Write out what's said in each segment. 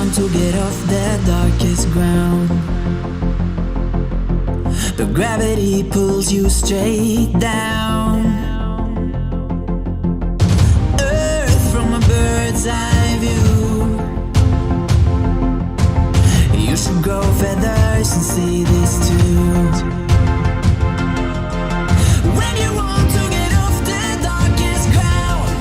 want to get off the darkest ground, but gravity pulls you straight down. Earth from a bird's eye view. You should grow feathers and see this too. When you want to get off the darkest ground,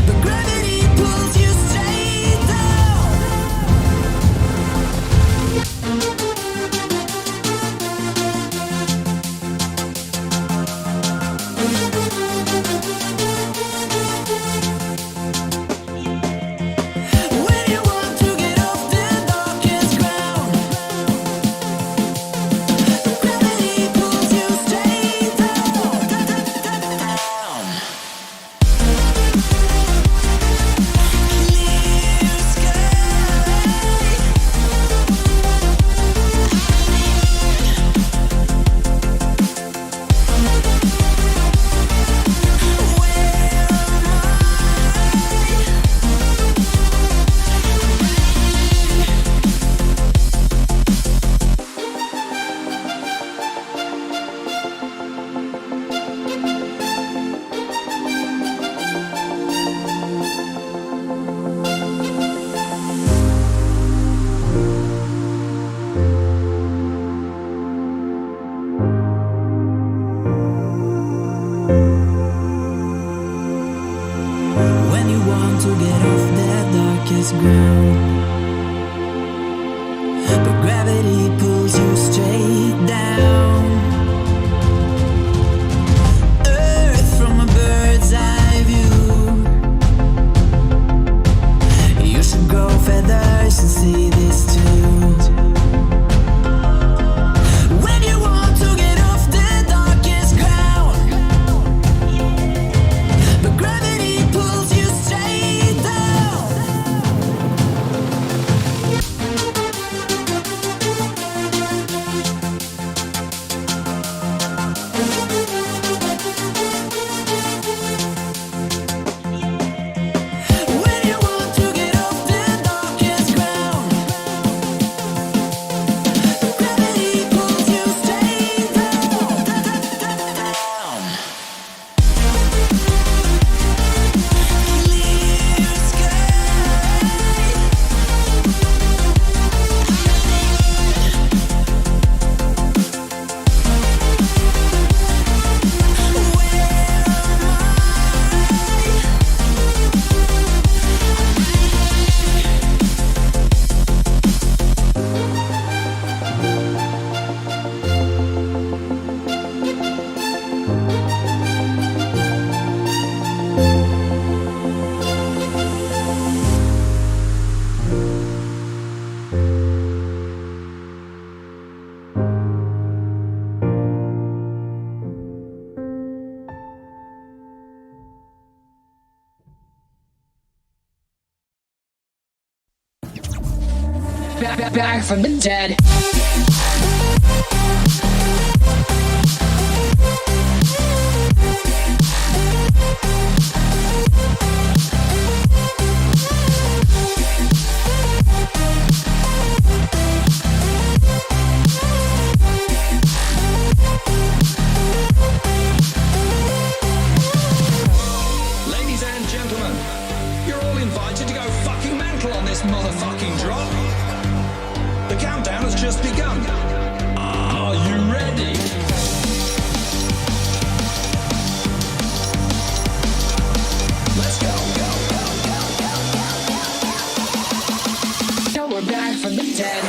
but gravity pulls you straight down. When you want to get off the darkest ground, but gravity pulls you straight down. Clear When you want to get off the darkest ground, but gravity pulls you straight down. Earth from a bird's eye view. You should grow feathers and see this too. When you want to get off the darkest ground, but gravity pulls you straight down. When you want to get off the darkest ground, but gravity pulls you straight down. Clear Back from the dead. Ladies and gentlemen, you're all invited to go fucking mental on this motherfucking drop. The countdown has just begun. Are you ready? Let's go. Now we're back from the dead.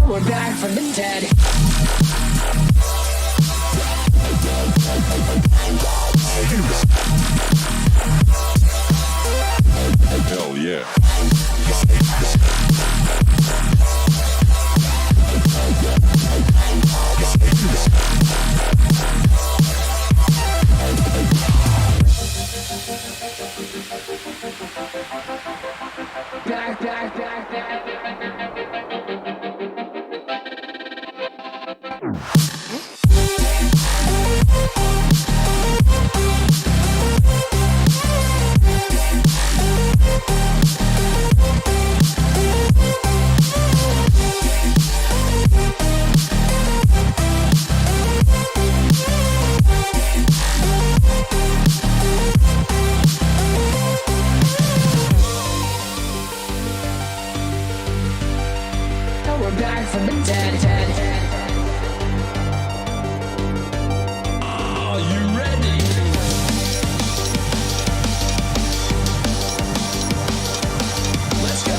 We're back from the dead. Hell yeah. We're back from the dead. Are you ready? Let's go.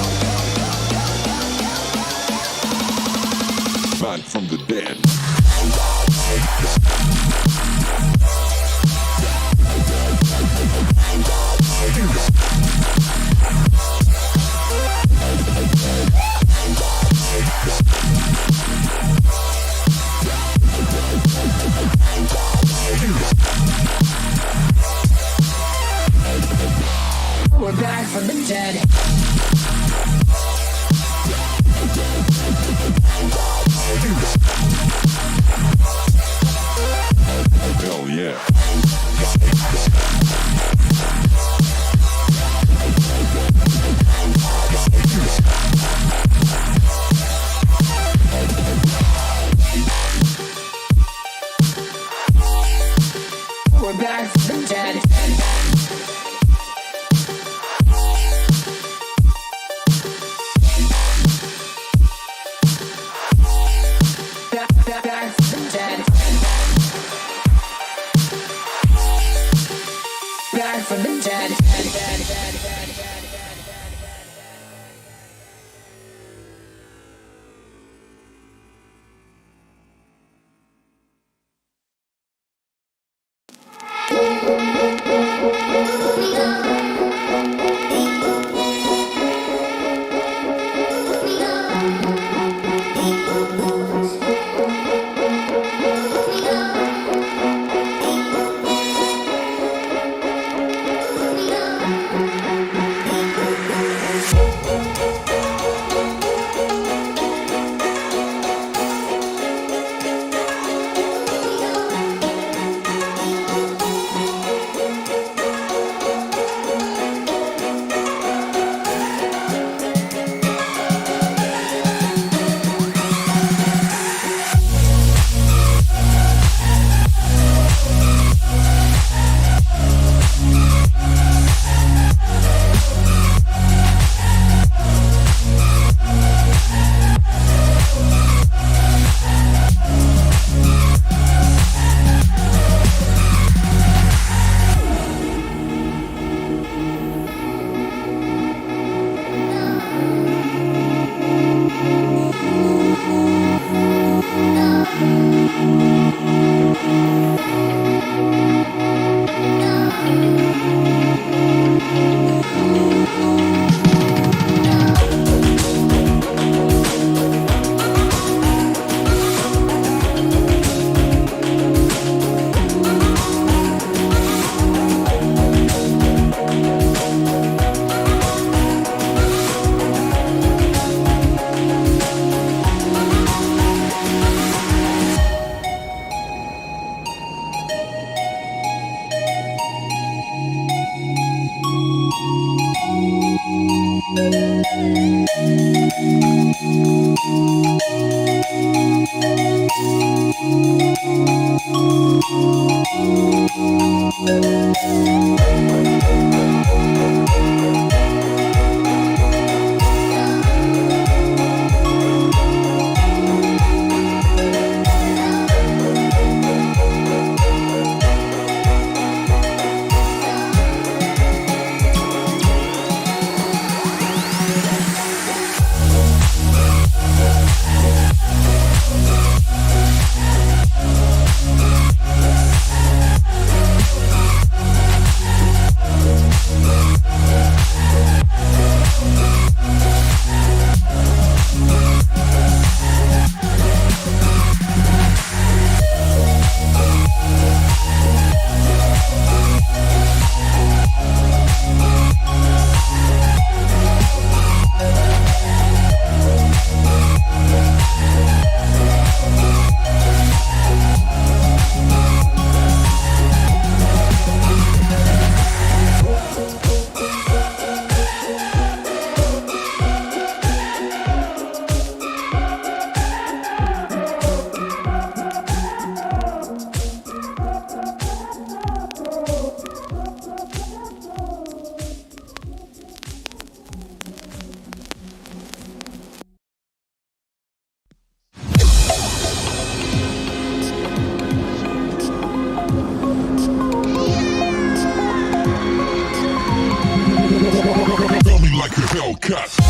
Back from the dead. We're back from the dead. Hell yeah. We're back from the dead. Back from the dead. Back from the dead. Hellcat.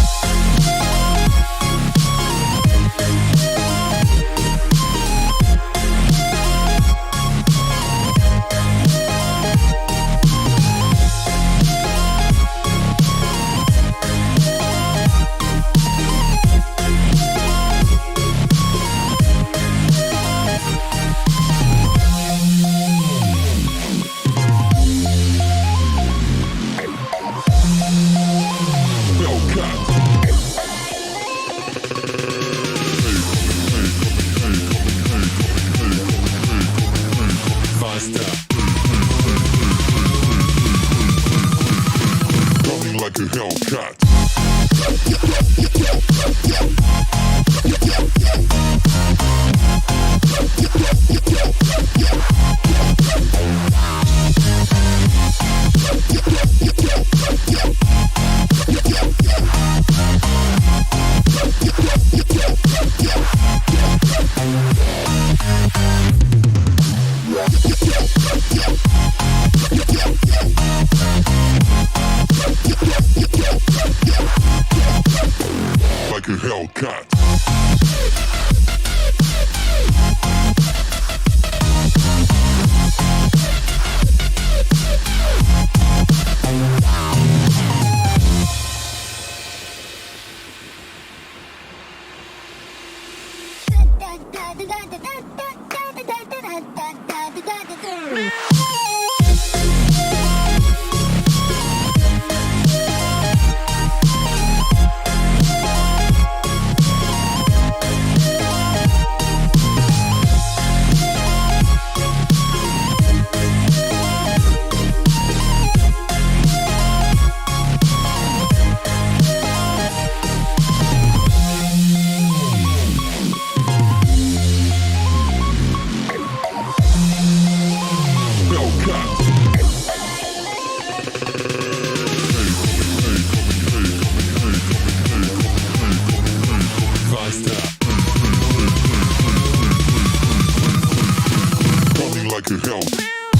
Coming like a Hellcat. Like a Hellcat. Coming like a Hellcat.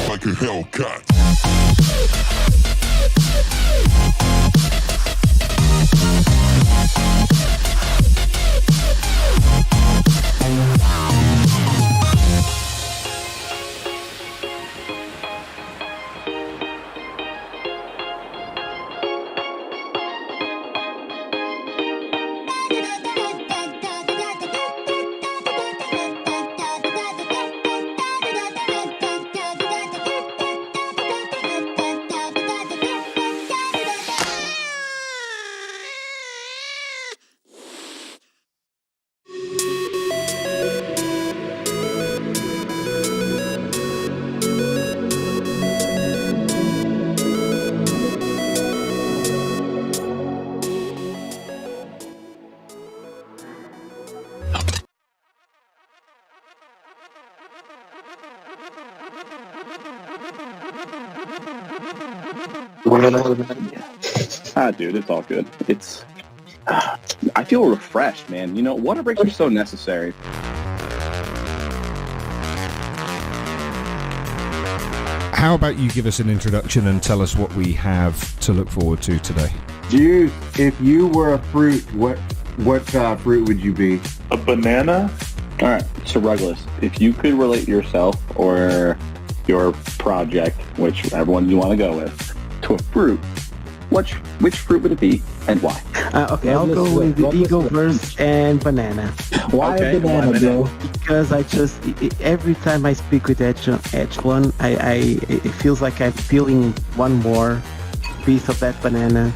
Like a Hellcat. Dude, it's all good. I feel refreshed, man. You know, water breaks are so necessary. How about you give us an introduction and tell us what we have to look forward to today? Juice, if you were a fruit, what fruit would you be? A banana? All right, so Ruggles, if you could relate yourself or your project, whichever one you want to go with, to a fruit, which fruit would it be and why? Okay, I'll go with the Eagleverse and banana. Why Okay, a banana, why bro? Because I just, every time I speak with H1, it feels like I'm feeling one more piece of that banana,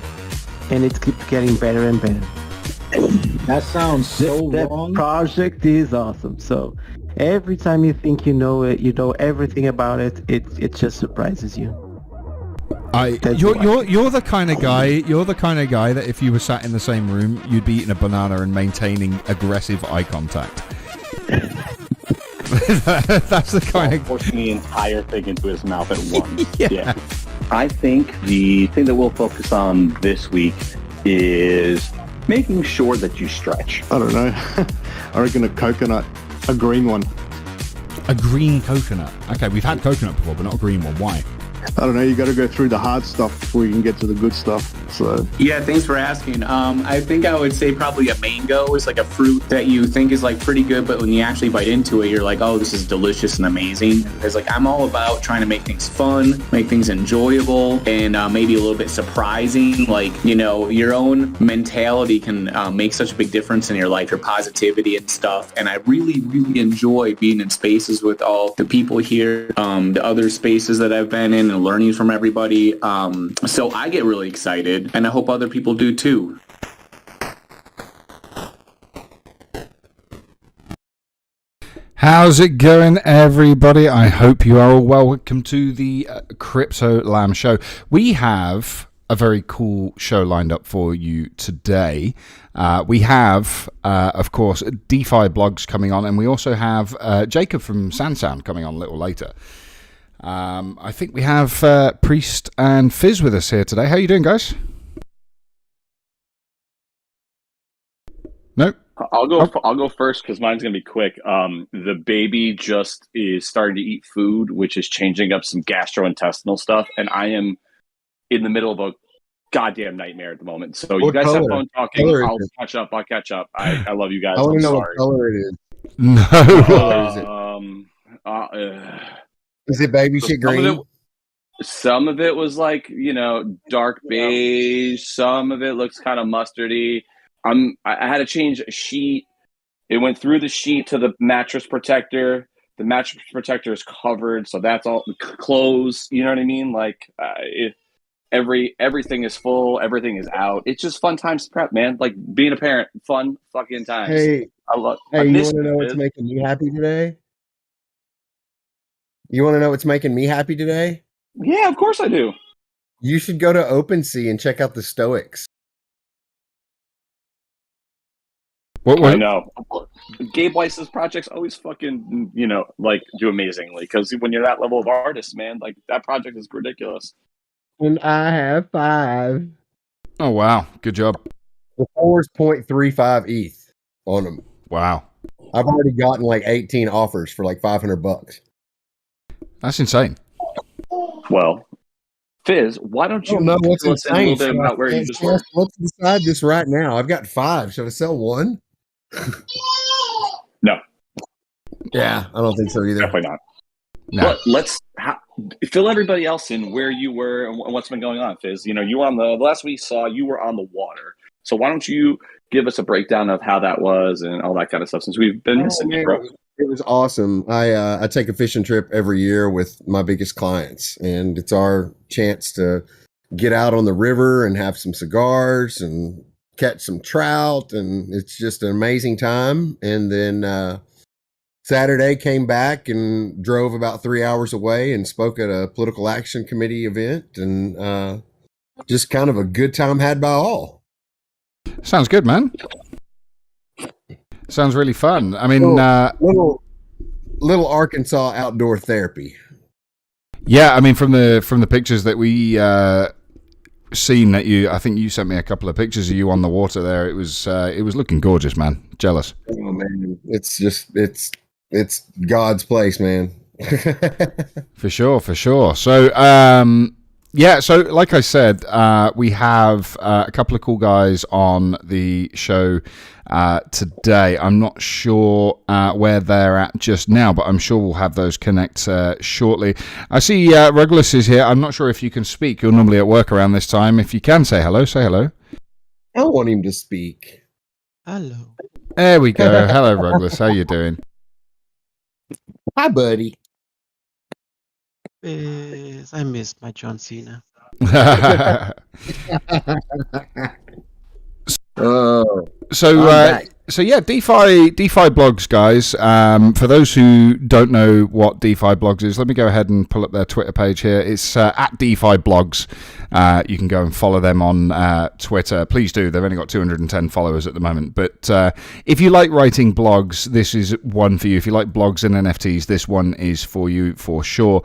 and it keeps getting better and better. That sounds so That wrong. project is awesome. So every time you think you know it, you know everything about it, it just surprises you. You're the kind of guy. You're the kind of guy that if you were sat in the same room, you'd be eating a banana and maintaining aggressive eye contact. That's the kind of forcing the entire thing into his mouth at once. Yeah. I think the thing that we'll focus on this week is making sure that you stretch. I don't know. I reckon a coconut, a green one. a green coconut. Okay, we've had coconut before, but not a green one. Why? I don't know, you got to go through the hard stuff before you can get to the good stuff. So yeah, thanks for asking. I think I would say probably a mango is like a fruit that you think is like pretty good, but when you actually bite into it, you're like, oh, this is delicious and amazing. Because like I'm all about trying to make things fun, make things enjoyable, and maybe a little bit surprising. Like, you know, your own mentality can make such a big difference in your life, your positivity and stuff. And I really, really enjoy being in spaces with all the people here, the other spaces that I've been in, and learning from everybody. So I get really excited, and I hope other people do too. How's it going, everybody? I hope you are all well. Welcome to the Crypto Lamb Show. We have a very cool show lined up for you today. We have, of course, DeFi blogs coming on, and we also have Jacob from Sansound coming on a little later. I think we have Priest and Fizz with us here today. How you doing, guys? Nope. I'll go first because mine's gonna be quick. The baby just is starting to eat food, which is changing up some gastrointestinal stuff, and I am in the middle of a goddamn nightmare at the moment. So you guys have fun talking. I'll catch up. I love you guys. I want I'm to know sorry. what color it is. No. What color is it? Is it baby shit green? Some of it was like, you know, dark beige. Some of it looks kind of mustardy. I had to change a sheet. It went through the sheet to the mattress protector. The mattress protector is covered, so that's all closed. You know what I mean? Like everything is full, everything is out. It's just fun times to prep, man. Like being a parent, fun fucking times. Hey, I love. you want to know what's making me happy today? You want to know what's making me happy today? Yeah, of course I do. You should go to OpenSea and check out the Stoics. What? I know. Gabe Weiss's projects always fucking, you know, like do amazingly because when you're that level of artist, man, like that project is ridiculous. And I have 5. Oh, wow. Good job. The 4's 0.35 ETH on them. Wow. I've already gotten like 18 offers for like $500. That's insane. Well, Fizz, why don't you know what's tell us a little bit about where you just work? Let's decide this right now. I've got 5. Should I sell 1? No. Yeah, I don't think so either. Definitely not. No. But let's fill everybody else in where you were and what's been going on, Fizz. You know, you were on the last we saw, you were on the water. So why don't you give us a breakdown of how that was and all that kind of stuff since we've been missing it, bro. It was awesome. I take a fishing trip every year with my biggest clients, and it's our chance to get out on the river and have some cigars and catch some trout, and it's just an amazing time. And then Saturday came back and drove about 3 hours away and spoke at a political action committee event, and just kind of a good time had by all. Sounds good, man. Sounds really fun. I mean, little Arkansas outdoor therapy. Yeah, I mean, from the pictures that we seen that I think you sent me a couple of pictures of you on the water there. It was looking gorgeous, man. Jealous. Oh man, it's God's place, man. For sure. So, yeah, so like I said, we have a couple of cool guys on the show today. I'm not sure where they're at just now, but I'm sure we'll have those connect shortly. I see Regulus is here. I'm not sure if you can speak. You're normally at work around this time. If you can, say hello. Say hello. I want him to speak. Hello. There we go. Hello, Regulus. How you doing? Hi, buddy. I missed my John Cena. Oh, So So yeah, DeFi blogs, guys. For those who don't know what DeFi blogs is, let me go ahead and pull up their Twitter page here. It's at DeFi blogs. You can go and follow them on Twitter. Please do. They've only got 210 followers at the moment. But if you like writing blogs, this is one for you. If you like blogs and NFTs, this one is for you for sure.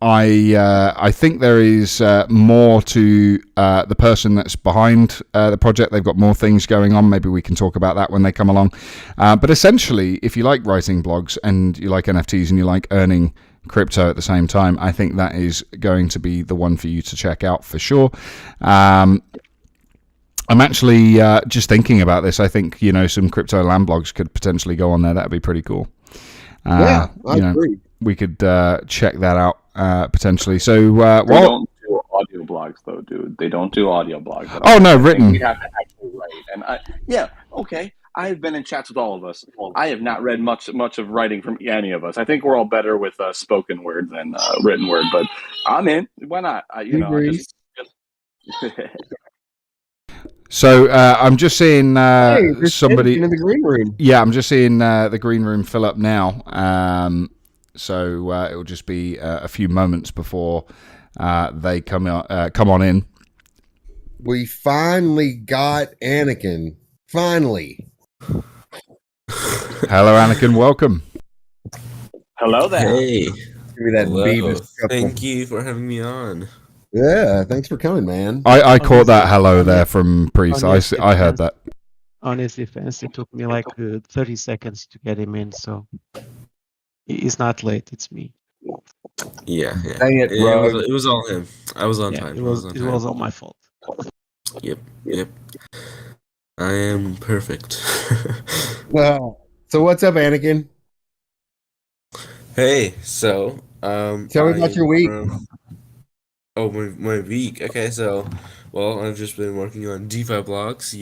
I think there is more to the person that's behind the project. They've got more things going on. Maybe we can talk about that when they come along. But essentially, if you like writing blogs and you like NFTs and you like earning crypto at the same time, I think that is going to be the one for you to check out for sure. I'm actually just thinking about this. I think, some crypto land blogs could potentially go on there. That would be pretty cool. I agree. We could check that out potentially. So, They don't do audio blogs, though, dude. They don't do audio blogs. Oh, no, written. We have to actually write. And okay. I've been in chats with all of us. I have not read much of writing from any of us. I think we're all better with spoken word than written word. But I'm in. Why not? So I'm just seeing somebody in the green room. Yeah, I'm just seeing the green room fill up now. So it will just be a few moments before they come on in. We finally got Anakin. Finally. Hello, Anakin. Welcome. Hello there. Hey. Give me that Hello. Beavis. Thank you for having me on. Yeah, thanks for coming, man. I caught that hello there from Priest. I heard that. Honestly, fans, it took me like 30 seconds to get him in, so he's not late. It's me. Yeah. Dang it, bro. It was all him. I was on Yeah, time. it was all my fault. Yep. I am perfect. Well, so what's up, Anakin? Hey, so Tell me about your week. My week. Okay, so I've just been working on DeFi blogs,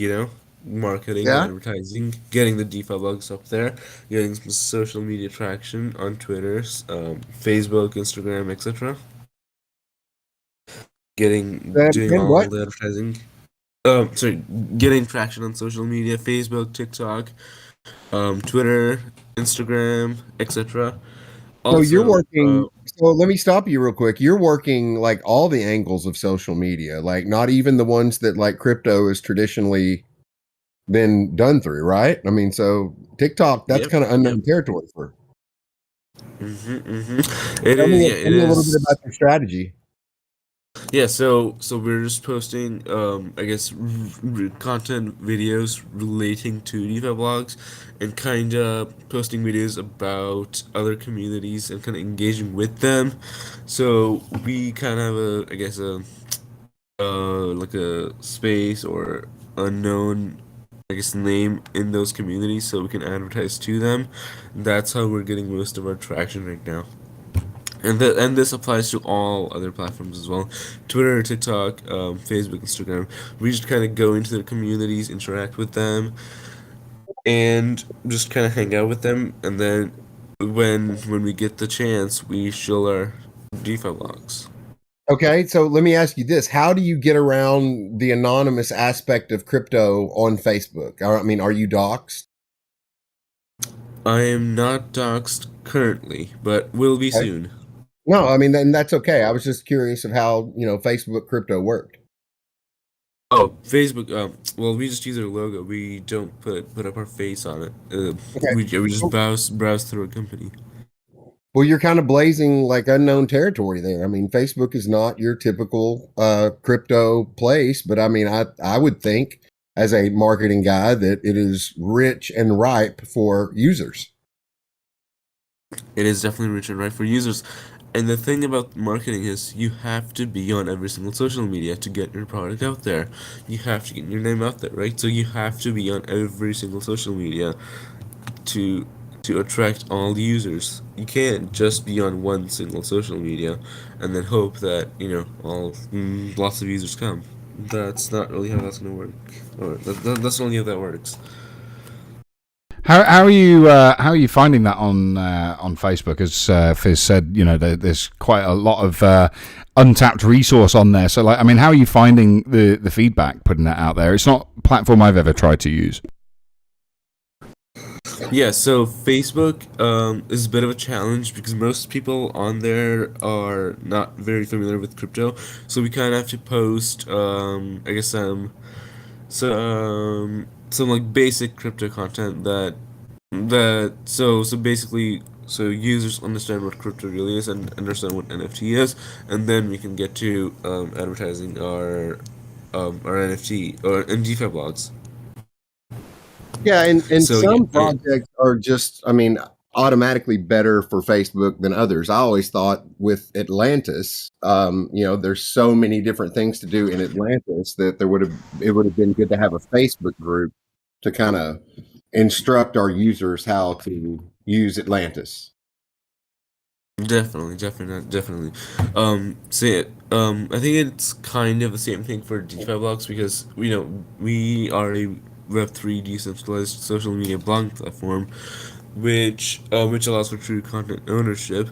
marketing, advertising, getting the DeFi blogs up there, getting some social media traction on Twitter, Facebook, Instagram, etc. Doing all the advertising. Getting traction on social media, Facebook, TikTok, Twitter, Instagram, etc. So you're working. So let me stop you real quick. You're working like all the angles of social media, like not even the ones that like crypto has traditionally been done through, right? I mean, so TikTok, that's kind of unknown territory for. Tell me it a little is. bit about your strategy. Yeah, so we're just posting, content videos relating to DeFi blogs, and kind of posting videos about other communities and kind of engaging with them. So we kind of have like a space or unknown, name in those communities, so we can advertise to them. That's how we're getting most of our traction right now. And this applies to all other platforms as well. Twitter, TikTok, Facebook, Instagram. We just kind of go into their communities, interact with them, and just kind of hang out with them. And then when we get the chance, we show our DeFi blogs. Okay, so let me ask you this: how do you get around the anonymous aspect of crypto on Facebook? I mean, are you doxxed? I am not doxxed currently, but will be soon. No, I mean, then that's okay. I was just curious of how, Facebook crypto worked. Oh, Facebook. We just use our logo. We don't put up our face on it. We just browse through a company. Well, you're kind of blazing like unknown territory there. I mean, Facebook is not your typical crypto place, but I mean, I would think as a marketing guy that it is rich and ripe for users. It is definitely rich and ripe for users. And the thing about marketing is you have to be on every single social media to get your product out there. You have to get your name out there, right? So you have to be on every single social media to attract all the users. You can't just be on one single social media and then hope that, lots of users come. That's not really how that's going to work. Or that's not really how that works. How are you finding that on Facebook? As Fizz said, there's quite a lot of untapped resource on there. So, how are you finding the feedback putting that out there? It's not a platform I've ever tried to use. Yeah, so Facebook is a bit of a challenge because most people on there are not very familiar with crypto. So we kind of have to post, I guess, some like basic crypto content so basically so users understand what crypto really is and understand what NFT is, and then we can get to advertising our NFT or and DeFi blogs. Yeah, and So yeah, some projects are just, I mean, automatically better for Facebook than others. I always thought with Atlantis, there's so many different things to do in Atlantis that it would have been good to have a Facebook group to kind of instruct our users how to use Atlantis. definitely. I think it's kind of the same thing for DeFi blogs because we are a Web3 decentralized social media blogging platform, which allows for true content ownership,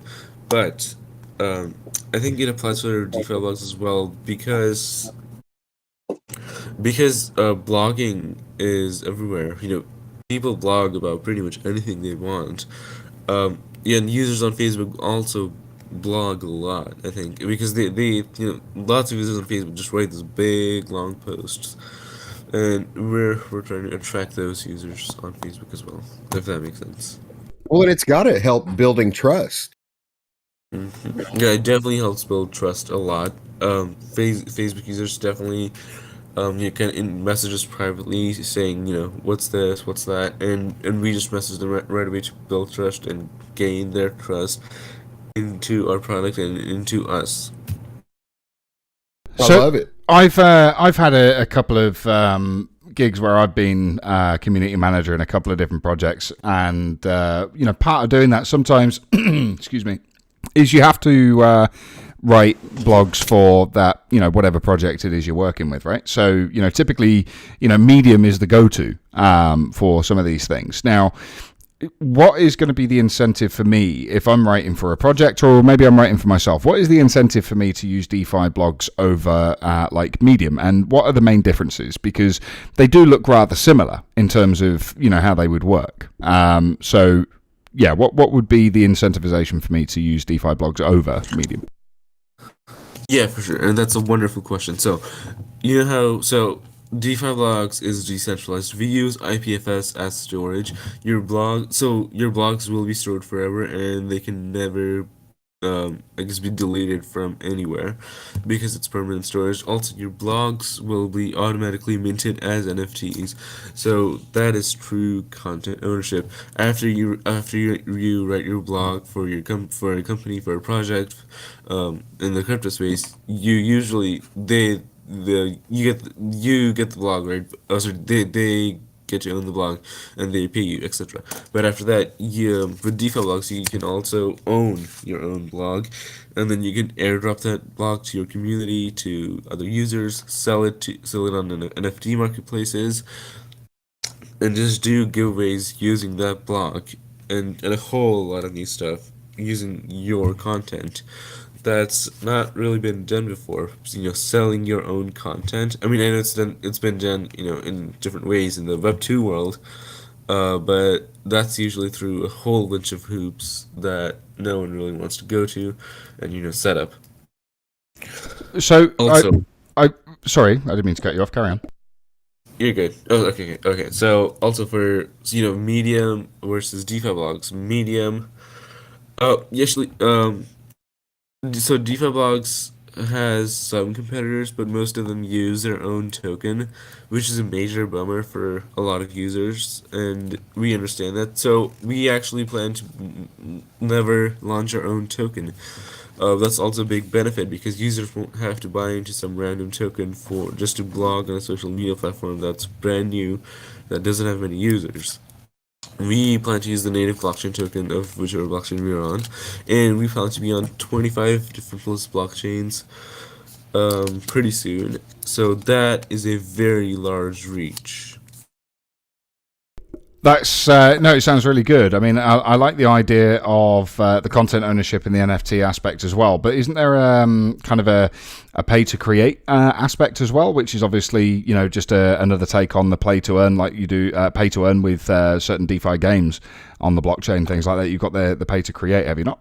but I think it applies for DeFi blogs as well because blogging is everywhere. People blog about pretty much anything they want. Yeah, and users on Facebook also blog a lot, I think, because lots of users on Facebook just write these big long posts, and we're trying to attract those users on Facebook as well, if that makes sense. Well, and it's got to help building trust. Yeah, it definitely helps build trust a lot. Facebook users definitely, you can in messages privately saying, what's this, what's that, and we just message them right away to build trust and gain their trust into our product and into us. I love it. I've had a couple of gigs where I've been community manager in a couple of different projects, and part of doing that sometimes, excuse me, is you have to write blogs for that, whatever project it is you're working with, right? So, typically, Medium is the go-to for some of these things. Now, what is going to be the incentive for me if I'm writing for a project, or maybe I'm writing for myself? What is the incentive for me to use DeFi blogs over like Medium, and what are the main differences? Because they do look rather similar in terms of how they would work. So yeah, what would be the incentivization for me to use DeFi blogs over Medium? Yeah, for sure, and that's a wonderful question. So, DeFi blogs is decentralized. We use IPFS as storage. Your blogs will be stored forever, and they can never, be deleted from anywhere because it's permanent storage. Also, your blogs will be automatically minted as NFTs, so that is true content ownership. After you write your blog for for a company, for a project, in the crypto space, you usually you get the blog, right? Also, they get to own the blog and they pay you, etc. But after that, with DeFi blogs, you can also own your own blog, and then you can airdrop that blog to your community, to other users, sell it on NFT marketplaces, and just do giveaways using that blog and a whole lot of new stuff using your content that's not really been done before. Selling your own content. I mean, I know it's been done, in different ways in the Web2 world, but that's usually through a whole bunch of hoops that no one really wants to go to and set up. So Also, sorry, I didn't mean to cut you off. Carry on. You're good. Oh, okay. So also for Medium versus DeFi blogs, Medium. Oh, actually, so DeFi blogs has some competitors, but most of them use their own token, which is a major bummer for a lot of users, and we understand that. So we actually plan to never launch our own token. That's also a big benefit because users won't have to buy into some random token for just to blog on a social media platform that's brand new, that doesn't have many users. We plan to use the native blockchain token of whichever blockchain we are on, and we plan to be on 25 different plus blockchains pretty soon. So that is a very large reach. That's no, it sounds really good. I mean, I like the idea of the content ownership in the NFT aspect as well. But isn't there kind of a pay to create aspect as well, which is obviously just another take on the play to earn, like you do pay to earn with certain DeFi games on the blockchain, things like that. You've got the pay to create, have you not?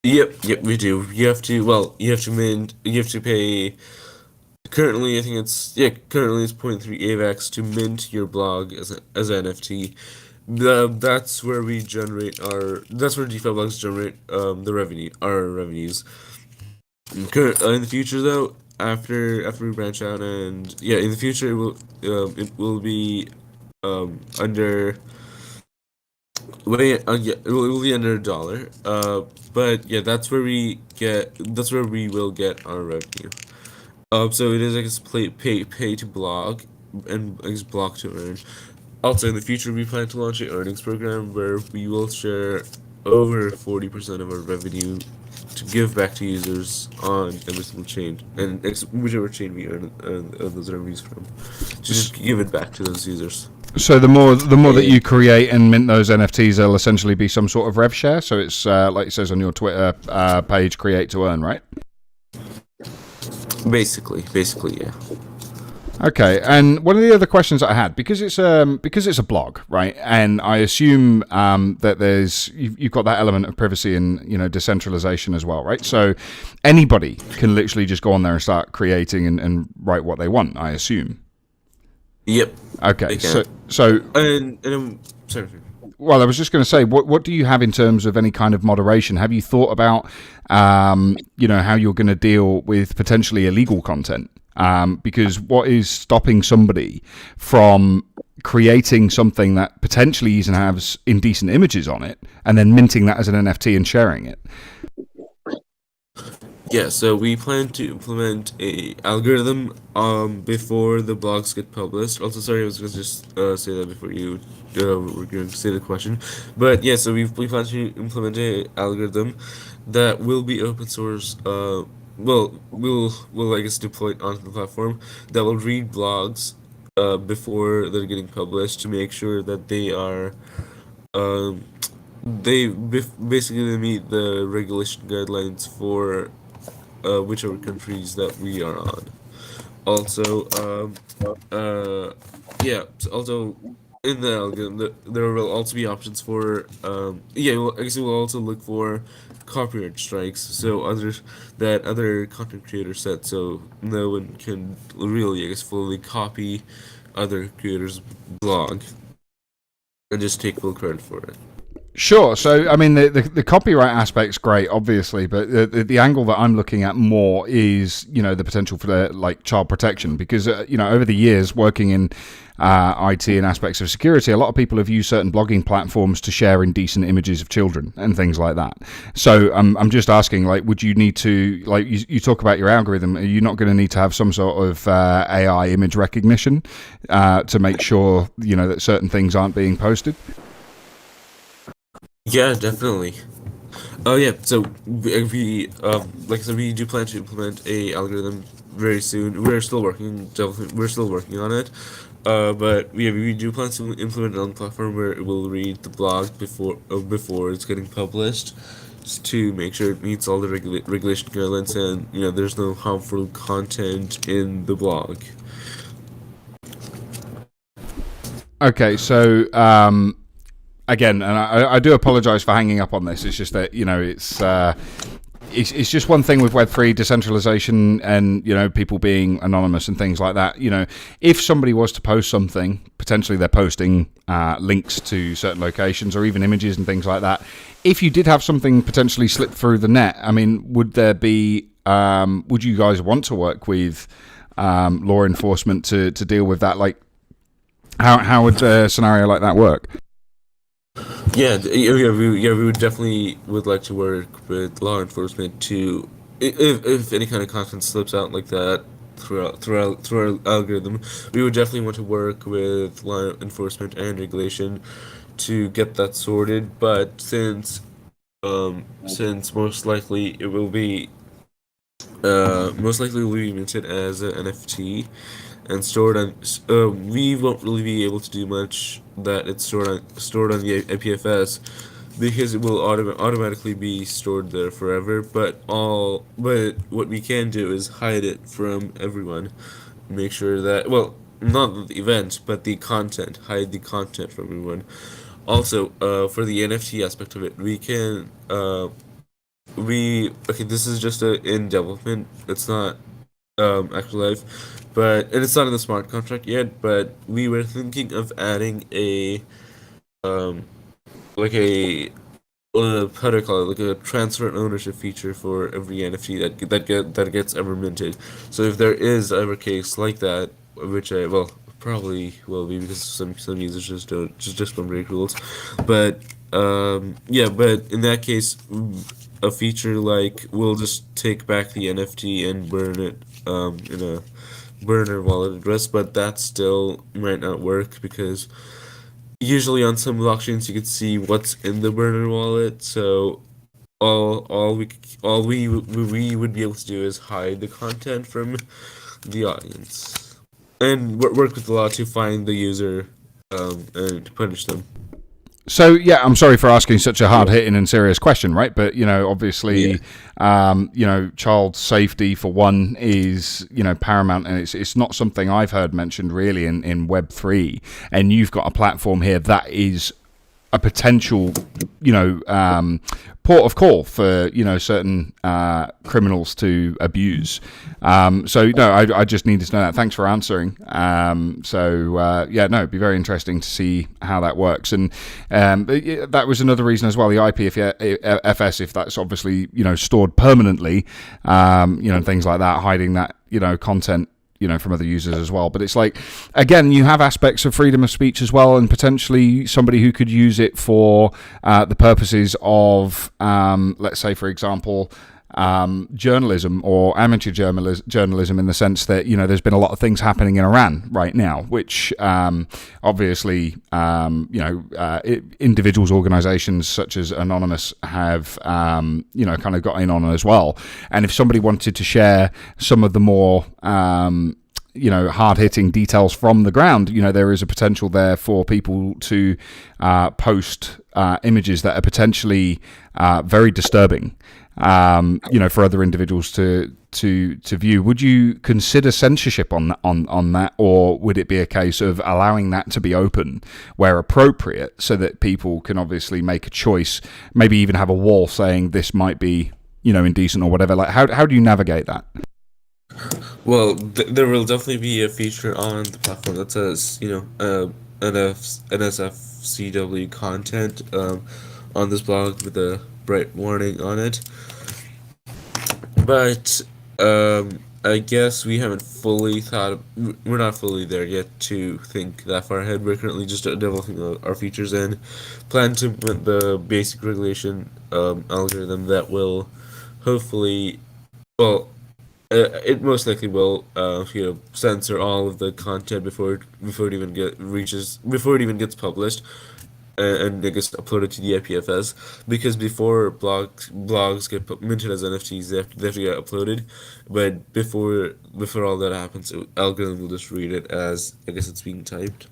Yep, we do. You have to mint. You have to pay. Currently, I think currently it's 0.3 AVAX to mint your blog as an NFT. That's where we generate that's where DeFi blogs generate our revenues. In the future, though, after we branch out, and in the future it will be under. It will be under $1. But that's where we will get our revenue. So it is, I guess, pay to blog, and I guess block to earn. Also, in the future, we plan to launch an earnings program where we will share over 40% of our revenue to give back to users on every single chain, and whichever chain we earn those revenues from, to just give it back to those users. So the more that you create and mint those NFTs, there'll essentially be some sort of rev share. So it's like it says on your Twitter page, create to earn, right? Basically, yeah. Okay, and one of the other questions that I had, because it's a blog, right? And I assume that you've got that element of privacy and decentralization as well, right? So anybody can literally just go on there and start creating and write what they want, I assume. Yep. Okay, so sorry. Well, I was just going to say, what do you have in terms of any kind of moderation? Have you thought about, how you're going to deal with potentially illegal content? Because what is stopping somebody from creating something that potentially even has indecent images on it and then minting that as an NFT and sharing it? Yeah, so we plan to implement a algorithm before the blogs get published. Also, sorry, I was going to just say that before you were going to say the question. But yeah, so we plan to implement a algorithm that will be open source. We'll I guess deploy it onto the platform that will read blogs before they're getting published to make sure that they are basically meet the regulation guidelines for whichever countries that we are on. Also, also in the algorithm, there will also be options for I guess we'll also look for copyright strikes, so other content creators set, so no one can really, I guess, fully copy other creators' blog and just take full credit for it. Sure. So, I mean, the copyright aspect's great, obviously, but the angle that I'm looking at more is, the potential for child protection, because, over the years working in IT and aspects of security, a lot of people have used certain blogging platforms to share indecent images of children and things like that. So I'm just asking, would you need to, you talk about your algorithm, are you not going to need to have some sort of AI image recognition to make sure, that certain things aren't being posted? Yeah, definitely. Oh yeah, so we like I said, we do plan to implement a algorithm very soon. We're still working on it. But we do plan to implement it on the platform where it will read the blog before it's getting published, to make sure it meets all the regulation guidelines, and there's no harmful content in the blog. Okay, so again, and I do apologize for hanging up on this. It's just that it's just one thing with Web3 decentralization and people being anonymous and things like that. If somebody was to post something, potentially they're posting links to certain locations or even images and things like that. If you did have something potentially slip through the net, I mean, would there be? Would you guys want to work with law enforcement to deal with that? Like, how would a scenario like that work? Yeah, we would definitely like to work with law enforcement to, if any kind of content slips out like that through our algorithm, we would definitely want to work with law enforcement and regulation to get that sorted. But since most likely it will be minted as an NFT, and stored on. We won't really be able to do much that it's stored on the IPFS because it will automatically be stored there forever. But what we can do is hide it from everyone. Make sure that, well, not the event, but the content. Hide the content from everyone. Also, for the NFT aspect of it, we can this is just in development. It's not actual life, and it's not in the smart contract yet. But we were thinking of adding a like a how do I call it? Like a transfer and ownership feature for every NFT that gets ever minted. So if there is ever a case like that, which probably will be because some users just don't break rules, but but in that case, a feature like we'll just take back the NFT and burn it in a burner wallet address, but that still might not work because usually on some blockchains you can see what's in the burner wallet. So all we would be able to do is hide the content from the audience and work with the law to find the user and to punish them. So, yeah, I'm sorry for asking such a hard-hitting and serious question, right? But, obviously, child safety, for one, is, paramount, and it's not something I've heard mentioned, really, in Web3. And you've got a platform here that is a potential, port of call for, certain criminals to abuse. I just needed to know that. Thanks for answering. It'd be very interesting to see how that works. And that was another reason as well, the IPFS, if that's obviously, stored permanently, and things like that, hiding that, content from other users as well. But it's like, again, you have aspects of freedom of speech as well, and potentially somebody who could use it for the purposes of, let's say, for example, journalism or amateur journalism, in the sense that, there's been a lot of things happening in Iran right now, which obviously, individuals, organizations such as Anonymous have, kind of got in on as well. And if somebody wanted to share some of the more, hard-hitting details from the ground, there is a potential there for people to post images that are potentially very disturbing, for other individuals to view. Would you consider censorship on that, or would it be a case of allowing that to be open where appropriate, so that people can obviously make a choice, maybe even have a wall saying this might be, indecent or whatever? Like, how do you navigate that? Well, there will definitely be a feature on the platform that says, NSFCW content on this blog with a bright warning on it. But I guess we haven't fully we're not fully there yet to think that far ahead. We're currently just developing our features and plan to implement the basic regulation algorithm that will hopefully, it most likely will, censor all of the content before it even gets published, and it gets uploaded to the IPFS. Because before blogs get minted as NFTs, they have to get uploaded. But before all that happens, algorithm will just read it as, I guess, it's being typed.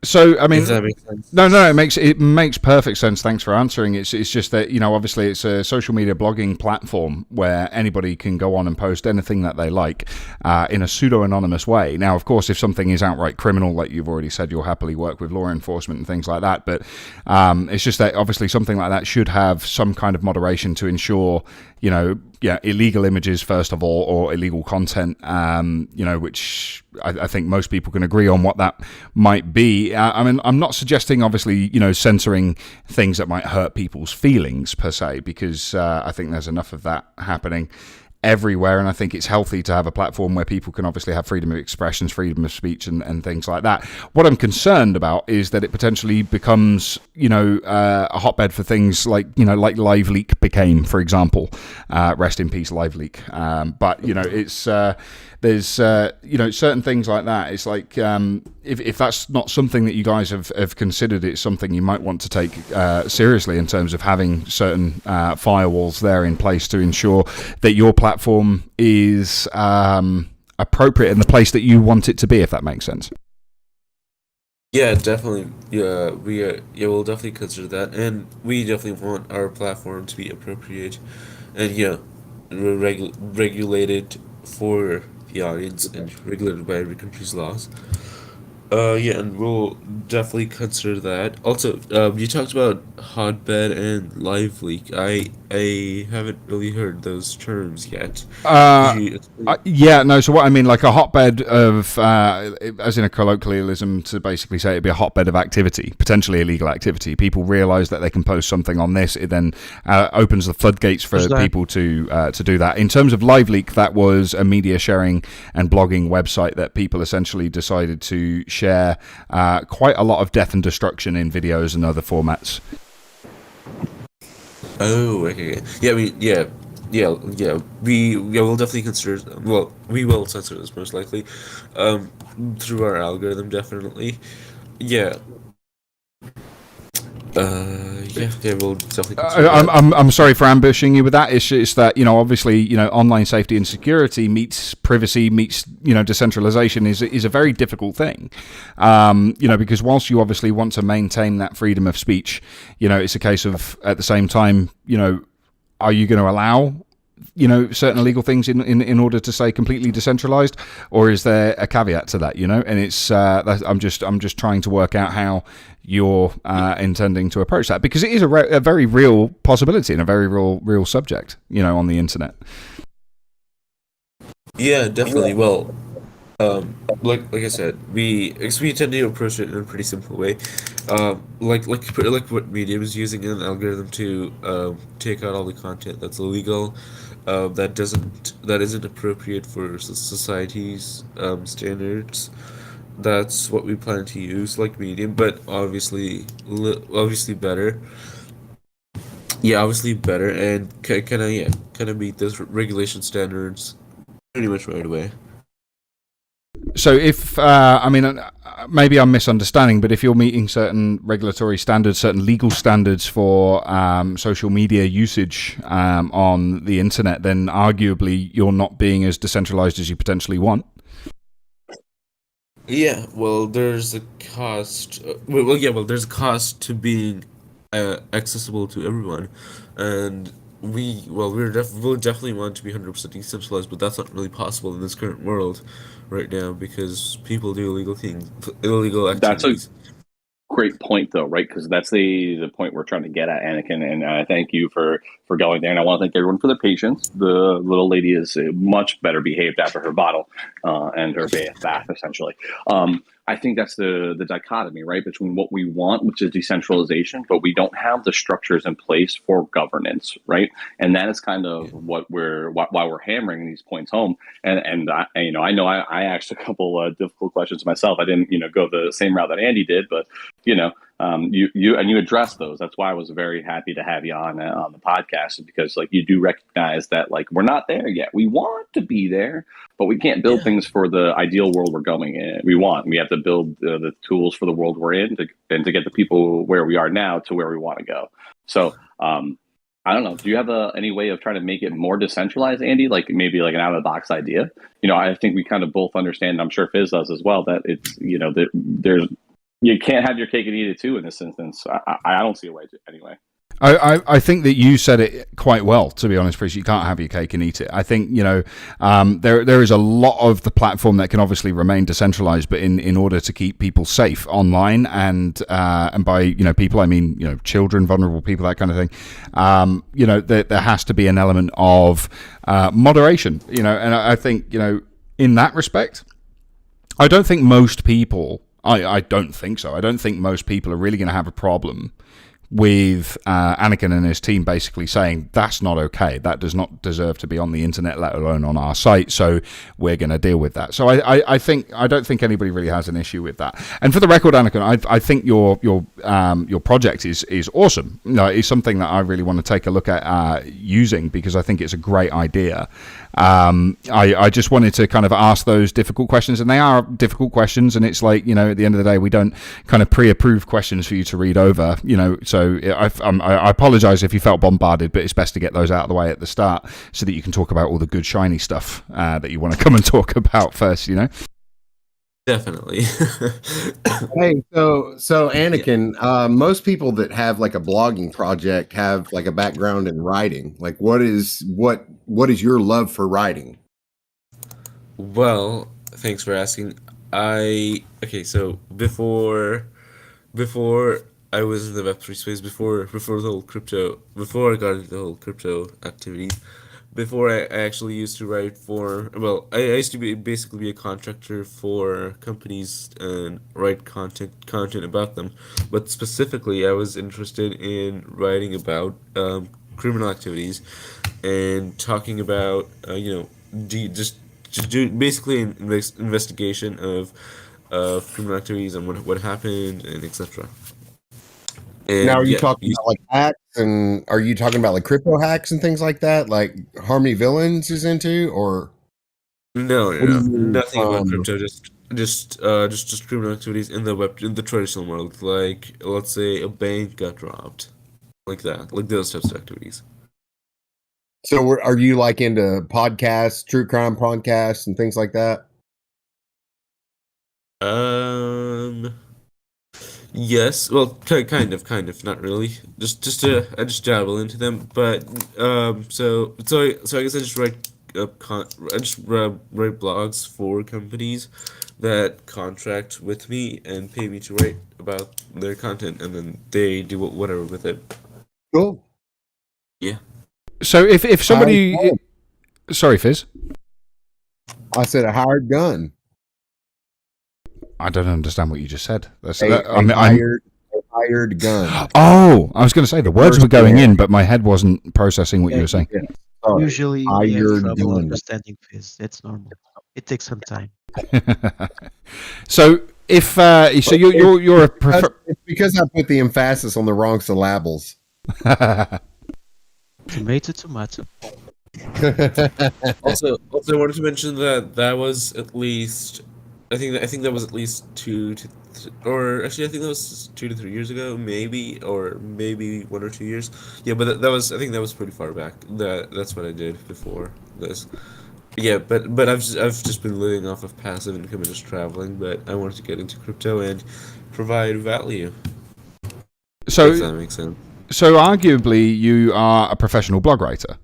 So, I mean, does that make sense? No, it makes perfect sense. Thanks for answering. It's just that, obviously it's a social media blogging platform where anybody can go on and post anything that they like in a pseudo-anonymous way. Now, of course, if something is outright criminal, like you've already said, you'll happily work with law enforcement and things like that. But it's just that obviously something like that should have some kind of moderation to ensure, illegal images, first of all, or illegal content, which I think most people can agree on what that might be. I mean, I'm not suggesting, obviously, censoring things that might hurt people's feelings per se, because I think there's enough of that happening everywhere, and I think it's healthy to have a platform where people can obviously have freedom of expressions, freedom of speech, and things like that. What I'm concerned about is that it potentially becomes, a hotbed for things like, like LiveLeak became, for example. Rest in peace, LiveLeak. But it's there's certain things like that. It's like if that's not something that you guys have considered, it's something you might want to take seriously in terms of having certain firewalls there in place to ensure that your platform is appropriate in the place that you want it to be, if that makes sense. Yeah, definitely. Yeah, we'll definitely consider that, and we definitely want our platform to be appropriate, and regulated for the audience and regulated by every country's laws. Yeah, and we'll definitely consider that. Also, you talked about hotbed and live leak. I haven't really heard those terms yet. Yeah, no. So what I mean, like a hotbed of, as in a colloquialism, to basically say it'd be a hotbed of activity, potentially illegal activity. People realise that they can post something on this. It then opens the floodgates for people to do that. In terms of live leak, that was a media sharing and blogging website that people essentially decided to share quite a lot of death and destruction in videos and other formats. Oh, okay. Yeah, I mean, yeah. We'll definitely consider. Well, we will censor this most likely, through our algorithm, definitely. Yeah. We'll definitely consider that. I'm sorry for ambushing you with that. It's just that, obviously, online safety and security meets privacy meets, decentralization is a very difficult thing. Because whilst you obviously want to maintain that freedom of speech, it's a case of, at the same time, are you going to allow certain illegal things in order to say completely decentralized, or is there a caveat to that? And it's I'm just trying to work out how you're intending to approach that, because it is a very real possibility and a very real subject, on the internet. Yeah, definitely. Well, like I said, we tend to approach it in a pretty simple way. Like what Medium is using an algorithm to take out all the content that's illegal, that isn't appropriate for society's standards. That's what we plan to use, like Medium, but obviously better. Yeah, obviously better, and kind of meet those regulation standards pretty much right away. So if, maybe I'm misunderstanding, but if you're meeting certain regulatory standards, certain legal standards for social media usage on the internet, then arguably you're not being as decentralized as you potentially want. Yeah, well, there's a cost. There's a cost to being accessible to everyone, and we'll definitely want to be 100% decentralized, but that's not really possible in this current world right now because people do illegal activities. That's a great point, though, right? Because that's the point we're trying to get at, Anakin, and I thank you for going there, and I want to thank everyone for their patience. The little lady is much better behaved after her bottle and her bath, essentially. I think that's the dichotomy, right, between what we want, which is decentralization, but we don't have the structures in place for governance, right? And that is kind of why we're hammering these points home. And I know I asked a couple difficult questions myself. I didn't go the same route that Andy did, but you addressed those. That's why I was very happy to have you on the podcast, because you do recognize that we're not there yet. We want to be there, but we can't build things for the ideal world we're going in. We have to build the tools for the world we're in to get the people where we are now to where we want to go. So I don't know. Do you have any way of trying to make it more decentralized, Andy? Maybe an out of the box idea? I think we kind of both understand. I'm sure Fizz does as well. That it's that there's you can't have your cake and eat it too in this instance. I don't see a way to anyway. I think that you said it quite well, to be honest, Chris. You can't have your cake and eat it. I think, there is a lot of the platform that can obviously remain decentralized, but in order to keep people safe online and by, people, I mean, children, vulnerable people, that kind of thing, there has to be an element of moderation, and I think, in that respect, I don't think most people, I don't think so. I don't think most people are really going to have a problem with Anakin and his team basically saying that's not okay, that does not deserve to be on the internet, let alone on our site, so we're going to deal with that. So I don't think anybody really has an issue with that. And for the record, Anakin, I think your project is awesome. It's something that I really want to take a look at using, because I think it's a great idea. I just wanted to kind of ask those difficult questions, and they are difficult questions. And it's like, at the end of the day, we don't kind of pre-approve questions for you to read over. So I apologize if you felt bombarded, but it's best to get those out of the way at the start so that you can talk about all the good shiny stuff that you want to come and talk about first. Definitely. Hey, so Anakin, most people that have like a blogging project have like a background in writing. Like, what is your love for writing? Well, thanks for asking. So before I was in the Web3 space, before I got into the whole crypto activity, before I actually used to write I used to basically be a contractor for companies and write content about them. But specifically, I was interested in writing about criminal activities and talking about just do basically an investigation of criminal activities and what happened and etc. And Now, are you talking about like hacks, and are you talking about like crypto hacks and things like that, like Harmony Villains is into, or No, what do you nothing about crypto. Just criminal activities in the traditional world. Like, let's say a bank got robbed, like that, like those types of activities. So, are you like into podcasts, true crime podcasts, and things like that? Yes. Well, kind of, not really. I just dabble into them, but I guess I just write write blogs for companies that contract with me and pay me to write about their content, and then they do whatever with it. Cool. Yeah. So if somebody, sorry, Fizz, I said a hired gun. I don't understand what you just said. A hired gun. Oh, I was going to say the words were going in, but my head wasn't processing what you were saying. Sorry. Usually we have Hired trouble gun. understanding this. That's normal. It takes some time. So if you're a It's because I put the emphasis on the wrong syllables. Tomato. Also, I wanted to mention that was at least, I think that was at least or actually I think that was 2 to 3 years ago, maybe 1 or 2 years. Yeah, but I think that was pretty far back. That's what I did before this. Yeah, but I've just been living off of passive income and just traveling. But I wanted to get into crypto and provide value. So if that makes sense. So arguably, you are a professional blog writer.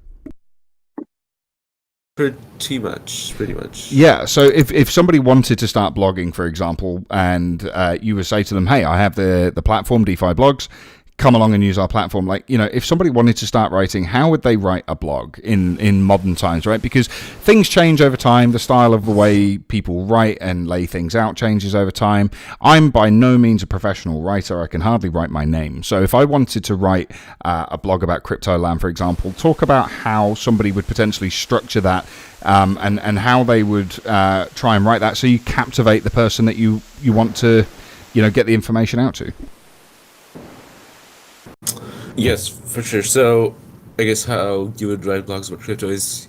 Pretty much. Yeah. So if somebody wanted to start blogging, for example, and you would say to them, "Hey, I have the platform DeFi Blogs. Come along and use our platform." Like, if somebody wanted to start writing, how would they write a blog in modern times, right? Because things change over time. The style of the way people write and lay things out changes over time. I'm by no means a professional writer. I can hardly write my name. So if I wanted to write a blog about CryptoLand, for example, talk about how somebody would potentially structure that and how they would try and write that so you captivate the person that you want to, get the information out to. Yes, for sure. So, I guess how you would write blogs about crypto is,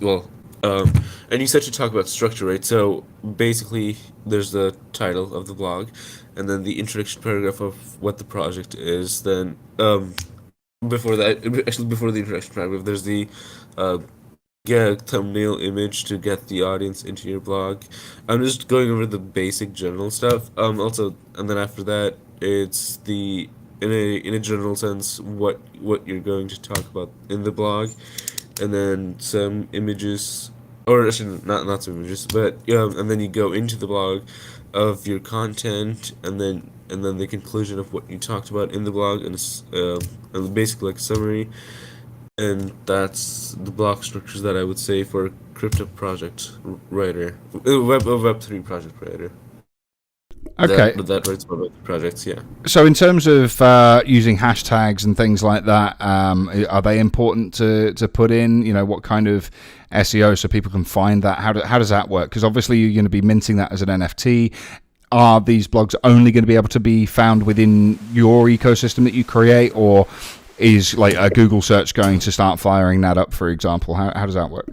and you said to talk about structure, right? So, basically, there's the title of the blog, and then the introduction paragraph of what the project is. Then, before the introduction paragraph, there's the thumbnail image to get the audience into your blog. I'm just going over the basic general stuff. Also, and then after that, it's the in a general sense what you're going to talk about in the blog, and then some images, or actually not some images, but and then you go into the blog of your content, and then the conclusion of what you talked about in the blog, and basically like a summary. And that's the block structures that I would say for a crypto project writer, Web3 project writer. Okay. That writes about projects, yeah. So in terms of using hashtags and things like that, are they important to put in? What kind of SEO so people can find that? How does that work? Because obviously you're going to be minting that as an NFT. Are these blogs only going to be able to be found within your ecosystem that you create, or is like a Google search going to start firing that up, for example? How does that work?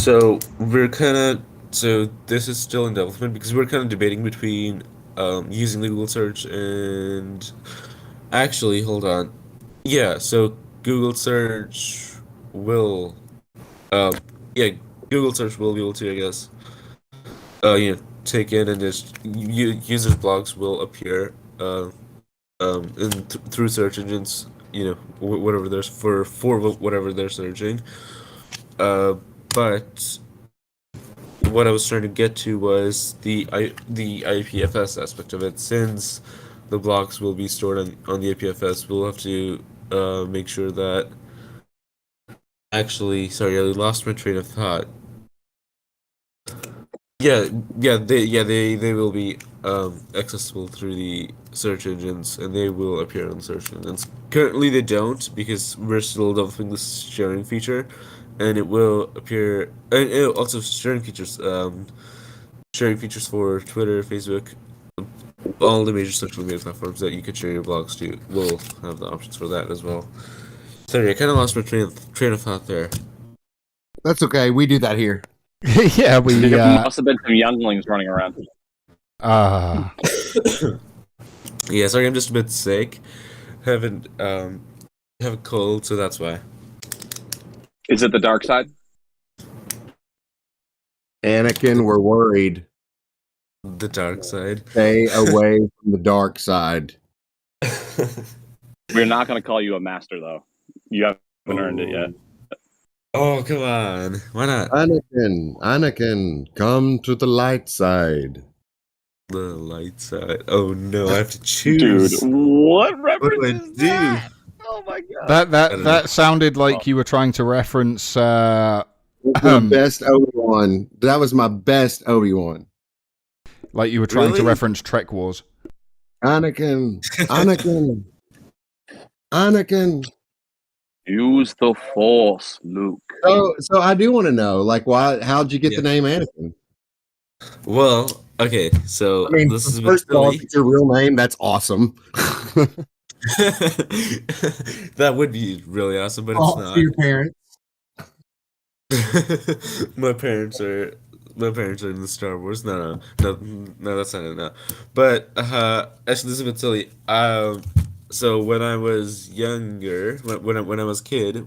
So we're kind of so this is still in development because we're kind of debating between using the Google search and actually hold on. Yeah, so Google search will uh yeah, Google search will be able to, I guess, take in and just users blogs will appear through search engines, whatever there's for whatever they're searching. But what I was trying to get to was the IPFS aspect of it. Since the blocks will be stored on the IPFS, we'll have to make sure that. Actually, sorry, I lost my train of thought. They will be accessible through the search engines, and they will appear on the search engines. Currently, they don't because we're still developing this sharing feature, and it will appear. And also sharing features for Twitter, Facebook, all the major social media platforms that you could share your blogs to will have the options for that as well. Sorry, I kind of lost my train of thought there. That's okay. We do that here. Yeah, we must have been some younglings running around. Yeah, sorry, I'm just a bit sick. Haven't have a cold, so that's why. Is it the dark side? Anakin, we're worried. The dark side. Stay away from the dark side. We're not going to call you a master, though. You haven't earned it yet. Oh, come on. Why not? Anakin, come to the light side. The light side. Oh no, I have to choose. Dude, what What do I reference is do? that? Oh my god. that sounded like you were trying to reference. The best Obi-Wan. That was my best Obi-Wan. Like you were trying to Really? reference Trek Wars. Anakin. Use the force, Luke. So I do want to know, like, why? How'd you get the name Anakin? Well, okay, so I mean, this is first of all, silly. if it's your real name, that's awesome. That would be really awesome, but it's Oh, not. to your parents. My parents are in the Star Wars. No, that's not it. No, but actually, this is a bit silly. So when I was younger, when I was a kid, I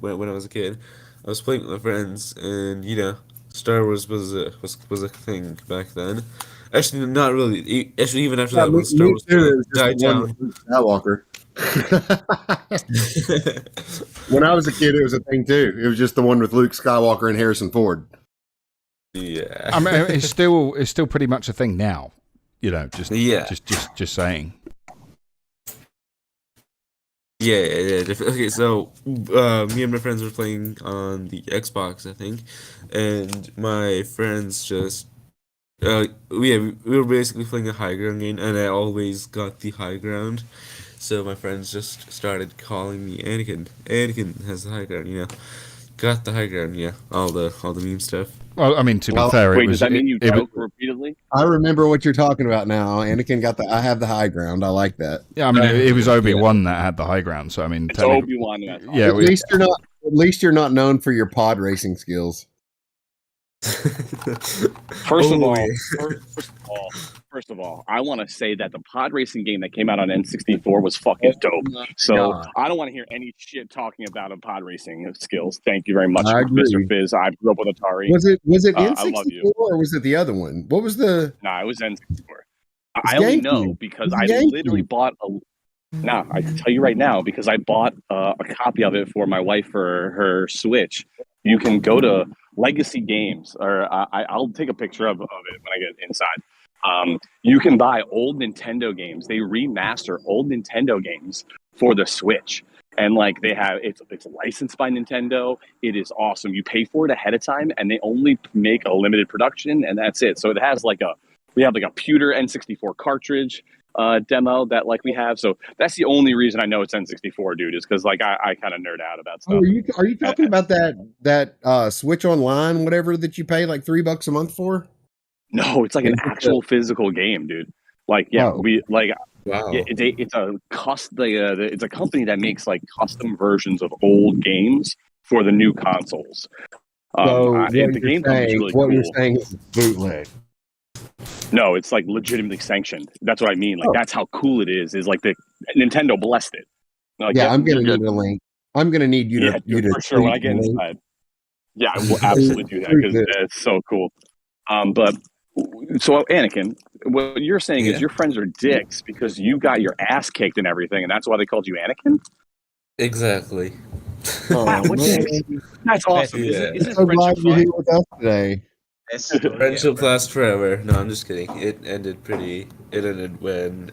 was playing with my friends, and Star Wars was a thing back then. Actually, not really. Actually, even after that, when Star Wars died down. Skywalker. When I was a kid, it was a thing too. It was just the one with Luke Skywalker and Harrison Ford. Yeah, I mean, it's still pretty much a thing now. Yeah. Just saying. Yeah. Okay, so me and my friends were playing on the Xbox, I think, and my friends just we were basically playing a high ground game, and I always got the high ground. So my friends just started calling me Anakin. Anakin has the high ground, got the high ground, all the meme stuff. Well, I mean, to be Well, fair, Wait, it was. does that mean you it was- joke repeatedly? I remember what you're talking about now. Anakin got I have the high ground. I like that. yeah, I mean, it was Obi-Wan that had the high ground. So I mean, It's technically- Obi-Wan. yeah, At least you're not known for your pod racing skills. First of Oh, all, yeah. first of all, I want to say that the pod racing game that came out on N64 was fucking dope. So God. I don't want to hear any shit talking about a pod racing skills. Thank you very much, I agree. Mr. Fizz. I grew up with Atari. Was it I N64 love you. or was it the other one? What was the? Nah, it was N64. It's I only GameCube. know because I It's GameCube. literally bought a. Nah, I can tell you right now because I bought a copy of it for my wife for her Switch. You can go to Legacy Games, or I'll take a picture of it when I get inside. You can buy old Nintendo games. They remaster old Nintendo games for the Switch, and like they have it's licensed by Nintendo. It is awesome. You pay for it ahead of time, and they only make a limited production, and that's it. So it has we have like a pewter N64 cartridge demo that like we have. So that's the only reason I know it's N64, dude, is because like I kind of nerd out about stuff. Oh, are you talking about that Switch Online, whatever that you pay like $3 a month for? No, it's like an Is it actual physical game, dude. Like, yeah, Oh. we like Wow. yeah, it's a company that makes like custom versions of old games for the new consoles. So what the you're game club is saying, really what cool. you're saying is bootleg. No, it's like legitimately sanctioned. That's what I mean. Like Oh. that's how cool it is. Is like the Nintendo blessed it. Like, Yeah, I'm you're gonna good. need a link. I'm gonna need you Yeah, to you dude, to for sure. When I tweet get the link. inside, yeah, I will absolutely do that because it's so cool. But so Anakin, what you're saying is Yeah. your friends are dicks because you got your ass kicked and everything, and that's why they called you Anakin. Exactly. Oh, Wow, what man. dicks? That's awesome. Yeah. Isn't So glad friendship you're fun? here with us today. Friendship lasts forever. No, I'm just kidding. It ended when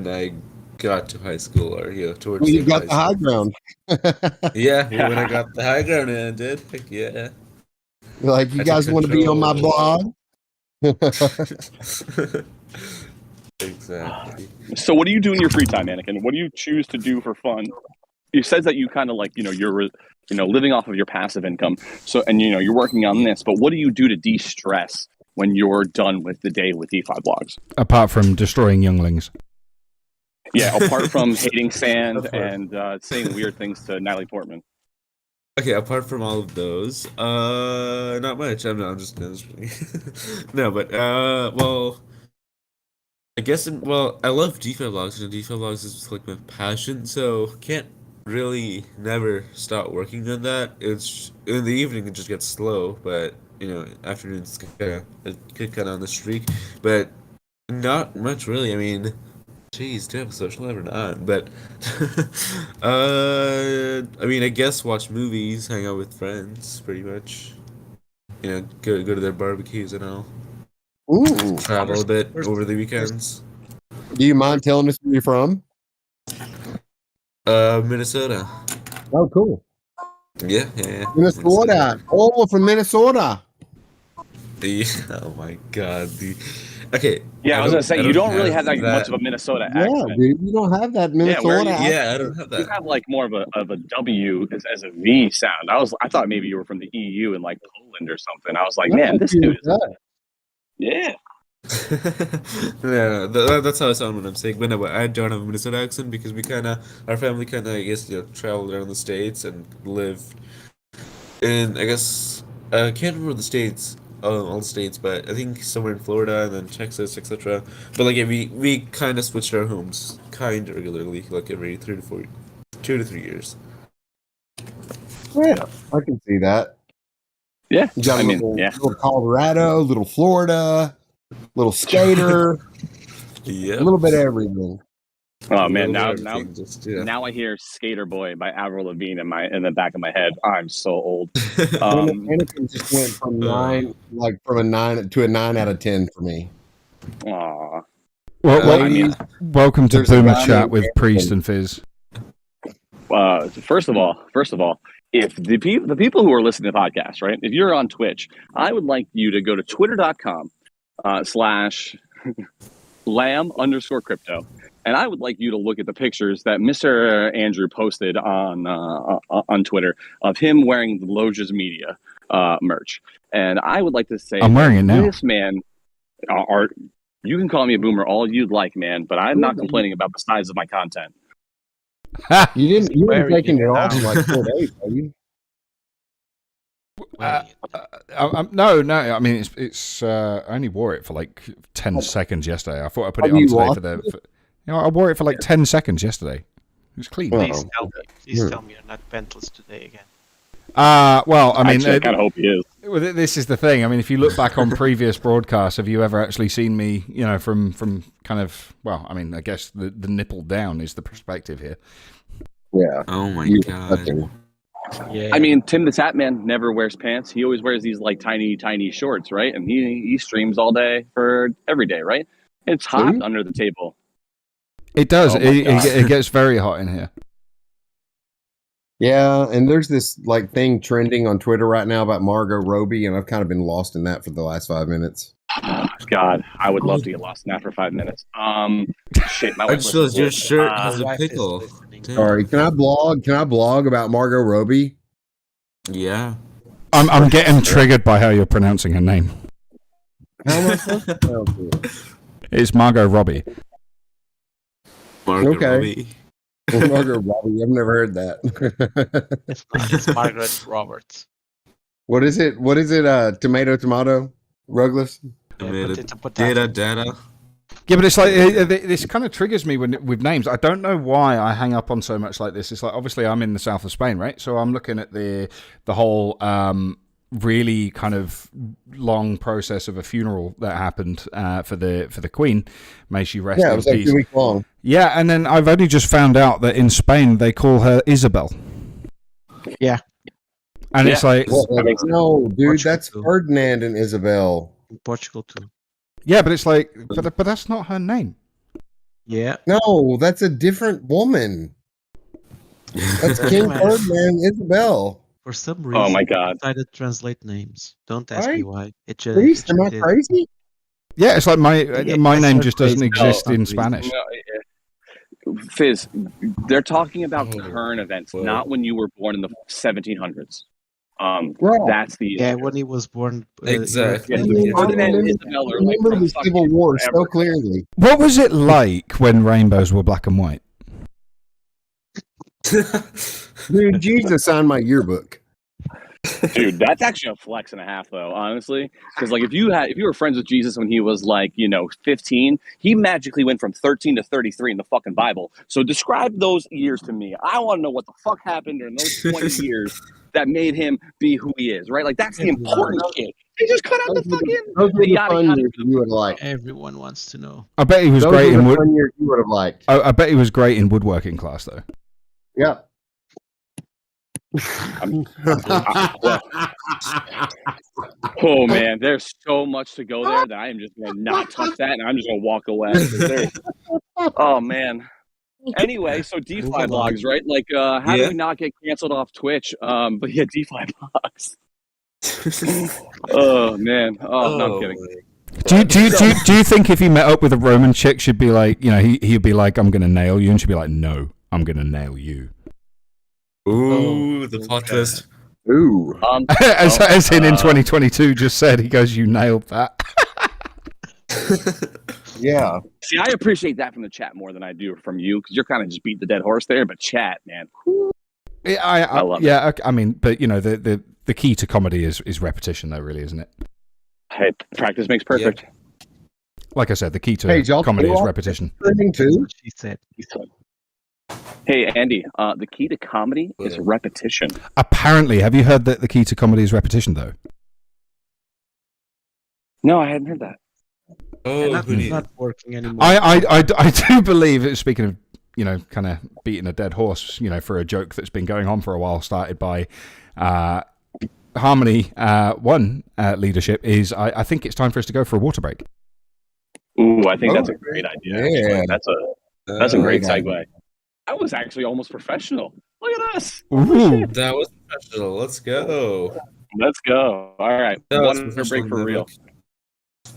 I got to high school, or towards Well, the you end of got the high ground. Yeah, when I got the high ground, it ended. Heck yeah. Like, you I took guys want to be on my control. blog? Exactly. So, what do you do in your free time, Anakin? What do you choose to do for fun? You said that you kind of like, you're, living off of your passive income. So, and you're working on this. But what do you do to de-stress when you're done with the day with DeFi blogs? Apart from destroying younglings. Yeah, apart from hating sand and saying weird things to Natalie Portman. Okay, apart from all of those, not much. I'm just kidding. No, but well, I guess I love DeFi vlogs, and DeFi vlogs is like my passion, so can't really never stop working on that. It's in the evening it just gets slow, but afternoons kind of on the streak, but not much really. I mean, jeez, do I have a social life or not? But I mean, I guess watch movies, hang out with friends, pretty much. Go to their barbecues and all. Ooh. Travel a bit over the weekends. Do you mind telling us where you're from? Minnesota. Oh, cool. Yeah. Minnesota. Oh, from Minnesota. Oh my god. Okay. Yeah, I was gonna say you don't really have that much of a Minnesota accent. Yeah, dude, you don't have that Minnesota accent. Yeah, I don't have that. You have like more of a W as a V sound. I thought maybe you were from the EU and like Poland or something. I was like, man, this dude is. Yeah. Yeah, that's how I sound when I'm saying. But no, I don't have a Minnesota accent because our family I guess, traveled around the states and lived in, I guess, I can't remember the states, all the states, but I think somewhere in Florida and then Texas, etc. But like, yeah, we kind of switched our homes kind of regularly, like every 2 to 3 years. Yeah, I can see that. Yeah, You got little Colorado, little Florida, little skater, Yeah. a little bit of everything. Oh man, Little now I hear "Skater Boy" by Avril Lavigne in the back of my head. I'm so old. Anakin just went from from a 9 to a 9 out of 10 for me. Aw. Well, welcome to there's a Boomer guy Chat named with Anakin. Priest and Fizz. First of all, if the people who are listening to podcasts, right? If you're on Twitch, I would like you to go to twitter.com /lamb_crypto. And I would like you to look at the pictures that Mr. Andrew posted on Twitter of him wearing the Loges Media merch. And I would like to say, I'm wearing it now. This man, you can call me a boomer all you'd like, man, but I'm not complaining about the size of my content. You were taking it off in like 4 days, are you? No. I mean, it's. I only wore it for like 10 seconds yesterday. I thought I put it Have on you today washed for the. I wore it for like 10 seconds yesterday. It was clean. Please tell me you're not pentless today again. Well, I mean, actually, I kind of hope he is. Well, this is the thing. I mean, if you look back on previous broadcasts, have you ever actually seen me, from kind of, well, I mean, I guess the nipple down is the perspective here. Yeah. Oh my god. Yeah. I mean, Tim the Tap Man never wears pants. He always wears these like tiny shorts, right? And he streams all day for every day, right? It's hot under the table. It does. Oh my It gets very hot in here. Yeah, and there's this like thing trending on Twitter right now about Margot Robbie, and I've kind of been lost in that for the last 5 minutes. Oh, God, I would love to get lost in that for 5 minutes. Shit, my I wife just realized your listens. shirt has a pickle. Sorry, can I blog about Margot Robbie? Yeah. I'm getting triggered by how you're pronouncing her name. How am I supposed to pronounce it? It's Margot Robbie. Margot Okay. Robbie. Margaret Robbie. I've never heard that. It's not. It's Margaret Roberts. What is it? Tomato, rugless. Data. Yeah, but it's like this kind of triggers me with names. I don't know why I hang up on so much like this. It's like obviously I'm in the south of Spain, right? So I'm looking at the whole really kind of long process of a funeral that happened for the Queen. May she rest in peace. Yeah, it was like 2 weeks long. Yeah, and then I've only just found out that in Spain they call her Isabel. Yeah. And it's like... no, dude, that's Ferdinand and Isabel. In Portugal too. Yeah, but it's like... But that's not her name. Yeah. No, that's a different woman. That's King Ferdinand and Isabel. For some reason, Oh my God. I decided to translate names. Don't ask Right? me why. It just. Priest, it am I just did. crazy? Yeah, it's like my name just doesn't crazy. exist No, in I'm Spanish. Fizz, they're talking about current events, not when you were born in the 1700s. That's the Yeah, when he was born. Exactly. Ferdinand and Isabel are like remember from the fucking Civil War so forever. clearly. What was it like when rainbows were black and white? Dude, Jesus signed my yearbook. Dude, that's actually a flex and a half, though, honestly. Because like, if you were friends with Jesus when he was like 15, he magically went from 13 to 33 in the fucking Bible. So describe those years to me. I want to know what the fuck happened during those 20 years that made him be who he is, right? Like that's the important shit. They just cut out the fucking Those were the yada fun yada. years you would like. Everyone wants to know. I bet he was Those great were in the fun years you would have liked. I bet he was great in woodworking class, though. Yeah. Oh man, there's so much to go there that I am just gonna not touch that, and I'm just gonna walk away. Oh man. Anyway, so DeFi blogs, right? Like, how do we not get canceled off Twitch? But yeah, DeFi blogs. Oh man. Oh, no, I'm kidding. Do you think if he met up with a Roman chick, she'd be like, he'd be like, I'm gonna nail you, and she'd be like, no, I'm gonna nail you. Ooh, the plot twist. Ooh. As in 2022 just said, he goes, you nailed that. Yeah. See, I appreciate that from the chat more than I do from you, because you're kind of just beating the dead horse there. But chat, man. Yeah, I love it. yeah, I mean, but the key to comedy is repetition, though, really, isn't it? Hey, practice makes perfect. Like I said, the key to comedy is repetition. Too? She said. Hey, Andy, the key to comedy is repetition. Apparently, have you heard that the key to comedy is repetition, though? No, I hadn't heard that. Oh, It's not working anymore. I do believe it. Speaking of, kind of beating a dead horse, for a joke that's been going on for a while, started by Harmony One leadership, is I think it's time for us to go for a water break. Ooh, I think that's a great idea. Yeah. That's a great segue. That was actually almost professional. Look at us. Ooh. That was professional. Let's go. Let's go. All right. That was Water break professional, for real.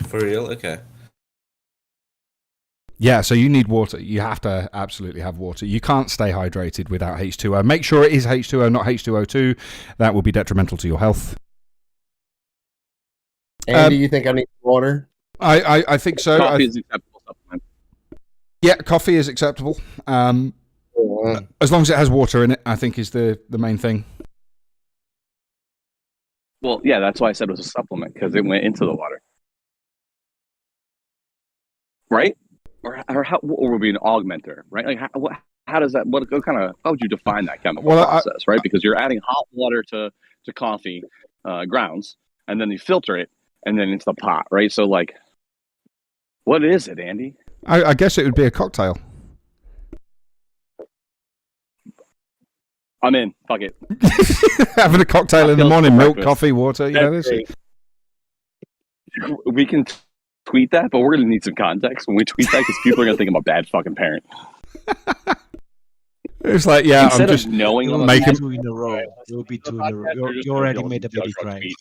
For real? Okay. Yeah, so you need water. You have to absolutely have water. You can't stay hydrated without H2O. Make sure it is H2O, not H2O2. That will be detrimental to your health. Andy, you think I need water? I think so. Coffee is acceptable supplement. Yeah, coffee is acceptable. As long as it has water in it, I think is the main thing. Well, yeah, that's why I said it was a supplement, because it went into the water. Right? Or how, or would be an augmenter, right? Like, how does that? What kind of? How would you define that chemical process, right? Because you're adding hot water to coffee grounds, and then you filter it, and then into the pot, right? So, like, what is it, Andy? I guess it would be a cocktail. I'm in. Fuck it. Having a cocktail in the morning, milk, coffee, water. That's This. we can tweet that, but we're going to need some context when we tweet that, because people are going to think I'm a bad fucking parent. It's like, yeah, Instead I'm of just knowing I'm a making. bad Two in a row. You'll be two in a row. You're just You gonna already be made a able to baby judge my cry. tweet.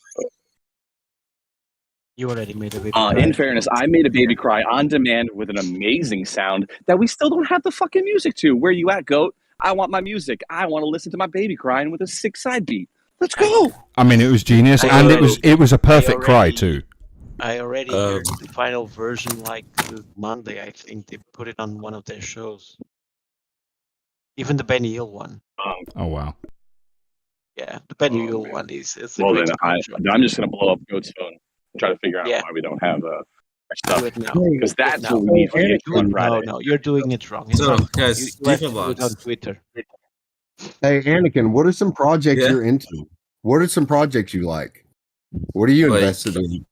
You already made a baby cry. In fairness, I made a baby cry on demand with an amazing sound that we still don't have the fucking music to. Where you at, GOAT? I want my music. I want to listen to my baby crying with a sick side beat. Let's go. I mean, it was genius, and it was a perfect cry too. I already heard the final version like Monday. I think they put it on one of their shows. Even the Benny Hill one. Oh wow. Yeah, the Benny Hill one is. It's a Well, great then screenshot. I'm just gonna blow up Goat's phone and try to figure out Yeah. why we don't have our Do stuff, it now. because Do it that's now. what we need for Do the it- on No, Friday. no, you're doing it wrong. It's So, not. guys, you have to do it Diva on Vlogs. Twitter. Hey, Anakin, what are some projects Yeah? you're into? What are some projects you like? What are you Like- invested in?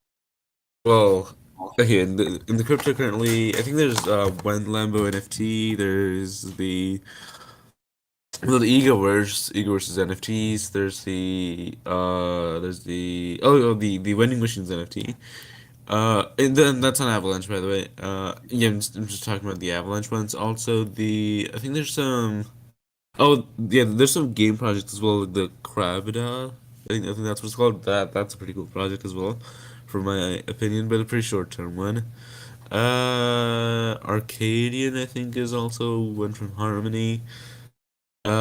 Well, okay, in the crypto currently, I think there's one Lambo NFT. There's the Egoverse is NFTs. There's the the vending machines NFT. And then that's on Avalanche, by the way. Yeah, I'm just talking about the Avalanche ones. Also, I think there's some. Oh, yeah, there's some game projects as well, like the Kravida. I think that's what it's called. That's a pretty cool project as well, for my opinion, but a pretty short term one. Arcadian, I think, is also one from Harmony. What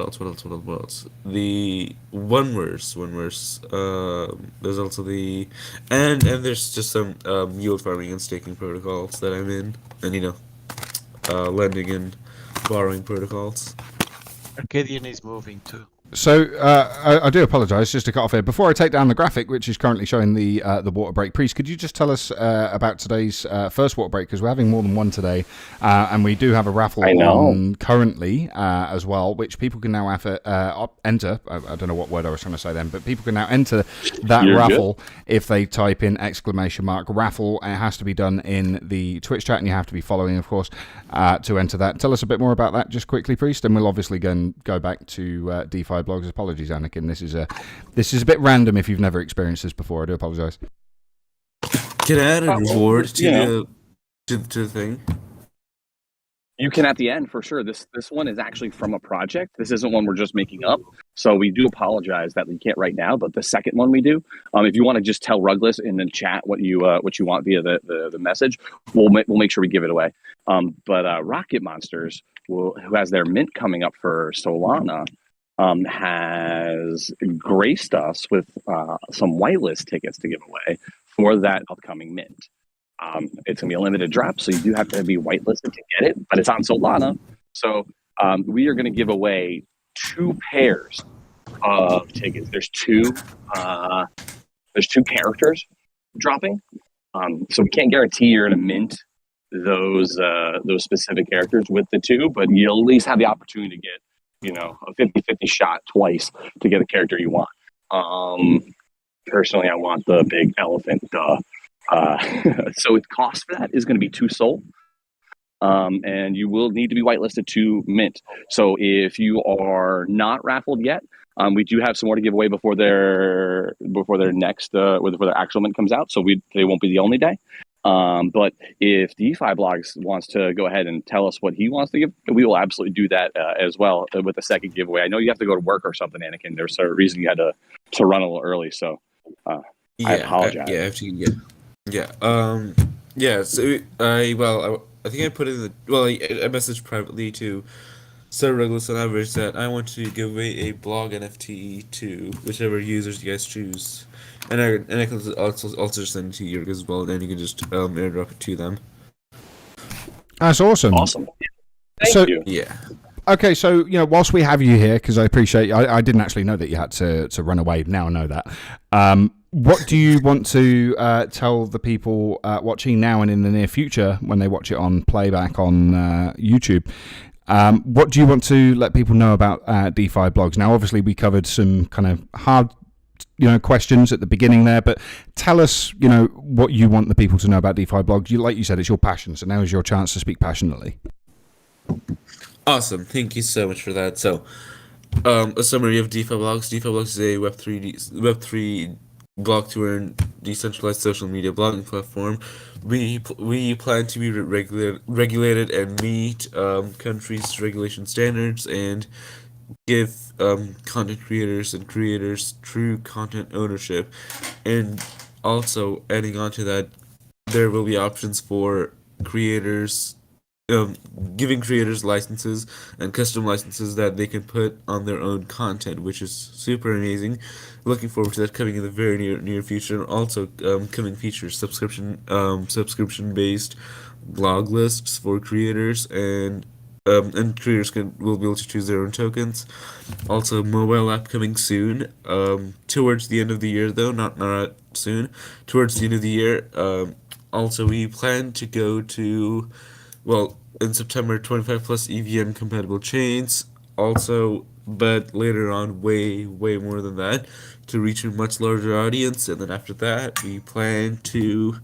else? What else? The Oneverse. There's also and there's just some yield farming and staking protocols that I'm in, and lending and borrowing protocols. Arcadian is moving too. So I do apologise, just to cut off here. Before I take down the graphic, which is currently showing the water break, Priest, could you just tell us about today's first water break? Because we're having more than one today, and we do have a raffle on currently as well, which people can now enter. I don't know what word I was trying to say then, but people can now enter that raffle if they type in !raffle. It has to be done in the Twitch chat, and you have to be following, of course, to enter that. Tell us a bit more about that, just quickly, Priest, and we'll obviously go back to DeFi Blogs. Apologies, Anakin. This is a bit random if you've never experienced this before. I do apologise. Can I add a reward to the thing? You can at the end for sure. This one is actually from a project. This isn't one we're just making up. So we do apologize that we can't right now. But the second one we do, if you want to just tell Rugless in the chat what you want via the message, we'll make sure we give it away. But Rocket Monsters, who has their mint coming up for Solana, has graced us with some whitelist tickets to give away for that upcoming mint. It's gonna be a limited drop, so you do have to be whitelisted to get it, but it's on Solana. So we are gonna give away 2 pairs of tickets. There's two characters dropping. So we can't guarantee you're gonna mint those specific characters with the 2, but you'll at least have the opportunity to get a 50-50 shot twice to get a character you want. Personally, I want the big elephant. So the cost for that is going to be 2 SOL. And you will need to be whitelisted to mint. So if you are not raffled yet, we do have some more to give away before their next before their actual mint comes out. So they won't be the only day. But if DeFi Blogs wants to go ahead and tell us what he wants to give, we will absolutely do that as well with the second giveaway. I know you have to go to work or something, Anakin. There's a reason you had to run a little early, so I apologize. So I think I put in I messaged privately to Sir Rugless on average that I want to give away a blog NFT to whichever users you guys choose. And I can also send it to you as well, then you can just airdrop it to them. That's awesome. Awesome. Thank you. Yeah. Okay, so whilst we have you here, because I appreciate, I didn't actually know that you had to run away. Now I know that. What do you want to tell the people watching now and in the near future when they watch it on playback on YouTube? What do you want to let people know about DeFi Blogs? Now, obviously, we covered some kind of hard questions at the beginning there, but tell us, what you want the people to know about DeFi Blogs. Like you said, it's your passion, so now is your chance to speak passionately. Awesome. Thank you so much for that. So, a summary of DeFi Blogs. DeFi Blogs is a Web3 blog to earn decentralized social media blogging platform. We plan to be regulated and meet countries' regulation standards and give content creators true content ownership. And also, adding on to that, there will be options for creators, giving creators licenses and custom licenses that they can put on their own content, which is super amazing. Looking forward to that coming in the very near future. And also, coming features subscription based blog lists for creators and and creators will be able to choose their own tokens. Also, mobile app coming soon. Towards the end of the year, though, not soon. Towards the end of the year. Also, we plan to go to, well, in September, 25 plus EVM compatible chains. Also, but later on, way more than that, to reach a much larger audience. And then after that, we plan to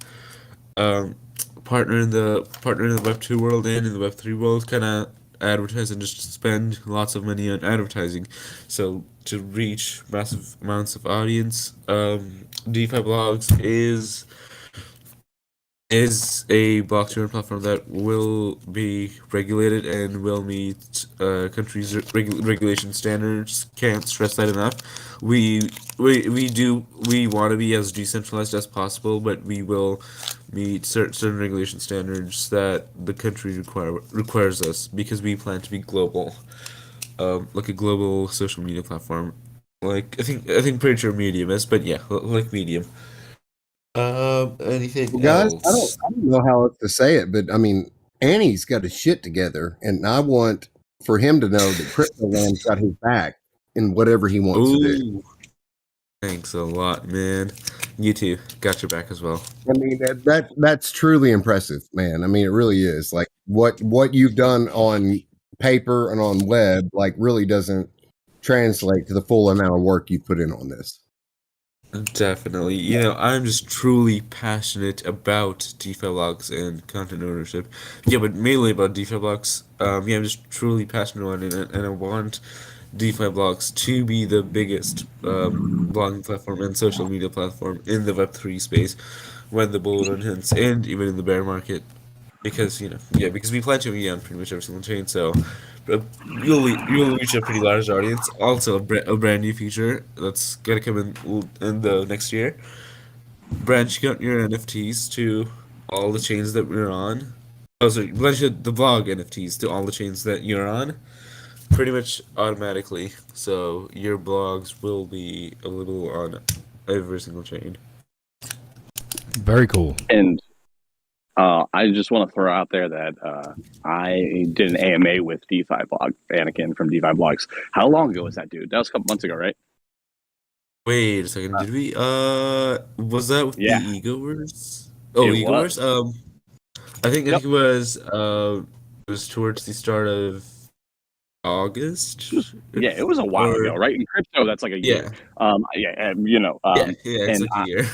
partner in the Web2 world and in the Web3 world, kind of advertise and just spend lots of money on advertising. So to reach massive amounts of audience, DeFi Blogs is a blockchain platform that will be regulated and will meet countries' regulation standards. Can't stress that enough. We want to be as decentralized as possible, but we will meet certain regulation standards that the country requires us, because we plan to be global, like a global social media platform. Like I think pretty sure Medium is, but yeah, like Medium. Anything Guys, else? I don't know how else to say it, but I mean, Annie's got his shit together, and I want for him to know that CryptoLand's got his back in whatever he wants to do. Ooh, thanks a lot, man. You too. Got your back as well. I mean, that's truly impressive, man. I mean, it really is. Like what you've done on paper and on web, like, really doesn't translate to the full amount of work you put in on this. Definitely. You know, I'm just truly passionate about DeFi blogs and content ownership. Yeah, but mainly about DeFi blogs. Yeah, I'm just truly passionate about it, and I want DeFi blogs to be the biggest blogging platform and social media platform in the Web3 space when the bull run hits, and even in the bear market. Because, because we plan to be on pretty much every single chain, so you'll reach a pretty large audience. Also, a brand new feature that's gonna come in the next year. Branching out your NFTs to all the chains that we're on. Oh, sorry, branch out the blog NFTs to all the chains that you're on, pretty much automatically. So your blogs will be available on every single chain. Very cool. And I just want to throw out there that I did an AMA with DeFi Blog, Anakin from DeFi Blogs. How long ago was that, dude? That was a couple months ago, right? Wait a second. Did we? Was that with the Egoverse? Oh, It Egoverse. I think it was towards the start of August. Yeah, it was a while ago, right? In crypto, that's like a year. It's like a year.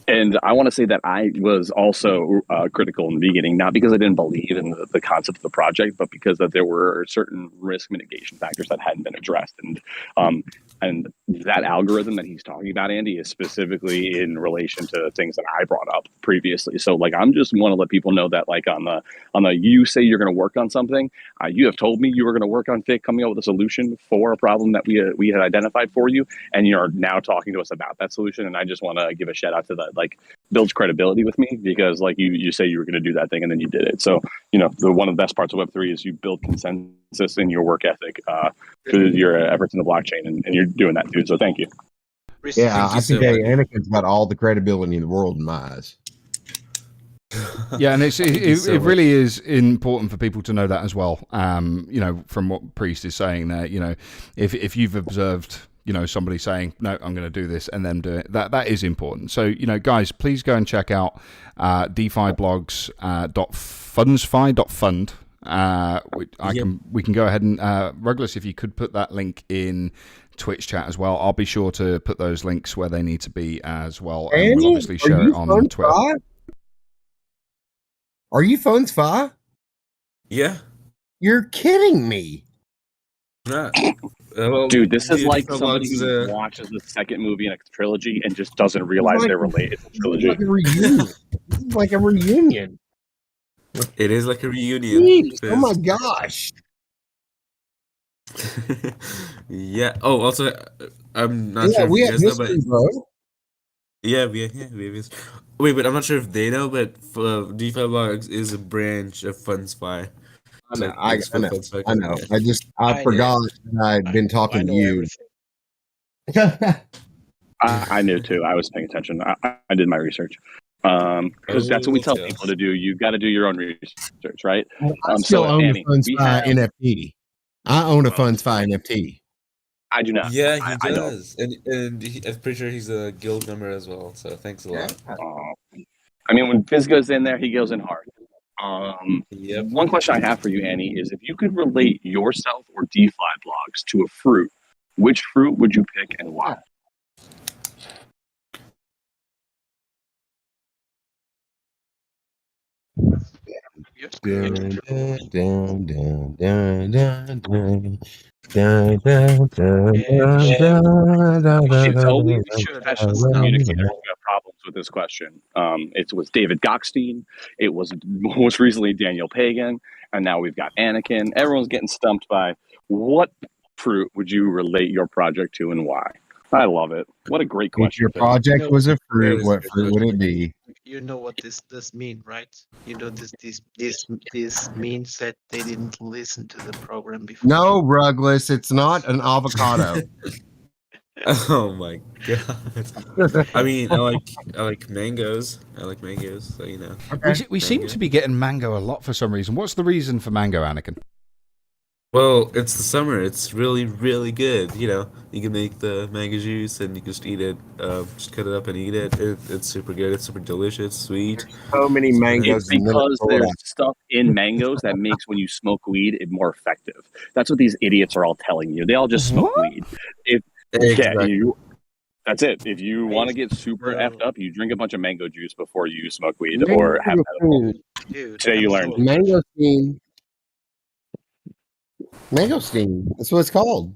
And I want to say that I was also critical in the beginning, not because I didn't believe in the concept of the project, but because that there were certain risk mitigation factors that hadn't been addressed. And that algorithm that he's talking about, Andy, is specifically in relation to things that I brought up previously. So, like, I'm just want to let people know that, like, on the you say you're going to work on something, you have told me you were going to work on coming up with a solution for a problem that we had identified for you, and you're now talking to us about that solution. And I just want to give a shout out to that, like, builds credibility with me, because, like, you say you were going to do that thing and then you did it. So, one of the best parts of Web3 is you build consensus in your work ethic through your efforts in the blockchain, and you're doing that, dude. So thank you. Yeah, I think Anakin's got all the credibility in the world in my eyes. Yeah, and it really is important for people to know that as well. From what Priest is saying there, if you've observed, somebody saying, no, I'm going to do this, and then do it, that is important. So, guys, please go and check out defiblogs.fundsfi.fund. We can go ahead and Rugless, if you could put that link in Twitch chat as well. I'll be sure to put those links where they need to be as well, and we'll obviously share it on Twitter. Are you FundsFi? Yeah. You're kidding me. Dude, this is like somebody who watches the second movie in a trilogy and just doesn't realize they're related to the trilogy. It's like a reunion. It is like a reunion. Jeez, oh my gosh. Yeah. Oh, also, I'm not sure if we you have guys know, history, bro. Yeah, we have history. Wait, but I'm not sure if they know, but DeFi Blogs is a branch of FundsFi. I know. I forgot that I'd been talking to you. I knew too. I was paying attention. I did my research. Because that's what we tell Yes. people to do. You've got to do your own research, right? I still own Annie, the we FundsFi have- NFT. I own a FundsFi NFT. I do not. Yeah, he I don't. does, and I'm pretty sure he's a guild member as well. So thanks a lot. I mean, when Fizz goes in there, he goes in hard. Yep. One question I have for you, Annie, is if you could relate yourself or DeFi blogs to a fruit, which fruit would you pick and why? Dun, dun, dun, dun, dun, dun, dun. Dun, dun, dun, dun, dun, She's dun, always dun, a professional dun, communicator dun. who got problems with this question. It was David Gockstein. It was most recently Daniel Pagan. And now we've got Anakin. Everyone's getting stumped by what fruit would you relate your project to and why? I love it. What a great If question. your project was a That fruit, is what a good fruit would it be? You know what this mean, right? You know this means that they didn't listen to the program before. No, Rugless, it's not an avocado. Oh my god! I mean, I like mangoes. I like mangoes, so you know. We seem to be getting mango a lot for some reason. What's the reason for mango, Anakin? Well, it's the summer. It's really, really good. You know, you can make the mango juice and you can just eat it. Just cut it up and eat it. It's super good. It's super delicious, sweet. So many mangoes. It's in because Minnesota. there's stuff in mangoes that makes when you smoke weed it more effective. That's what these idiots are all telling you. They all just smoke weed. Exactly. That's it. If you want to get super Well- effed up, you drink a bunch of mango juice before you smoke weed or have edible. Dude, Today you I'm learned. so- Mangosteen. Mangosteen. That's what it's called.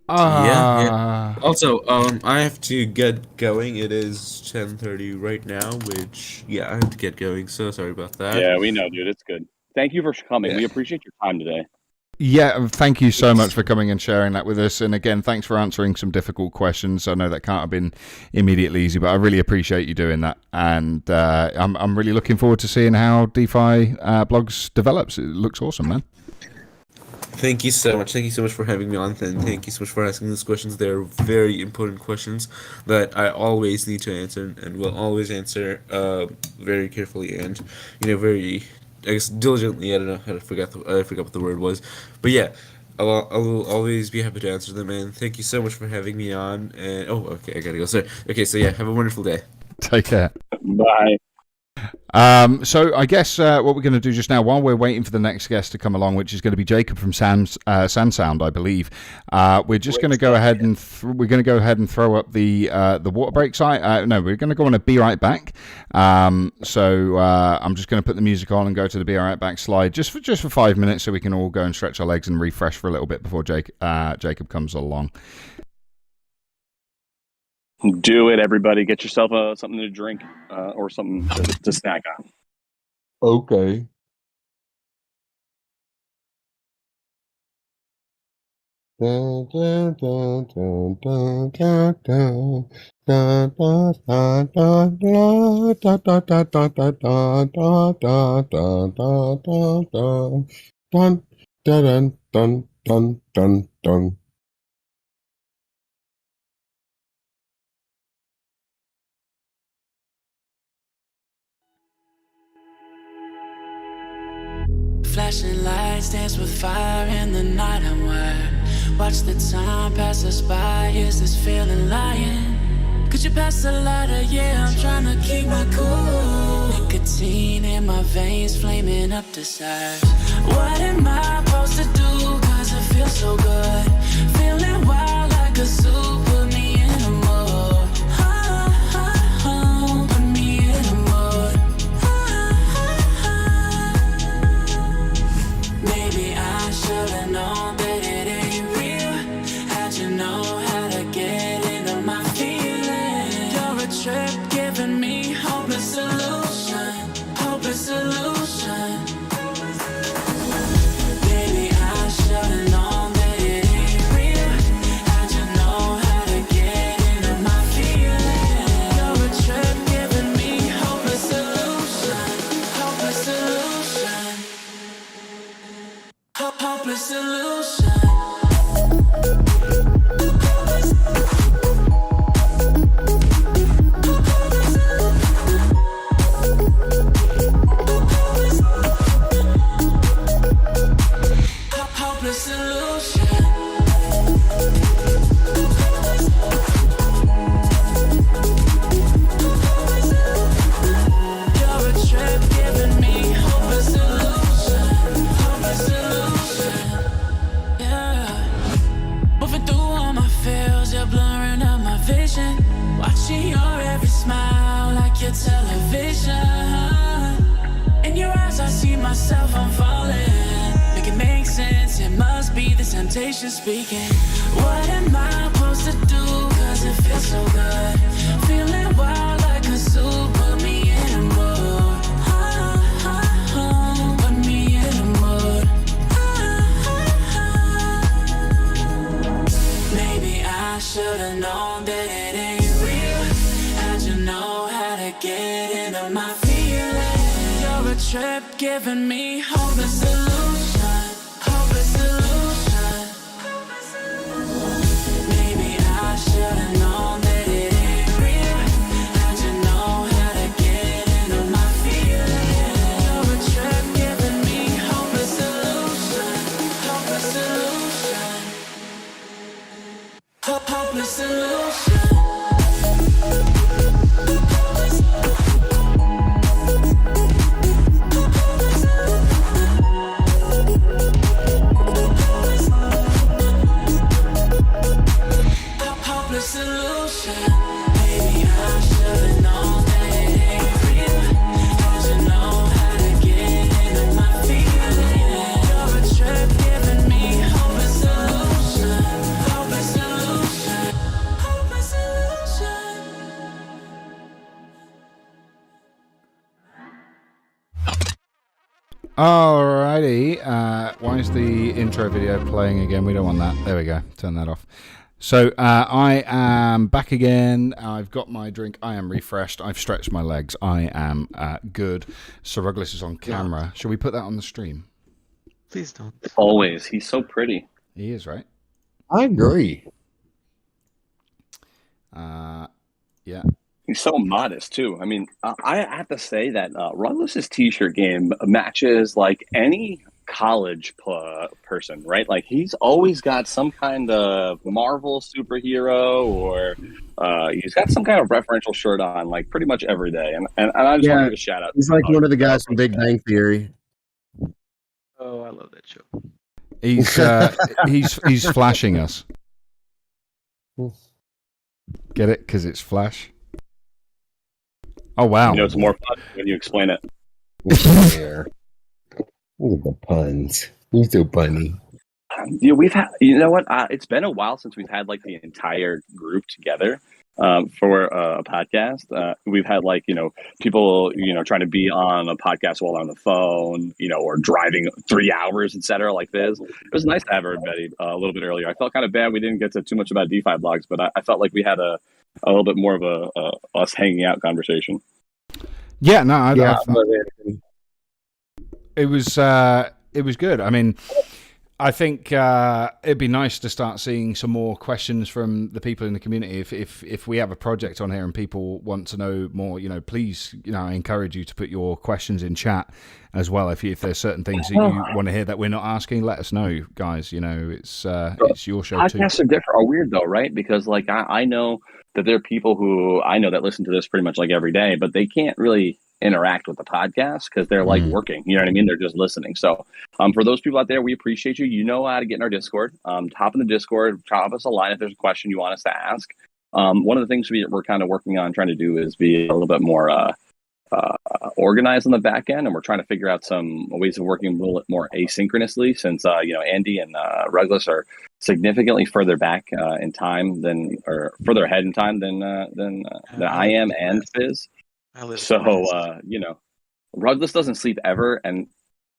Ah, Also, I have to get going. It is 10:30 right now, which I have to get going. So sorry about that. Yeah, we know, dude. It's good. Thank you for coming. Yeah. We appreciate your time today. yeah. Thank you so much for coming and sharing that with us. And again, thanks for answering some difficult questions. I know that can't have been immediately easy, but I really appreciate you doing that. And I'm really looking forward to seeing how DeFi blogs develops. It looks awesome, man. Thank you so much. Thank you so much for having me on, and thank you so much for asking these questions. They're very important questions that I always need to answer and will always answer very carefully and very, I guess, diligently. I don't know how to I forgot what the word was, but yeah, I will always be happy to answer them. And thank you so much for having me on. And okay, I gotta go. Sorry. Okay, so yeah, have a wonderful day. Take care. Bye. So I guess what we're going to do just now, while we're waiting for the next guest to come along, which is going to be Jacob from Sandsound, I believe, we're just going to go ahead and we're going to go ahead and throw up the water break site. No, we're going to go on a Be Right Back. So I'm just going to put the music on and go to the Be Right Back slide just for 5 minutes, so we can all go and stretch our legs and refresh for a little bit before Jacob comes along. Do it, everybody. Get yourself something to drink or something to snack on. Okay. Dun, dun, dun, dun, dun, dun, dun. Dun, dun, dun, dun, dun, dun, dun, dun, dun, dun, dun, dun, dun, dun, dun, dun. Dun, dun, dun, dun, dun, dun. Flashing lights dance with fire in the night. I'm wired. Watch the time pass us by. Is this feeling lying? Could you pass the lighter? Yeah, I'm trying to keep my cool. Nicotine in my veins, flaming up desires. What am I supposed to do? Cause it feels so good. Feeling wild like a zoo. Put me in a mood. Put me in a mood. Maybe I should've known that it ain't real. How'd you know how to get into my feelings? You're a trip giving me hopeless solution. Hopeless solution. Baby, I should've known that it ain't real. How'd you know how to get into my feelings? You're a trip giving me hopeless solution. Hopeless solution. Hopeless solution. temptation speaking. What am I supposed to do? Cause it feels so good. Feeling wild like a zoo. Put me in a mood. Put me in a mood. Maybe I should've known that it ain't real. How'd you know how to get into my feelings? You're a trip giving me hope and solution. Hope and solution. Maybe I should've known that it ain't real. How'd you know how to get into my feelings? You're a trip giving me hope and solution. Hope and solution. Hopeless solution. Hopeless solution. Maybe I should've known that it ain't real. How'd you know how to get into my feelings? You're a trip giving me hopeless solution. Hopeless solution. Hopeless solution. Alrighty. Why is the intro video playing again? We don't want that. There we go. Turn that off. So I am back again. I've got my drink. I am refreshed. I've stretched my legs. I am good. Sir Ruggless is on camera. Shall we put that on the stream? Please don't. Always. He's so pretty. He is, right? I agree. Yeah. He's so modest too. I mean, I have to say that Ruggless's t-shirt game matches like any college person, right? Like he's always got some kind of Marvel superhero, or he's got some kind of referential shirt on, like pretty much every day. And I just want to give a shout out. He's like one of the guys from Big Bang Theory. Oh, I love that show. He's he's flashing us. Get it? Because it's Flash. Oh wow! You know, it's more fun when you explain it. Yeah. Look at the puns. He's so funny. Yeah, we've had. You know what? It's been a while since we've had like the entire group together for a podcast. We've had like people trying to be on a podcast while on the phone, or driving 3 hours, etc. Like this. It was nice to have everybody a little bit earlier. I felt kind of bad we didn't get to too much about DeFi blogs, but I felt like we had a little bit more of a us hanging out conversation. Yeah, no, it was good. I mean, I think it'd be nice to start seeing some more questions from the people in the community. If we have a project on here and people want to know more, please, I encourage you to put your questions in chat as well. If there's certain things that you want to hear that we're not asking, let us know, guys. It's your show too. Podcasts are weird though, right? Because like I know that there are people who I know that listen to this pretty much like every day, but they can't really interact with the podcast because they're like working. You know what I mean? They're just listening. So for those people out there, we appreciate you. You know how to get in our Discord. Hop in the Discord, drop us a line if there's a question you want us to ask. One of the things we're kind of working on trying to do is be a little bit more organized on the back end, and we're trying to figure out some ways of working a little bit more asynchronously, since Andy and Ruggless are significantly further back in time or further ahead in time than I am and Fizz. So Ruggless doesn't sleep ever, and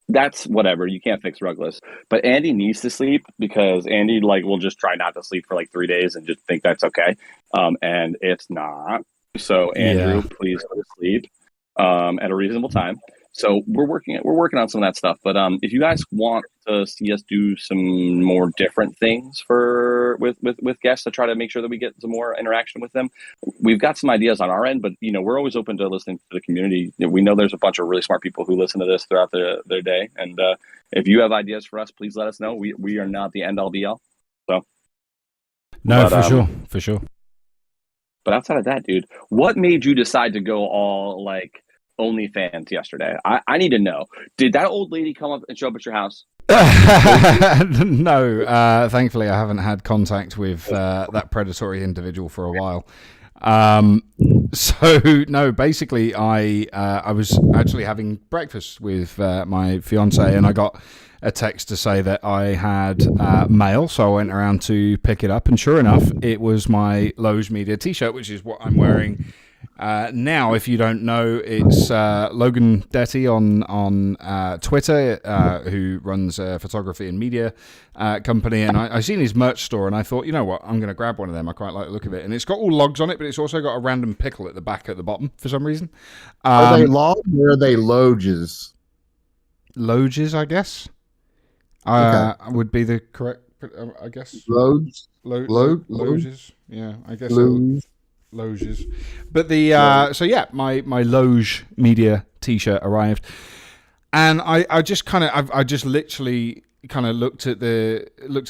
that's whatever. You can't fix Ruggless, but Andy needs to sleep because Andy will just try not to sleep for like 3 days and just think that's okay, and it's not. So Andrew, please go to sleep at a reasonable time. So we're working on some of that stuff. But if you guys want to see us do some more different things with guests to try to make sure that we get some more interaction with them, we've got some ideas on our end. But we're always open to listening to the community. We know there's a bunch of really smart people who listen to this throughout their day. And if you have ideas for us, please let us know. We are not the end all be all. So no, for sure. But outside of that, dude, what made you decide to go all like OnlyFans yesterday? I need to know. Did that old lady come up and show up at your house? No, thankfully I haven't had contact with that predatory individual for a while. So no, basically, I was actually having breakfast with my fiance, and I got a text to say that I had mail. So I went around to pick it up, and sure enough, it was my Loge Media T-shirt, which is what I'm wearing now. If you don't know, it's Logan Detty on Twitter, who runs a photography and media company, and I seen his merch store, and I thought, you know what, I'm going to grab one of them. I quite like the look of it, and it's got all logs on it, but it's also got a random pickle at the back at the bottom for some reason. Are they logs or are they loges? Loges, I guess. Okay. Would be the correct, I guess. Loges. Loges. Yeah, I guess. Loges. But the so yeah, my Loge Media T-shirt arrived, and I just kind of I just literally kind of looked at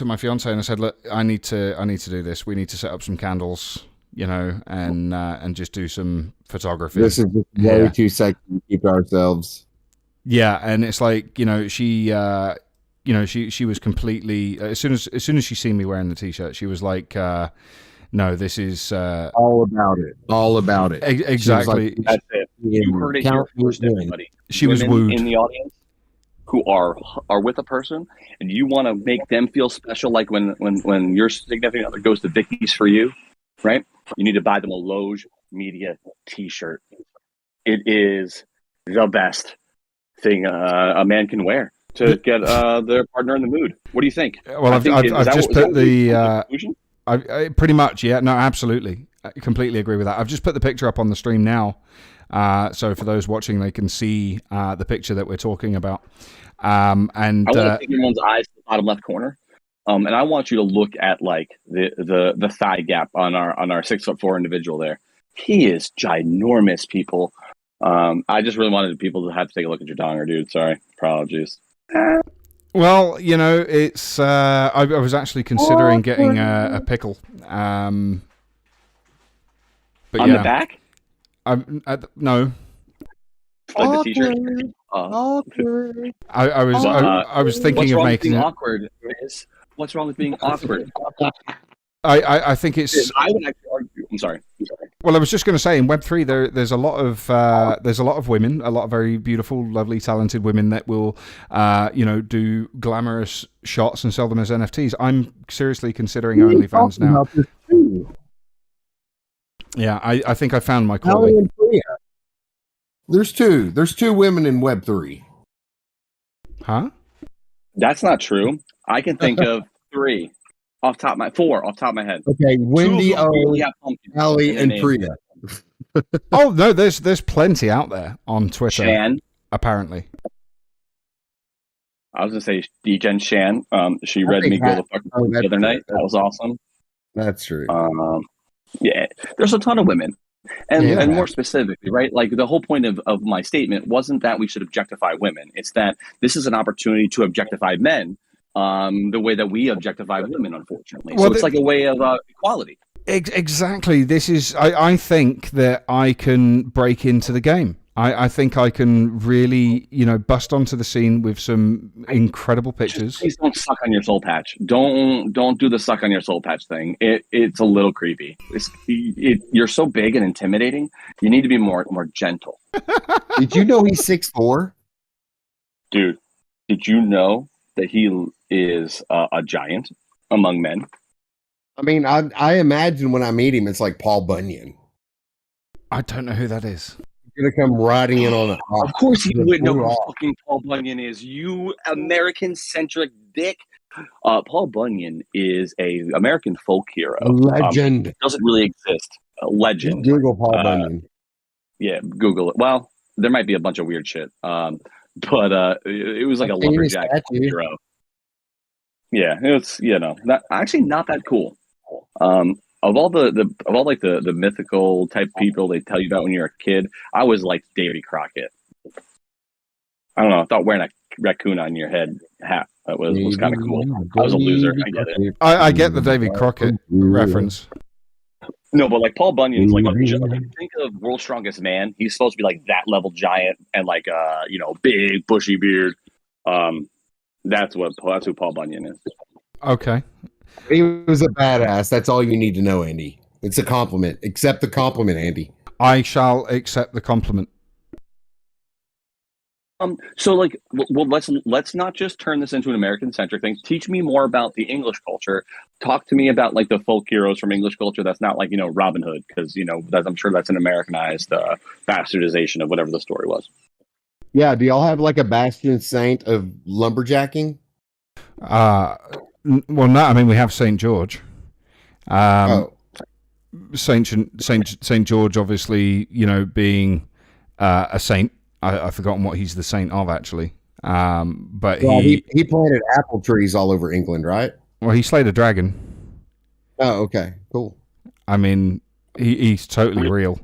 my fiance and I said, look, I need to do this. We need to set up some candles, you know, and just do some photography. This is just way too sexy to keep to ourselves. Yeah, and it's like, you know, she was completely as soon as she seen me wearing the T-shirt, she was like, no, this is all about it. All about it. Exactly. Like, that's it. You heard it here first, everybody. She was Women wooed in the audience who are with a person, and you want to make them feel special, like when your significant other goes to Vicky's for you, right? You need to buy them a Loge Media T-shirt. It is the best thing a man can wear to get their partner in the mood. What do you think? Well, I've just put the I pretty much, yeah. No, absolutely. I completely agree with that. I've just put the picture up on the stream now. So for those watching, they can see the picture that we're talking about. And I want to take everyone's eyes to the bottom left corner. And I want you to look at like the thigh gap on our 6'4" individual there. He is ginormous, people. I just really wanted people to have to take a look at your donger, dude. Sorry. Apologies. Well, you know, it's. I was actually considering getting a pickle. But on yeah. the back? No. Like the T-shirt. I was thinking of making it it awkward. What's wrong with being awkward? I think it's. I would actually argue. I'm sorry. Well, I was just going to say, in Web3, there's a lot of women, a lot of very beautiful, lovely, talented women that will, do glamorous shots and sell them as NFTs. I'm seriously considering OnlyFans now. Yeah, I think I found my calling. There's two women in Web3. Huh? That's not true. I can think of four off top of my head. Okay, Wendy O, Allie, and Priya. Oh no, there's plenty out there on Twitter. Shan, apparently. I was gonna say Degen Shan. She read me go the fuck the other night. That was awesome. That's true. Yeah, there's a ton of women. And more specifically, right? Like the whole point of my statement wasn't that we should objectify women. It's that this is an opportunity to objectify men the way that we objectify women, unfortunately. Well, so it's like a way of equality. Exactly. This is, I think that I can break into the game. I think I can really, bust onto the scene with some incredible pictures. Please don't suck on your soul patch. Don't do the suck on your soul patch thing. It's a little creepy. You're so big and intimidating. You need to be more gentle. Did you know he's 6'4"? Dude, did you know that he is a giant among men? I mean, I imagine when I meet him, it's like Paul Bunyan. I don't know who that is. Gonna come riding in on it. Of course you would know who fucking Paul Bunyan is, you American-centric dick. Paul Bunyan is a American folk hero. A legend. Doesn't really exist. A legend. Google Paul Bunyan. Yeah, Google it. Well, there might be a bunch of weird shit. But it was like a lumberjack hero. Yeah, it's not that cool. Of all the mythical type people they tell you about when you're a kid, I always liked Davy Crockett. I don't know. I thought wearing a raccoon on your head hat was kind of cool. I was a loser. I get it. I get the Davy Crockett reference. No, but like Paul Bunyan's like think of World's Strongest Man. He's supposed to be like that level giant and like big bushy beard. That's who Paul Bunyan is. Okay. He was a badass. That's all you need to know, Andy. It's a compliment. Accept the compliment, Andy. I shall accept the compliment. So like, well, let's not just turn this into an American centric thing. Teach me more about the English culture. Talk to me about like the folk heroes from English culture. That's not like, you know, Robin Hood, because, you know, I'm sure that's an Americanized bastardization of whatever the story was. Yeah, do y'all have like a bastion saint of lumberjacking? Well, no, I mean we have Saint George. Saint George, obviously, you know, being a saint. I've forgotten what he's the saint of, actually. But he planted apple trees all over England, right? Well, he slayed a dragon. Oh, okay, cool. I mean, he's totally real.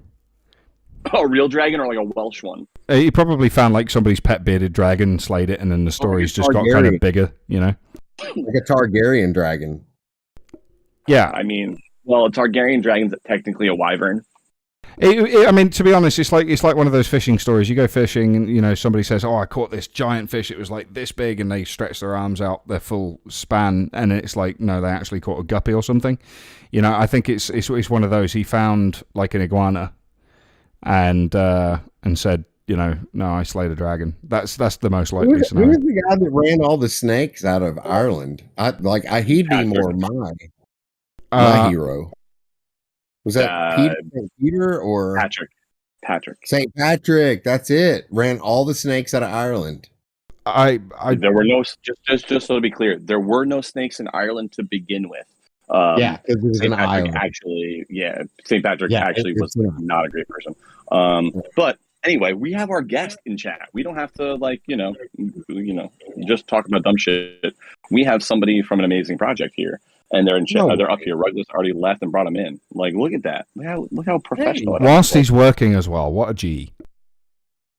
Oh, a real dragon or like a Welsh one? He probably found like somebody's pet bearded dragon, slayed it, and then the story's just got kind of bigger, you know? Like a Targaryen dragon. Yeah. I mean, well, a Targaryen dragon's technically a wyvern. I mean, to be honest, it's like one of those fishing stories. You go fishing, and you know somebody says, "Oh, I caught this giant fish. It was like this big," and they stretch their arms out their full span, and it's like, no, they actually caught a guppy or something. You know, I think it's one of those. He found like an iguana, and said, you know, no, I slayed a dragon. That's the most likely scenario. Who's the guy that ran all the snakes out of Ireland? He'd be more my hero. Was that Peter or Patrick? St. Patrick. That's it. Ran all the snakes out of Ireland. There were no, just so to be clear, there were no snakes in Ireland to begin with. Yeah, because it was St. an Patrick island. Actually, yeah, St. Patrick actually was it's not a great person. But anyway, we have our guest in chat. We don't have to like, you know, just talk about dumb shit. We have somebody from an amazing project here. And they're in chat. They're up here. Ruggles already left and brought him in. Like, look at that. Look how professional. Whilst he's working as well, what a G.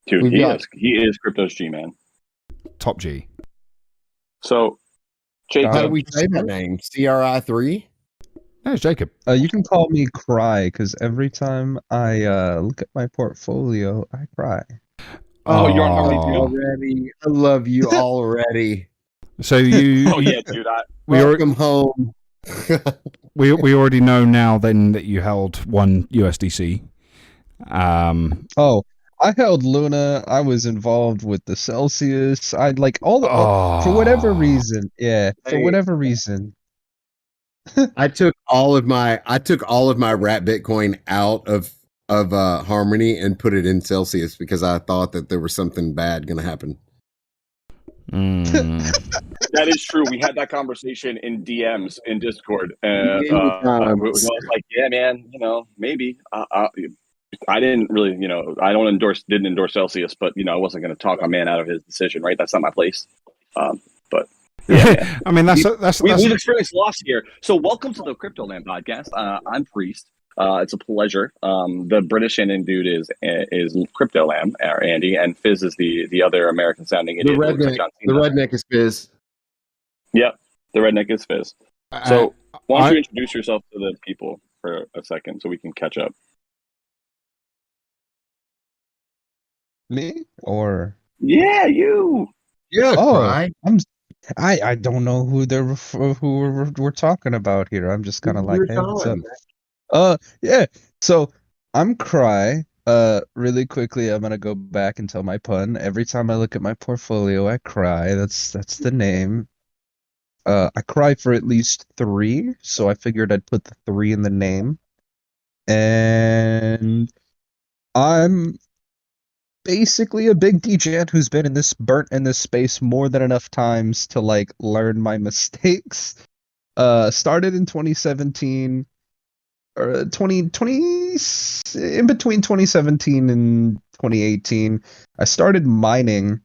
Dude, he is Crypto's G, man. Top G. So, Jacob, how do we say that name? CRI3? No, it's Jacob. You can call me Cry, because every time I look at my portfolio, I cry. Oh, you're on already. I love you already. So you. Oh yeah, dude. Welcome home. we already know now then that you held one USDC. Oh, I held Luna. I was involved with the Celsius. I like for whatever reason. Yeah, for whatever reason. I took all of my rat Bitcoin out of Harmony and put it in Celsius because I thought that there was something bad going to happen. That is true. We had that conversation in DMs in Discord. I was like, yeah, man, you know, maybe. I didn't really, you know, didn't endorse Celsius, but you know, I wasn't going to talk a man out of his decision, right? That's not my place. But yeah, I mean, that's we've experienced loss here. So welcome to the Crypto Land podcast. I'm Priest. It's a pleasure. The British Indian dude is Crypto Lamb, Andy, and Fizz is the other American sounding idiot. The redneck is Fizz. Yep, the redneck is Fizz. So why don't you introduce yourself to the people for a second so we can catch up? Me or yeah, you. Yeah. Oh, I don't know who we're talking about here. I'm just kind of like, hey, what's up? Yeah. So I'm Cry. Really quickly, I'm gonna go back and tell my pun. Every time I look at my portfolio, I cry. That's the name. I cry for at least 3, so I figured I'd put the 3 in the name. And I'm basically a big degen who's been burnt in this space more than enough times to like learn my mistakes. Started in 2017 or 2020, in between 2017 and 2018. I started mining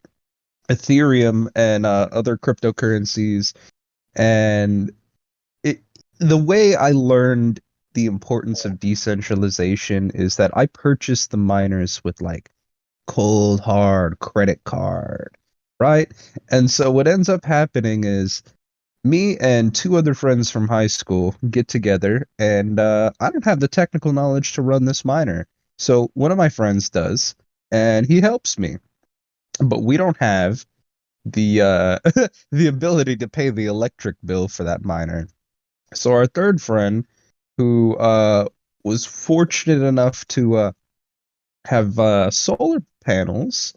Ethereum and other cryptocurrencies, and the way I learned the importance of decentralization is that I purchased the miners with like cold hard credit card, right? And so what ends up happening is me and 2 other friends from high school get together, and I don't have the technical knowledge to run this miner. So one of my friends does, and he helps me. But we don't have the the ability to pay the electric bill for that miner. So our third friend, who was fortunate enough to have solar panels,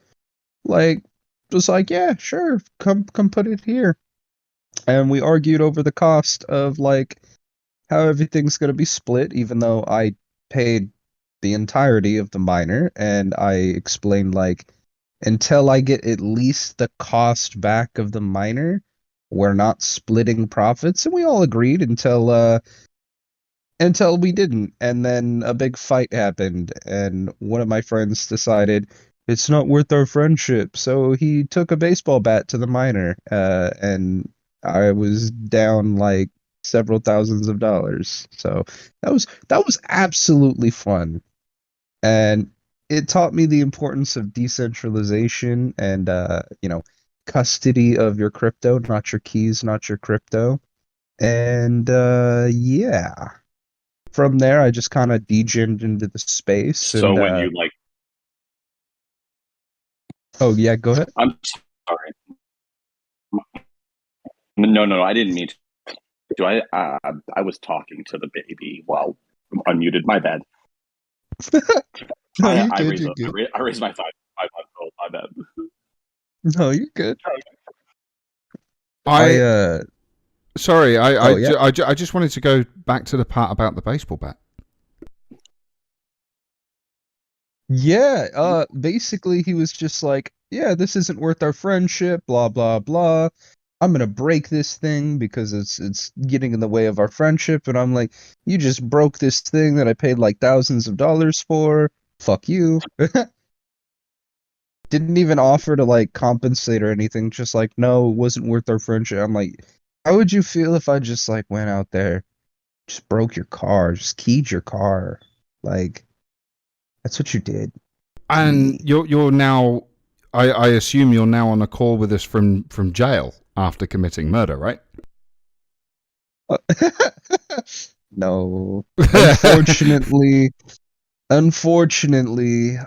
like, was like, yeah, sure, come put it here. And we argued over the cost of like how everything's going to be split, even though I paid the entirety of the miner, and I explained like, until I get at least the cost back of the miner, we're not splitting profits, and we all agreed until we didn't, and then a big fight happened, and one of my friends decided it's not worth our friendship, so he took a baseball bat to the miner, and I was down like several thousands of dollars. So that was absolutely fun, and it taught me the importance of decentralization and custody of your crypto, not your keys, not your crypto, and yeah. From there, I just kind of degened into the space. So and, when you like, oh yeah, go ahead. I'm sorry. No, I didn't mean to. I was talking to the baby while unmuted. My bad. No, I you're raised good. You're good. I raised my 5-month-old. My bad. No, you're good. Sorry, Oh, yeah. I just wanted to go back to the part about the baseball bat. Yeah, basically he was just like, yeah, this isn't worth our friendship, blah blah blah. I'm gonna break this thing because it's getting in the way of our friendship, and I'm like, you just broke this thing that I paid like thousands of dollars for. Fuck you. Didn't even offer to like compensate or anything, just like, no, it wasn't worth our friendship. I'm like, how would you feel if I just like went out there, just broke your car, just keyed your car? Like, that's what you did. And you're now, I assume you're now on a call with us from jail after committing murder, right? No. Unfortunately,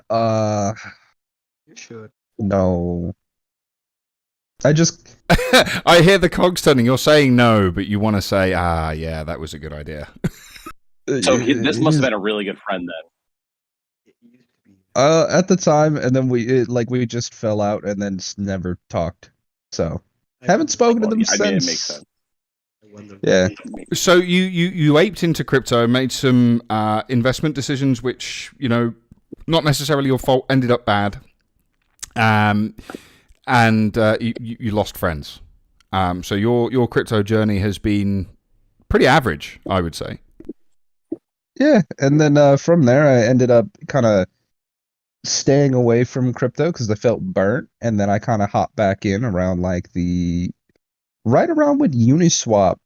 You should. no. I just I hear the cogs turning. You're saying no, but you want to say, yeah, that was a good idea. So this must have been a really good friend then. at the time, and then we just fell out and then never talked. So haven't spoken to them I mean, it since. makes sense. Yeah. So you aped into crypto, made some investment decisions, which not necessarily your fault, ended up bad, and you lost friends. So your crypto journey has been pretty average, I would say. Yeah, and then from there, I ended up kind of staying away from crypto because I felt burnt, and then I kind of hopped back in around like right around when Uniswap,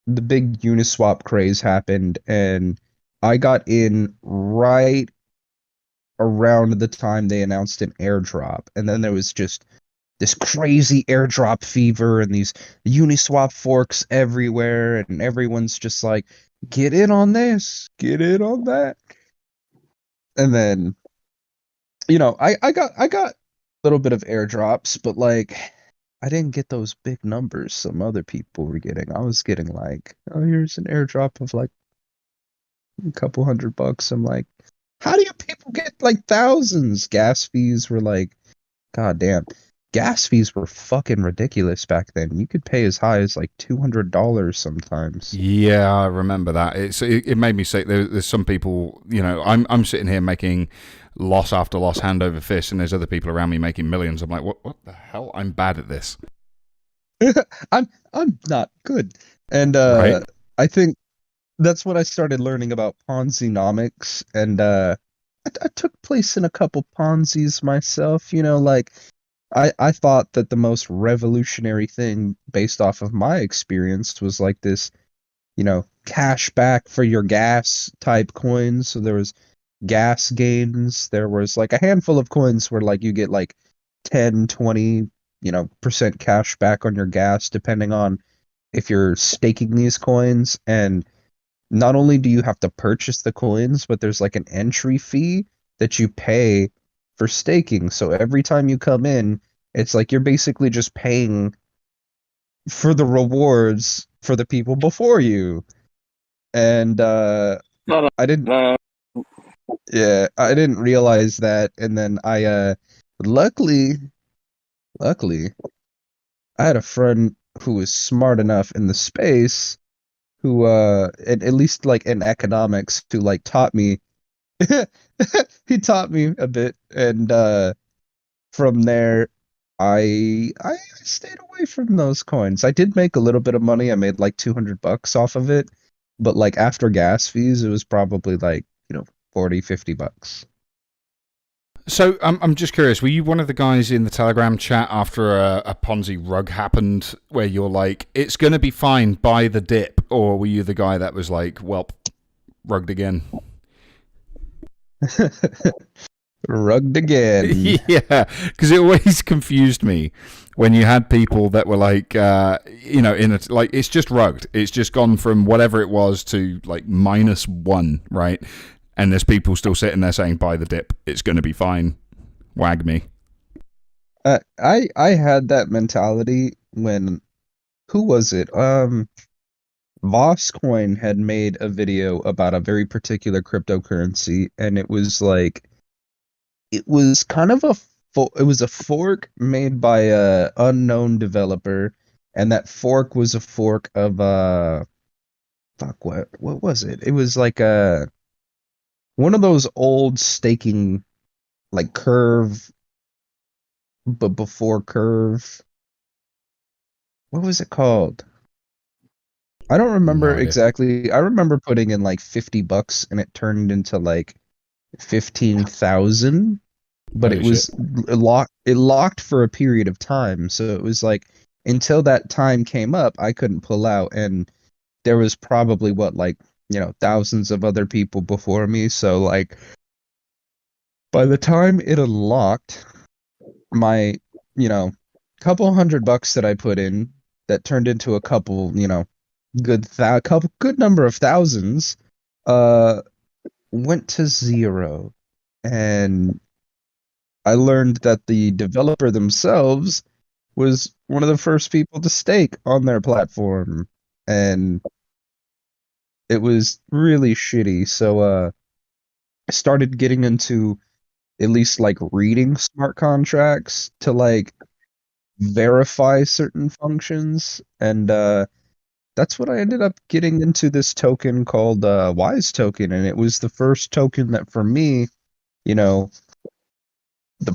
the big Uniswap craze happened, and I got in right around the time they announced an airdrop, and then there was just this crazy airdrop fever and these Uniswap forks everywhere, and everyone's just like, get in on this, get in on that. And then, I got a little bit of airdrops, but like, I didn't get those big numbers some other people were getting. I was getting like, oh, here's an airdrop of like a couple $100. I'm like, how do you people get like thousands? Gas fees were like, god damn. Gas fees were fucking ridiculous back then. You could pay as high as like $200 sometimes. Yeah, I remember that. It made me say there's some people, I'm sitting here making loss after loss, hand over fist, and there's other people around me making millions. I'm like, what the hell? I'm bad at this. I'm not good. And Right. I think that's when I started learning about Ponzi-nomics, and I took place in a couple Ponzi's myself, like I thought that the most revolutionary thing based off of my experience was like this, cash back for your gas type coins. So there was gas games. There was like a handful of coins where like you get like 10, 20, percent cash back on your gas, depending on if you're staking these coins. And not only do you have to purchase the coins, but there's like an entry fee that you pay for staking. So every time you come in, it's like you're basically just paying for the rewards for the people before you. And I didn't Yeah, I didn't realize that, and then luckily, luckily, I had a friend who was smart enough in the space who at least like in economics who like taught me he taught me a bit, and from there I stayed away from those coins. I did make a little bit of money. I made like $200 off of it, but like after gas fees it was probably like, 40, $50. So I'm just curious. Were you one of the guys in the Telegram chat after a Ponzi rug happened, where you're like, "It's going to be fine, buy the dip," or were you the guy that was like, "Well, rugged again"? Rugged again. Yeah, because it always confused me when you had people that were like, like it's just rugged. It's just gone from whatever it was to like -1, right? And there's people still sitting there saying, "Buy the dip. It's going to be fine. Wag me." I had that mentality when, who was it? Vosscoin had made a video about a very particular cryptocurrency, and it was like, it was kind of it was a fork made by a unknown developer, and that fork was a fork of fuck, what was it? It was like one of those old staking, like Curve, but before Curve. What was it called? I don't remember No idea. exactly. I remember putting in like $50 and it turned into like 15,000, but Holy it was it locked for a period of time. So it was like until that time came up, I couldn't pull out, and there was probably thousands of other people before me. So like by the time it unlocked, my, couple $100 that I put in that turned into a couple, good number of thousands, went to zero. And I learned that the developer themselves was one of the first people to stake on their platform, and it was really shitty. So I started getting into at least like reading smart contracts to like verify certain functions, and that's what I ended up getting into, this token called Wise Token, and it was the first token that for me, the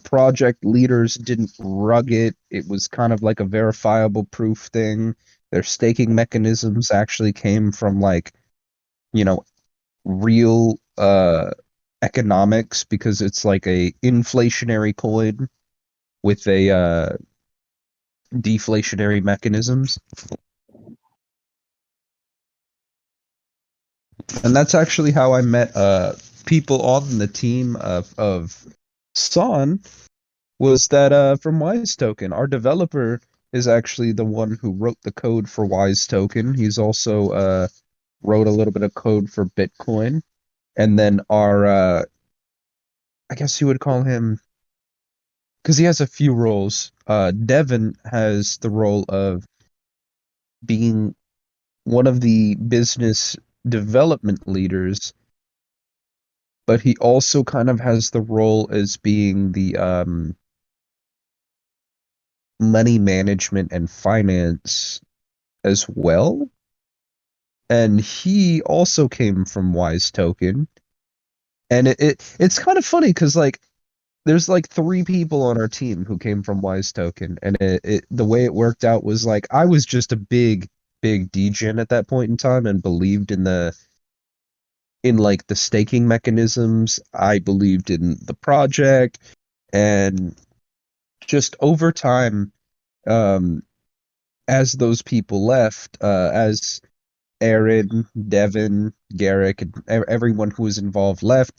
project leaders didn't rug it. It was kind of like a verifiable proof thing. Their staking mechanisms actually came from like, real economics, because it's like a inflationary coin with a deflationary mechanisms. And that's actually how I met people on the team of Son, was that from Wise Token. Our developer is actually the one who wrote the code for Wise Token. He's also wrote a little bit of code for Bitcoin. And then our, I guess you would call him, because he has a few roles. Devin has the role of being one of the business development leaders, but he also kind of has the role as being the money management and finance as well. And he also came from Wise Token. And it's kind of funny because like there's like 3 people on our team who came from Wise Token, and the way it worked out was like I was just a big degen at that point in time and believed in like the staking mechanisms. I believed in the project, and just over time, as those people left, as Aaron, Devin, Garrick, and everyone who was involved left,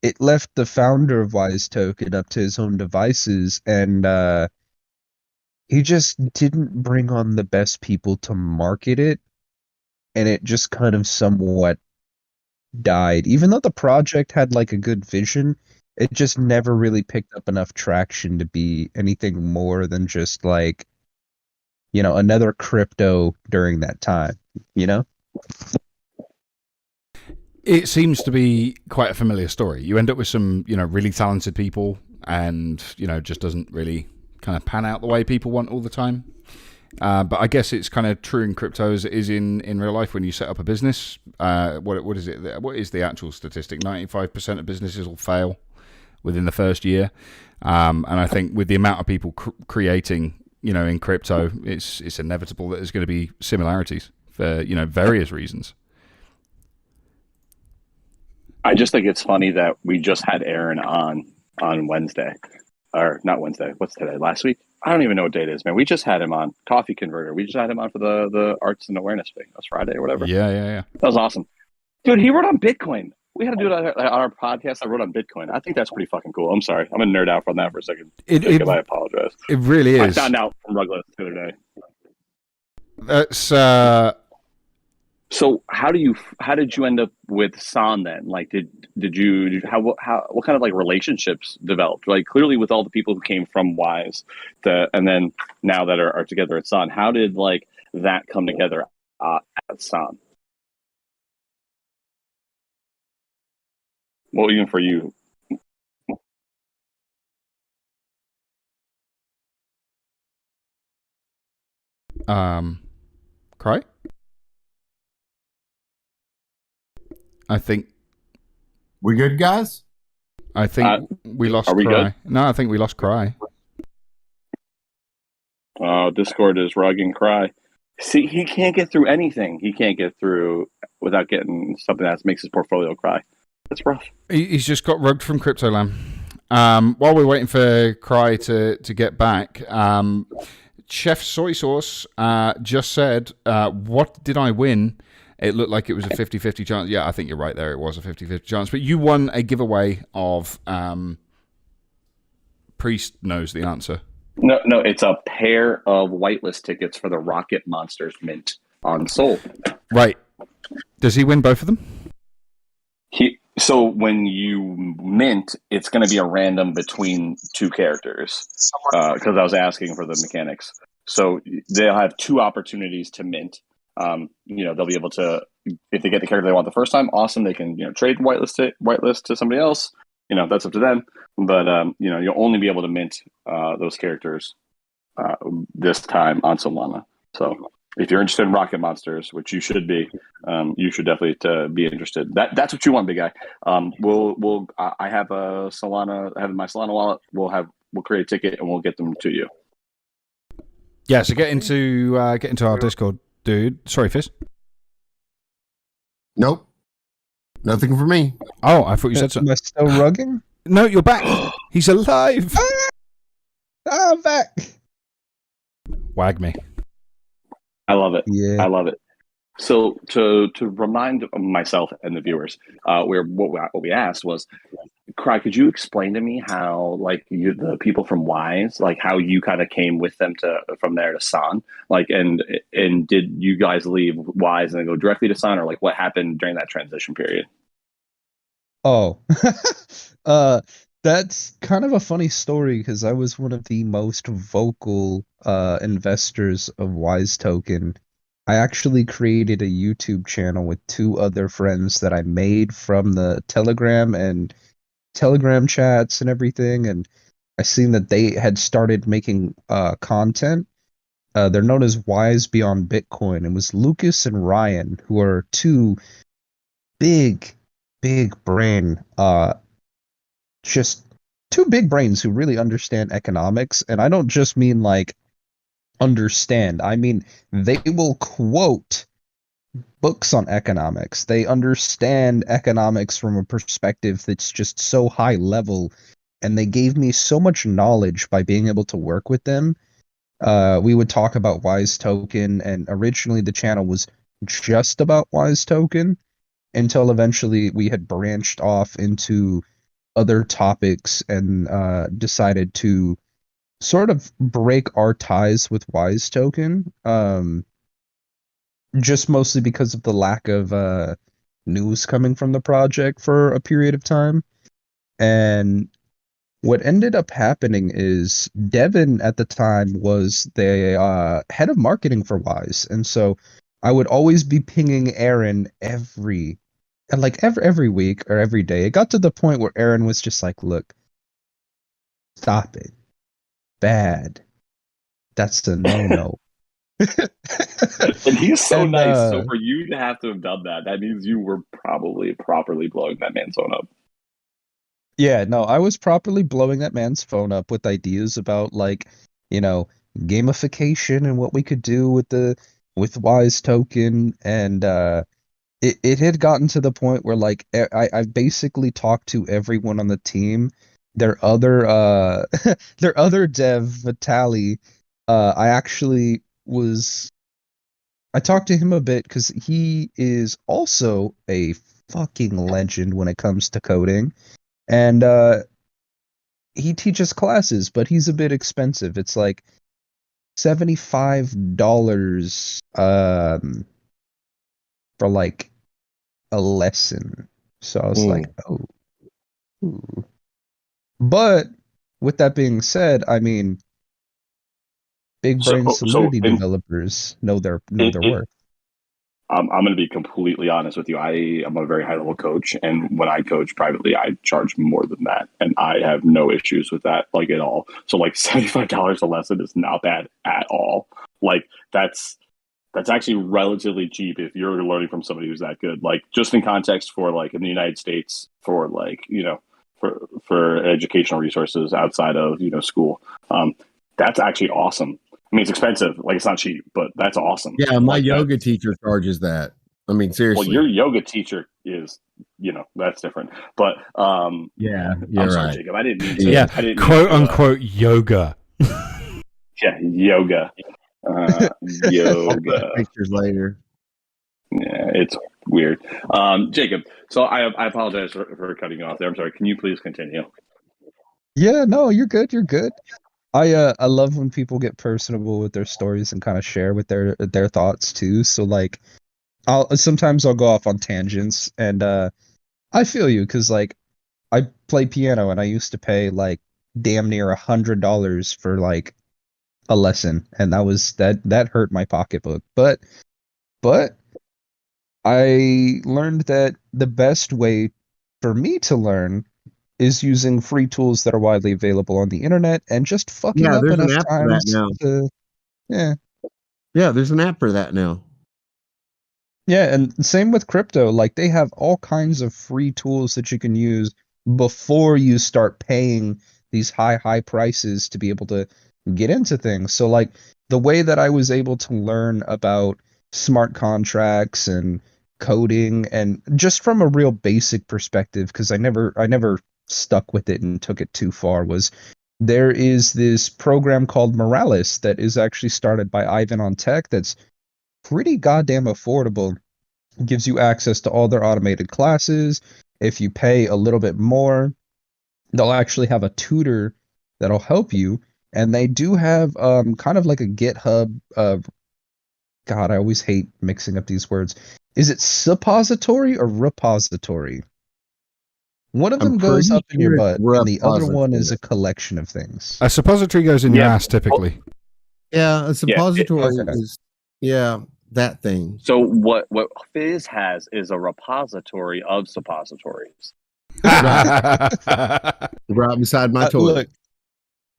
it left the founder of Wise Token up to his own devices, and he just didn't bring on the best people to market it, and it just kind of somewhat died. Even though the project had like a good vision, it just never really picked up enough traction to be anything more than just like, another crypto during that time, It seems to be quite a familiar story. You end up with some, really talented people, and just doesn't really kind of pan out the way people want all the time. But I guess it's kind of true in crypto as it is in real life when you set up a business. What is it? What is the actual statistic? 95% of businesses will fail within the first year. And I think with the amount of people creating, in crypto, it's inevitable that there's going to be similarities for, various reasons. I just think it's funny that we just had Aaron on Wednesday, or not Wednesday. What's today? Last week? I don't even know what date it is, man. We just had him on Coffee Converter. We just had him on for the Arts and Awareness thing. That was Friday or whatever. Yeah. That was awesome. Dude, he wrote on Bitcoin. We had to do it on our podcast. I wrote on Bitcoin. I think that's pretty fucking cool. I'm sorry. I'm going to nerd out from that for a second. I apologize. It really is. I found out from Rugless the other day. That's... So how did you end up with San then? Like, did you what kind of like relationships developed? Like, clearly with all the people who came from Wise, and then now that are together at San, how did like that come together at San? Well, even for you. Cry? I think we good, guys. I think we lost are we Cry. good? No, I think we lost Cry. Discord is rugging Cry. See, he can't get through anything. He can't get through without getting something that makes his portfolio cry. That's rough. He's just got rugged from CryptoLam. While we're waiting for Cry to get back, Chef Soy Sauce just said, what did I win? It looked like it was a 50-50 chance. Yeah, I think you're right there. It was a 50-50 chance. But you won a giveaway of Priest knows the answer. No, it's a pair of whitelist tickets for the Rocket Monsters mint on Soul. Right. Does he win both of them? So when you mint, it's going to be a random between two characters. Because I was asking for the mechanics. So they'll have two opportunities to mint. They'll be able to, if they get the character they want the first time, awesome. They can, trade whitelist to somebody else. That's up to them. But you'll only be able to mint those characters this time on Solana. So if you're interested in Rocket Monsters, which you should be, you should definitely be interested. That's what you want, big guy. I have a Solana. I have my Solana wallet. We'll create a ticket and we'll get them to you. Yeah. So get into our Discord. Dude, sorry, Fizz. Nope. Nothing for me. Oh, I thought you said something. Am I still rugging? No, you're back. He's alive. I'm back. Wag me. I love it. Yeah. I love it. So to remind myself and the viewers, what we asked was, Cry, could you explain to me how, like, the people from Wise, like, how you kind of came with them from there to San, like, and did you guys leave Wise and then go directly to San, or like what happened during that transition period? Oh, that's kind of a funny story because I was one of the most vocal investors of Wise Token. I actually created a YouTube channel with two other friends that I made from the Telegram chats and everything, and I seen that they had started making content. They're known as Wise Beyond Bitcoin. It was Lucas and Ryan, who are two big brain, just two big brains who really understand economics. And I don't just mean like understand. I mean, they will quote books on economics. They understand economics from a perspective that's just so high level, and they gave me so much knowledge by being able to work with them. We would talk about Wise Token, and originally the channel was just about Wise Token until eventually we had branched off into other topics and decided to sort of break our ties with Wise Token. Just mostly because of the lack of news coming from the project for a period of time. And what ended up happening is Devin at the time was the head of marketing for Wise. And so I would always be pinging Aaron every and like every week or every day, it got to the point where Aaron was just like, "Look, stop it, bad. That's a no." And he's so And, nice. So for you to have to have done that, that means you were probably properly blowing that man's phone up. Yeah, no, I was properly blowing that man's phone up with ideas about like, gamification and what we could do with Wise Token, and it had gotten to the point where like I basically talked to everyone on the team. Their other their other dev, Vitali, I talked to him a bit because he is also a fucking legend when it comes to coding. And he teaches classes, but he's a bit expensive. It's like $75 for like a lesson. So I was like, oh. Ooh. But with that being said, I mean, big brain Solidity developers know their worth. I'm going to be completely honest with you. I am a very high level coach, and when I coach privately, I charge more than that, and I have no issues with that, like at all. So, like $75 a lesson is not bad at all. Like that's actually relatively cheap if you're learning from somebody who's that good. Like just in context for like in the United States for like for educational resources outside of school, that's actually awesome. I mean, it's expensive. Like, it's not cheap, but that's awesome. Yeah, my yoga teacher charges that. I mean, seriously. Well, your yoga teacher is, that's different. But yeah, I'm sorry, right. Jacob. I didn't mean to. Yeah, I didn't quote mean to, unquote yoga. Yeah, yoga. Yoga. Pictures later. Yeah, it's weird. Jacob, so I apologize for cutting you off there. I'm sorry. Can you please continue? Yeah, no, you're good. You're good. I love when people get personable with their stories and kind of share with their thoughts too. So like, sometimes I'll go off on tangents, and I feel you because like I play piano and I used to pay like damn near $100 for like a lesson, and that hurt my pocketbook. But I learned that the best way for me to learn is using free tools that are widely available on the internet and just fucking up there's an enough app for that times now. Yeah, there's an app for that now. Yeah, and same with crypto. Like they have all kinds of free tools that you can use before you start paying these high prices to be able to get into things. So like the way that I was able to learn about smart contracts and coding, and just from a real basic perspective, because I never stuck with it and took it too far, was there is this program called Moralis that is actually started by Ivan on Tech that's pretty goddamn affordable. It gives you access to all their automated classes. If you pay a little bit more, they'll actually have a tutor that'll help you, and they do have kind of like a GitHub God, I always hate mixing up these words. Is it suppository or repository? One of them goes up in your butt, and the other one is a collection of things. A suppository goes in your ass, typically. Yeah, a suppository is that thing. So what Fizz has is a repository of suppositories. Right beside my toilet. Look,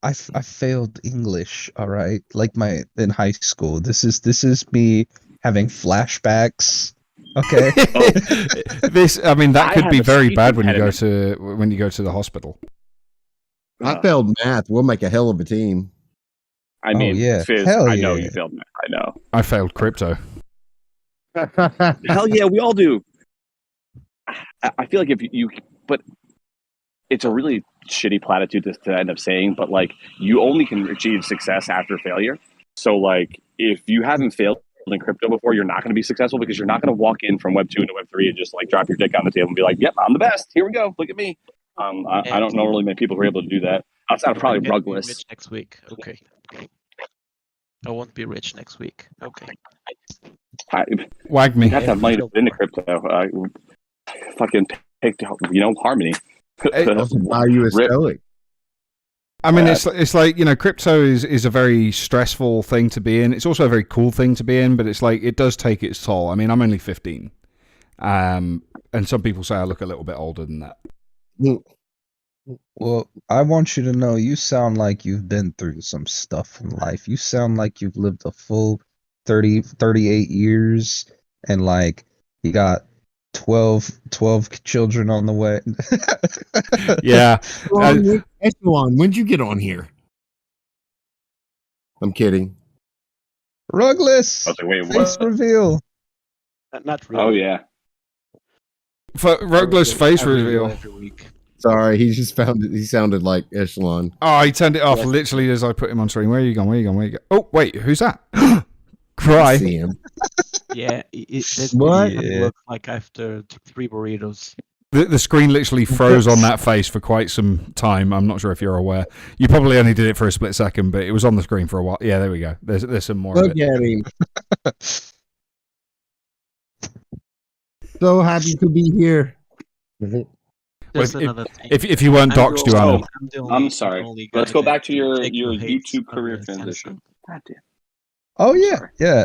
I failed English, all right? Like in high school. This is me having flashbacks. Okay. That could be very bad when you go to the hospital. I failed math. We'll make a hell of a team. I mean, Fizz, I know you failed math. I know. I failed crypto. Hell yeah, we all do. I feel like but it's a really shitty platitude to end up saying, but like you only can achieve success after failure. So like if you haven't failed in crypto before, you're not going to be successful because you're not going to walk in from Web 2 into Web 3 and just like drop your dick on the table and be like, yep, I'm the best. Here we go. Look at me. I don't know really many people who are able to do that. Outside of probably Rugless. Rich next week. Okay. I won't be rich next week. Okay. Wag me. You have to have money to put into crypto. Fucking picked, Harmony. Buy you a Stoic. I mean, it's like, crypto is a very stressful thing to be in. It's also a very cool thing to be in, but it's like, it does take its toll. I mean, I'm only 15. and some people say I look a little bit older than that. Well, I want you to know you sound like you've been through some stuff in life. You sound like you've lived a full 38 years, and like you got 12 children on the way. Yeah. Echelon, when'd you get on here? I'm kidding. Rugless! I was like, wait, Face what? reveal. Not really. Oh yeah. For Rogueless face I reveal reveal. every week. Sorry, he just found it. He sounded like Echelon. Oh, he turned it off literally as I put him on screen. Where are you going? Where are you going? Where are you going? Oh, wait, who's that? Cry. See him. Yeah, it What? looks like after 3 burritos. The screen literally froze on that face for quite some time. I'm not sure if you're aware. You probably only did it for a split second, but it was on the screen for a while. Yeah, there we go. There's some more of Look it. at him. So happy to be here. Well, There's another thing. if you weren't I'm the doxed, you only- are. I'm the only- I'm the sorry. only guy Let's go that back to your hates YouTube career the transition. Samsung. God damn. Oh yeah, yeah.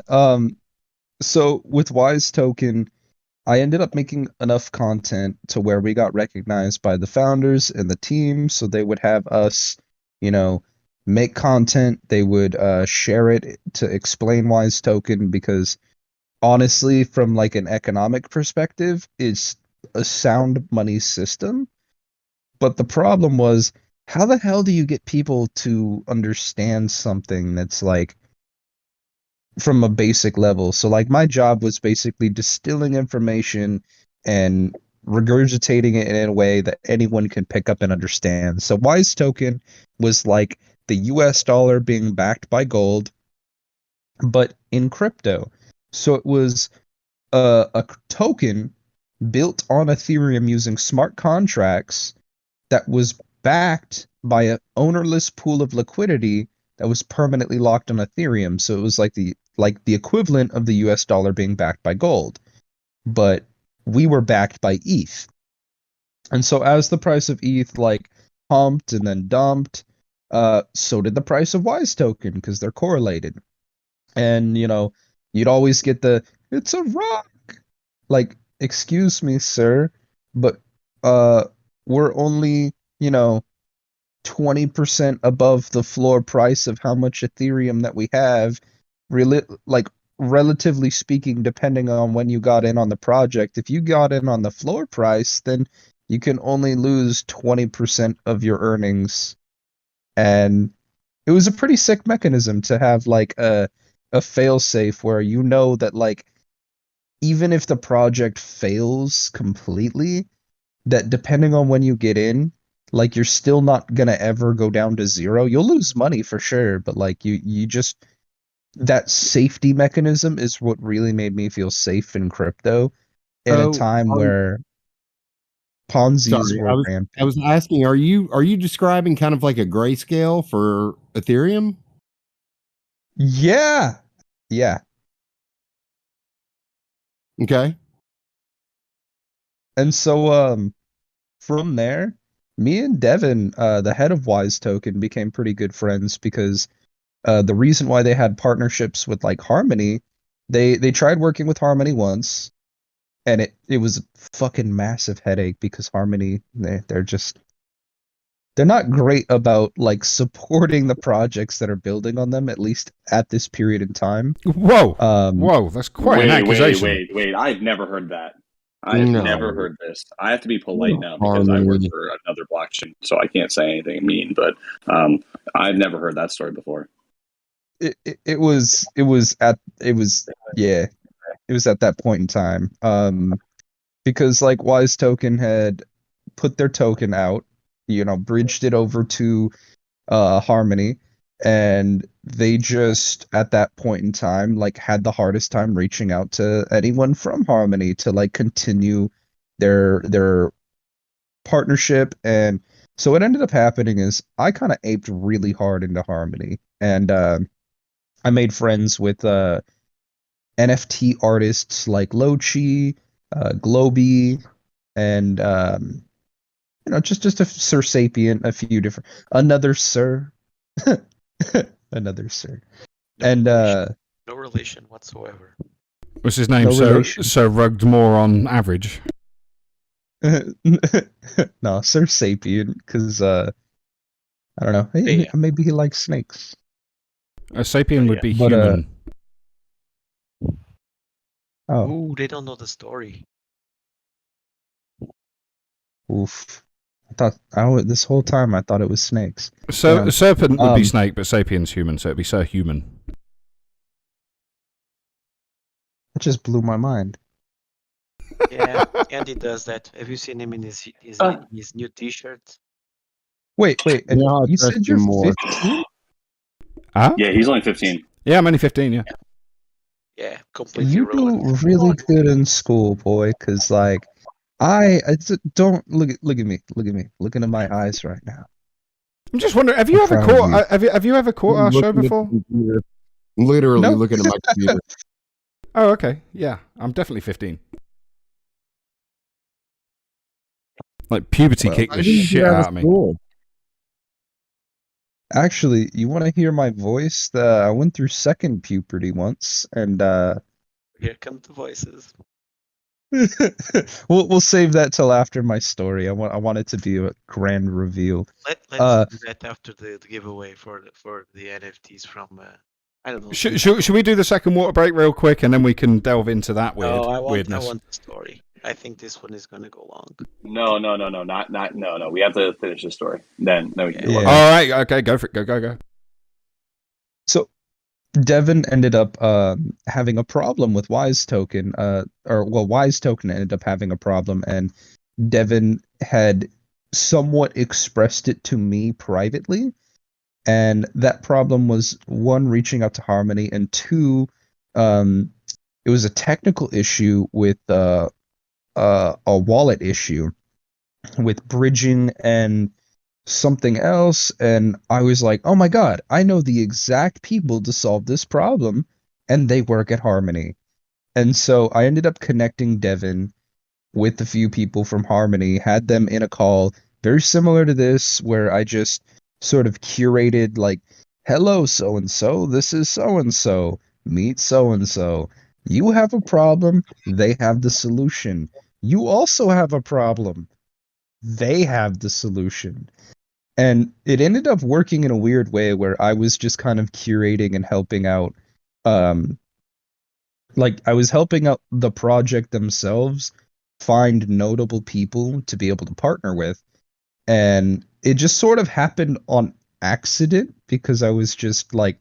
So with Wise Token, I ended up making enough content to where we got recognized by the founders and the team, so they would have us, make content. They would share it to explain Wise Token because honestly, from like an economic perspective, it's a sound money system. But the problem was, how the hell do you get people to understand something that's like from a basic level? So like my job was basically distilling information and regurgitating it in a way that anyone can pick up and understand. So Wise Token was like the US dollar being backed by gold, but in crypto. So it was a token built on Ethereum using smart contracts that was backed by an ownerless pool of liquidity that was permanently locked on Ethereum. So it was like the equivalent of the US dollar being backed by gold. But we were backed by ETH. And so as the price of ETH like pumped and then dumped, so did the price of Wise Token because they're correlated. And you'd always get it's a rock. Like, excuse me, sir, but we're only, 20% above the floor price of how much Ethereum that we have, relatively speaking, depending on when you got in on the project. If you got in on the floor price, then you can only lose 20% of your earnings. And it was a pretty sick mechanism to have like a fail-safe where that like even if the project fails completely, that depending on when you get in, like you're still not gonna ever go down to zero. You'll lose money for sure, but like you just, that safety mechanism is what really made me feel safe in crypto in a time where Ponzi's were rampant. I was asking, are you describing kind of like a grayscale for Ethereum? Yeah. Okay. And so from there, me and Devin, the head of Wise Token, became pretty good friends because the reason why they had partnerships with like Harmony, they tried working with Harmony once, and it was a fucking massive headache because Harmony, they're not great about like supporting the projects that are building on them, at least at this period in time. Whoa, whoa, that's quite an accusation. Wait, I've never heard that. I've never heard this. I have to be polite now because I work for another blockchain, so I can't say anything mean, but I've never heard that story before. It was at that point in time. Because like Wise Token had put their token out, bridged it over to Harmony, and they just at that point in time like had the hardest time reaching out to anyone from Harmony to like continue their partnership. And so what ended up happening is I kind of aped really hard into Harmony, and I made friends with NFT artists like Lochi, Globy, and just a Sir Sapient, a few different, another Sir. Another Sir. And no relation whatsoever. What's his name? No relation. So rugged more on average. No, Sir Sapien, because I don't know. Maybe he likes snakes. A sapien would be But, human. Oh, Ooh, they don't know the story. oof. This whole time I thought it was snakes. So Damn. a serpent would be Um, snake, but sapien's human, so it'd be Sir Human. It just blew my mind. Yeah, Andy does that. Have you seen him in his new T-shirt? Wait, and Yeah, I you trust said you're him more. 15? Huh? Yeah, he's only 15. Yeah, I'm only 15. Yeah. Yeah, completely You do irrelevant. really good in school, boy. Cause like, don't look at me. Look at me. Look into my eyes right now. I'm just wondering, have you I'm ever proud of caught? you. Have you ever caught our show Looking at the before? computer. Literally No. looking at my computer. Oh, okay. Yeah, I'm definitely 15. Like puberty Well, kicked I the didn't shit get out of me. school. Actually, you want to hear my voice? I went through second puberty once, and Here come the voices. we'll save that till after my story. I want it to be a grand reveal. Let's do that after the giveaway for the NFTs from I don't know. Should we do the second water break real quick, and then we can delve into that No, I weirdness? want the story. I think this one is gonna go long. No, no. We have to finish the story. Then we can do Yeah. it. All right, okay, go for it. Go. So Devin ended up having a problem with Wise Token, Wise Token ended up having a problem, and Devin had somewhat expressed it to me privately, and that problem was one, reaching out to Harmony, and two, it was a technical issue with a wallet issue with bridging and something else, and I was like, oh my god, I know the exact people to solve this problem, and they work at Harmony. And so I ended up connecting Devin with a few people from Harmony, had them in a call very similar to this, where I just sort of curated like, hello so and so, this is so and so, meet so and so. You have a problem, they have the solution. You also have a problem, they have the solution. And it ended up working in a weird way where I was just kind of curating and helping out. Like, I was helping out the project themselves find notable people to be able to partner with. And it just sort of happened on accident because I was just like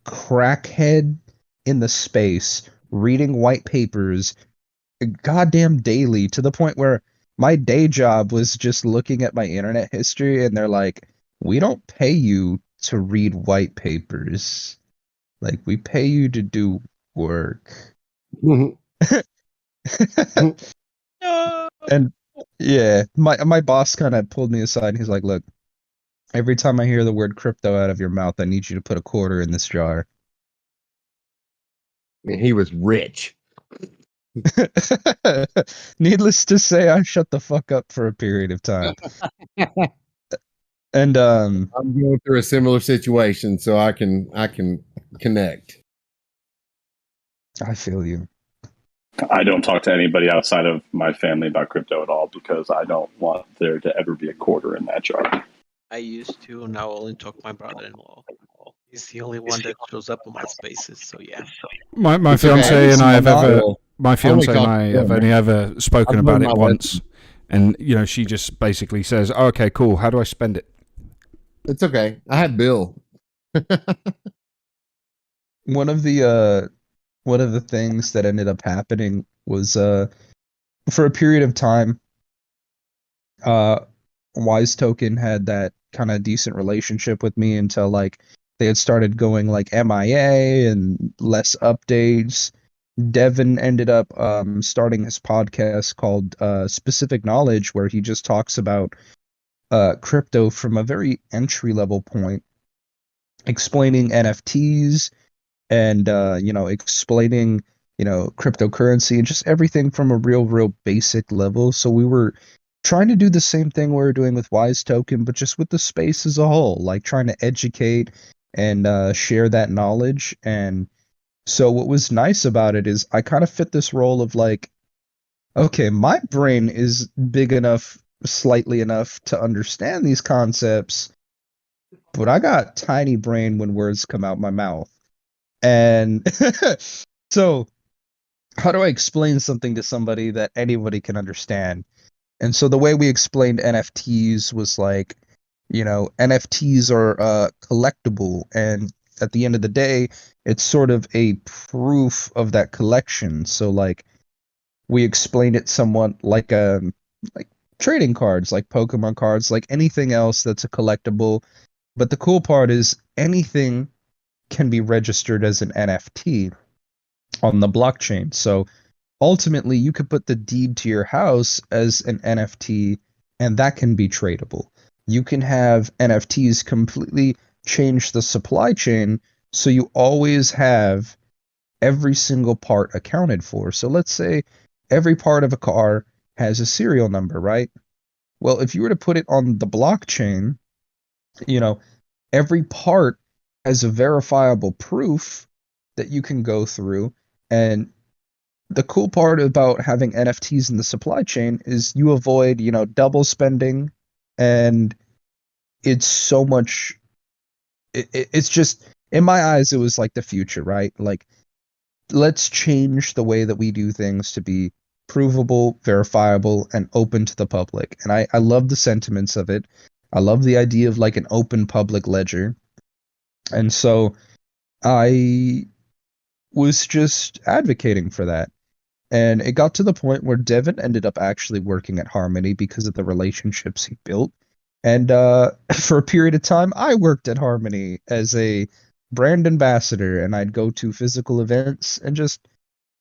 crackhead in the space reading white papers goddamn daily, to the point where my day job was just looking at my internet history, and they're like, we don't pay you to read white papers. Like, we pay you to do work. And yeah, my boss kind of pulled me aside, and he's like, look, every time I hear the word crypto out of your mouth, I need you to put a quarter in this jar. And he was rich. Needless to say, I shut the fuck up for a period of time. And I'm going through a similar situation, so I can connect. I feel you. I don't talk to anybody outside of my family about crypto at all because I don't want there to ever be a quarter in that jar. I used to, now I only talk to my brother-in-law. He's the only one that shows up on my spaces, so yeah. My It's okay. fiance and I have ever Well, my fiance and talk I to have them. only ever spoken I've about learned it my once, lesson. and you know she just basically says, oh, "Okay, cool. How do I spend it?" It's okay. I had Bill. One of the things that ended up happening was for a period of time, Wise Token had that kind of decent relationship with me until like they had started going like MIA and less updates. Devin ended up starting his podcast called Specific Knowledge, where he just talks about crypto from a very entry level point, explaining NFTs and explaining cryptocurrency and just everything from a real basic level. So we were trying to do the same thing we were doing with Wise Token, but just with the space as a whole, like trying to educate and share that knowledge. And so what was nice about it is I kind of fit this role of like Okay, my brain is big enough, slightly enough to understand these concepts, but I got tiny brain when words come out my mouth. And so, how do I explain something to somebody that anybody can understand? And so the way we explained NFTs was like, NFTs are collectible, and at the end of the day, it's sort of a proof of that collection. So like we explained it somewhat like trading cards, like Pokemon cards, like anything else that's a collectible. But the cool part is anything can be registered as an NFT on the blockchain. So ultimately, you could put the deed to your house as an NFT, and that can be tradable. You can have NFTs completely change the supply chain, so you always have every single part accounted for. So let's say every part of a car has a serial number, right? Well, if you were to put it on the blockchain, every part has a verifiable proof that you can go through. And the cool part about having NFTs in the supply chain is you avoid, double spending, and it's so much. It's just, in my eyes, it was like the future, right? Like, let's change the way that we do things to be provable, verifiable, and open to the public. And I love the sentiments of it. I love the idea of like an open public ledger. And so I was just advocating for that. And it got to the point where Devin ended up actually working at Harmony because of the relationships he built. And for a period of time, I worked at Harmony as a brand ambassador, and I'd go to physical events and just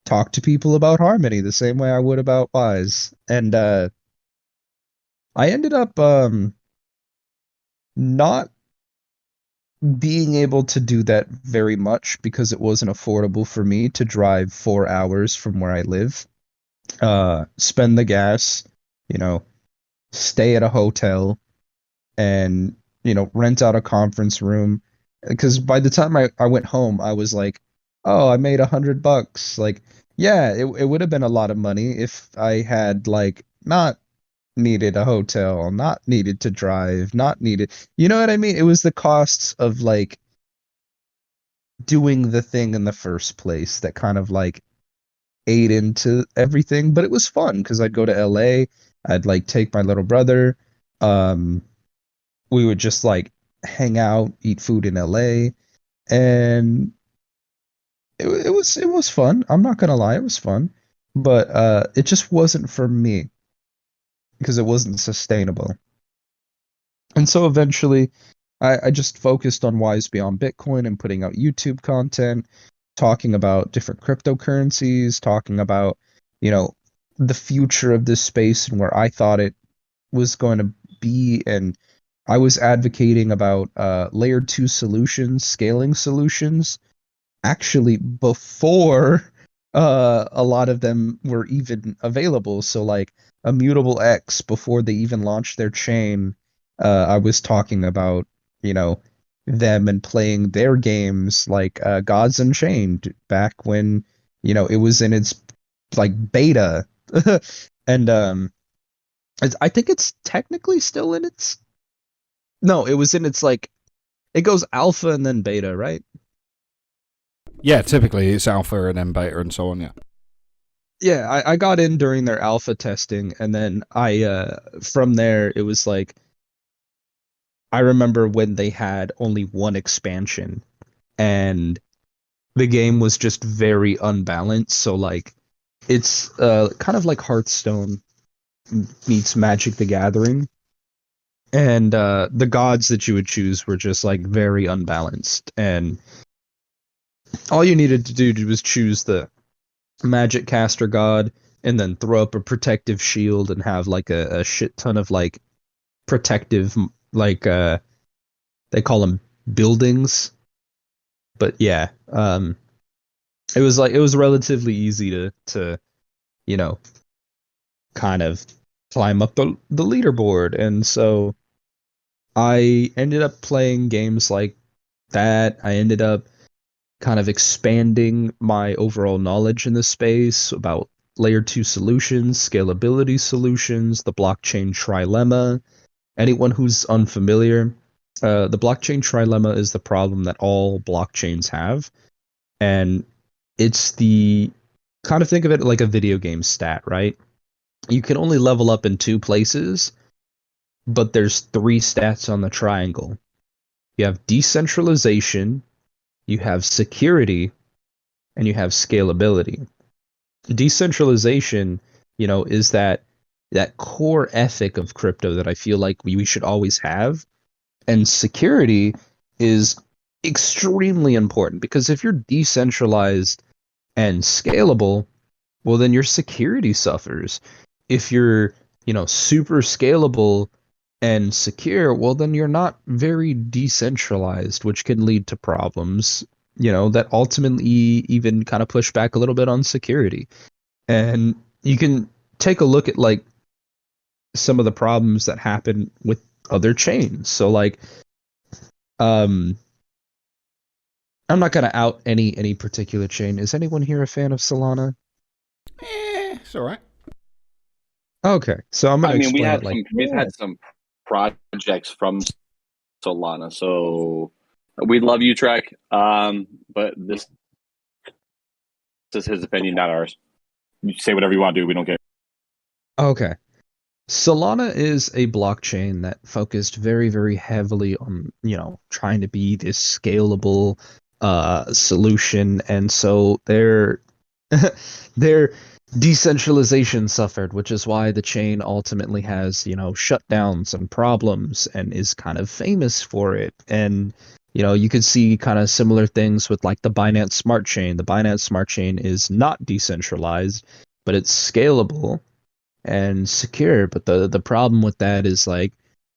talk to people about Harmony the same way I would about Wise. And I ended up not being able to do that very much because it wasn't affordable for me to drive 4 hours from where I live, spend the gas, stay at a hotel, and rent out a conference room. Because by the time I went home, I was like, oh, I made $100. Like, yeah, it would have been a lot of money if I had like not needed a hotel, not needed to drive, not needed, you know what I mean? It was the costs of like doing the thing in the first place that kind of like ate into everything. But it was fun because I'd go to LA, I'd like take my little brother, we would just like hang out, eat food in LA, and it was fun. I'm not gonna lie, it was fun, but it just wasn't for me because it wasn't sustainable. And so eventually, I just focused on Wise Beyond Bitcoin and putting out YouTube content, talking about different cryptocurrencies, talking about the future of this space and where I thought it was going to be. And I was advocating about layer 2 solutions, scaling solutions, actually before a lot of them were even available. So like Immutable X, before they even launched their chain, I was talking about, them and playing their games like Gods Unchained back when, it was in its like beta. And I think it's technically still in its, no, it was in its like, it goes alpha and then beta, right? Yeah, typically it's alpha and then beta and so on, yeah. Yeah, I got in during their alpha testing, and then from there, it was like, I remember when they had only one expansion, and the game was just very unbalanced. So like, it's kind of like Hearthstone meets Magic the Gathering, and the gods that you would choose were just like very unbalanced, and all you needed to do was choose the magic caster god and then throw up a protective shield and have like a shit ton of like protective, like they call them buildings. But yeah, it was relatively easy to kind of climb up the leaderboard. And so I ended up playing games like that. I ended up kind of expanding my overall knowledge in the space about layer 2 solutions, scalability solutions, the blockchain trilemma. Anyone who's unfamiliar, the blockchain trilemma is the problem that all blockchains have. And it's the kind of think of it like a video game stat, right? You can only level up in 2 places, but there's 3 stats on the triangle. You have decentralization, you have security, and you have scalability. Decentralization, is that core ethic of crypto that I feel like we should always have. And security is extremely important because if you're decentralized and scalable, well, then your security suffers. If you're, super scalable and secure, well, then you're not very decentralized, which can lead to problems, that ultimately even kind of push back a little bit on security. And you can take a look at like some of the problems that happen with other chains. So like, I'm not going to out any particular chain. Is anyone here a fan of Solana? It's all right. Okay, so I'm going to explain it like we've had some projects from Solana, so we love you, Trek. But this is his opinion, not ours. You say whatever you want to do. We don't care. Okay. Solana is a blockchain that focused very, very heavily on, trying to be this scalable solution. And so their decentralization suffered, which is why the chain ultimately has, shutdowns and problems and is kind of famous for it. And, you could see kind of similar things with like the Binance Smart Chain. The Binance Smart Chain is not decentralized, but it's scalable and secure. But the problem with that is like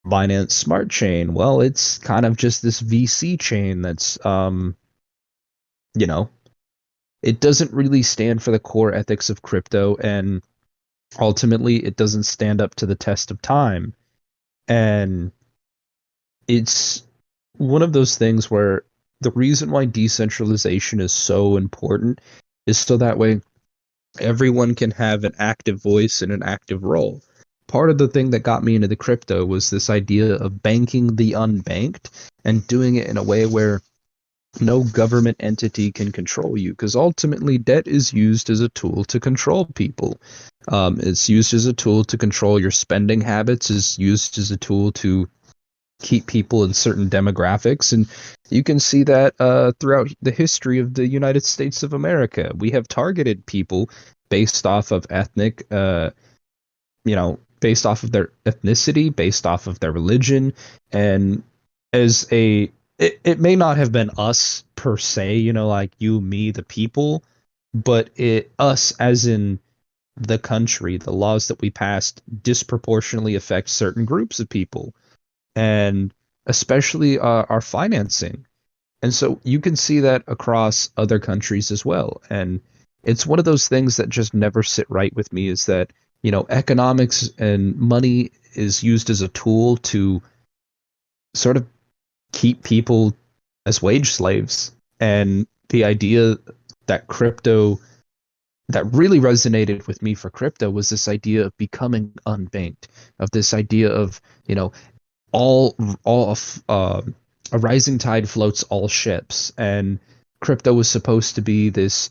Binance Smart Chain, well, it's kind of just this VC chain that's it doesn't really stand for the core ethics of crypto, and ultimately it doesn't stand up to the test of time. And it's one of those things where the reason why decentralization is so important is so that way everyone can have an active voice and an active role. Part of the thing that got me into the crypto was this idea of banking the unbanked and doing it in a way where no government entity can control you, because ultimately debt is used as a tool to control people. It's used as a tool to control your spending habits, is used as a tool to keep people in certain demographics. And you can see that throughout the history of the United States of America. We have targeted people based off of ethnic, based off of their ethnicity, based off of their religion. And as it may not have been us per se, like you, me, the people, but us as in the country, the laws that we passed disproportionately affect certain groups of people, and especially our financing. And so you can see that across other countries as well. And it's one of those things that just never sit right with me, is that, economics and money is used as a tool to sort of keep people as wage slaves. And the idea that really resonated with me for crypto was this idea of becoming unbanked, of this idea of, a rising tide floats all ships. And crypto was supposed to be this,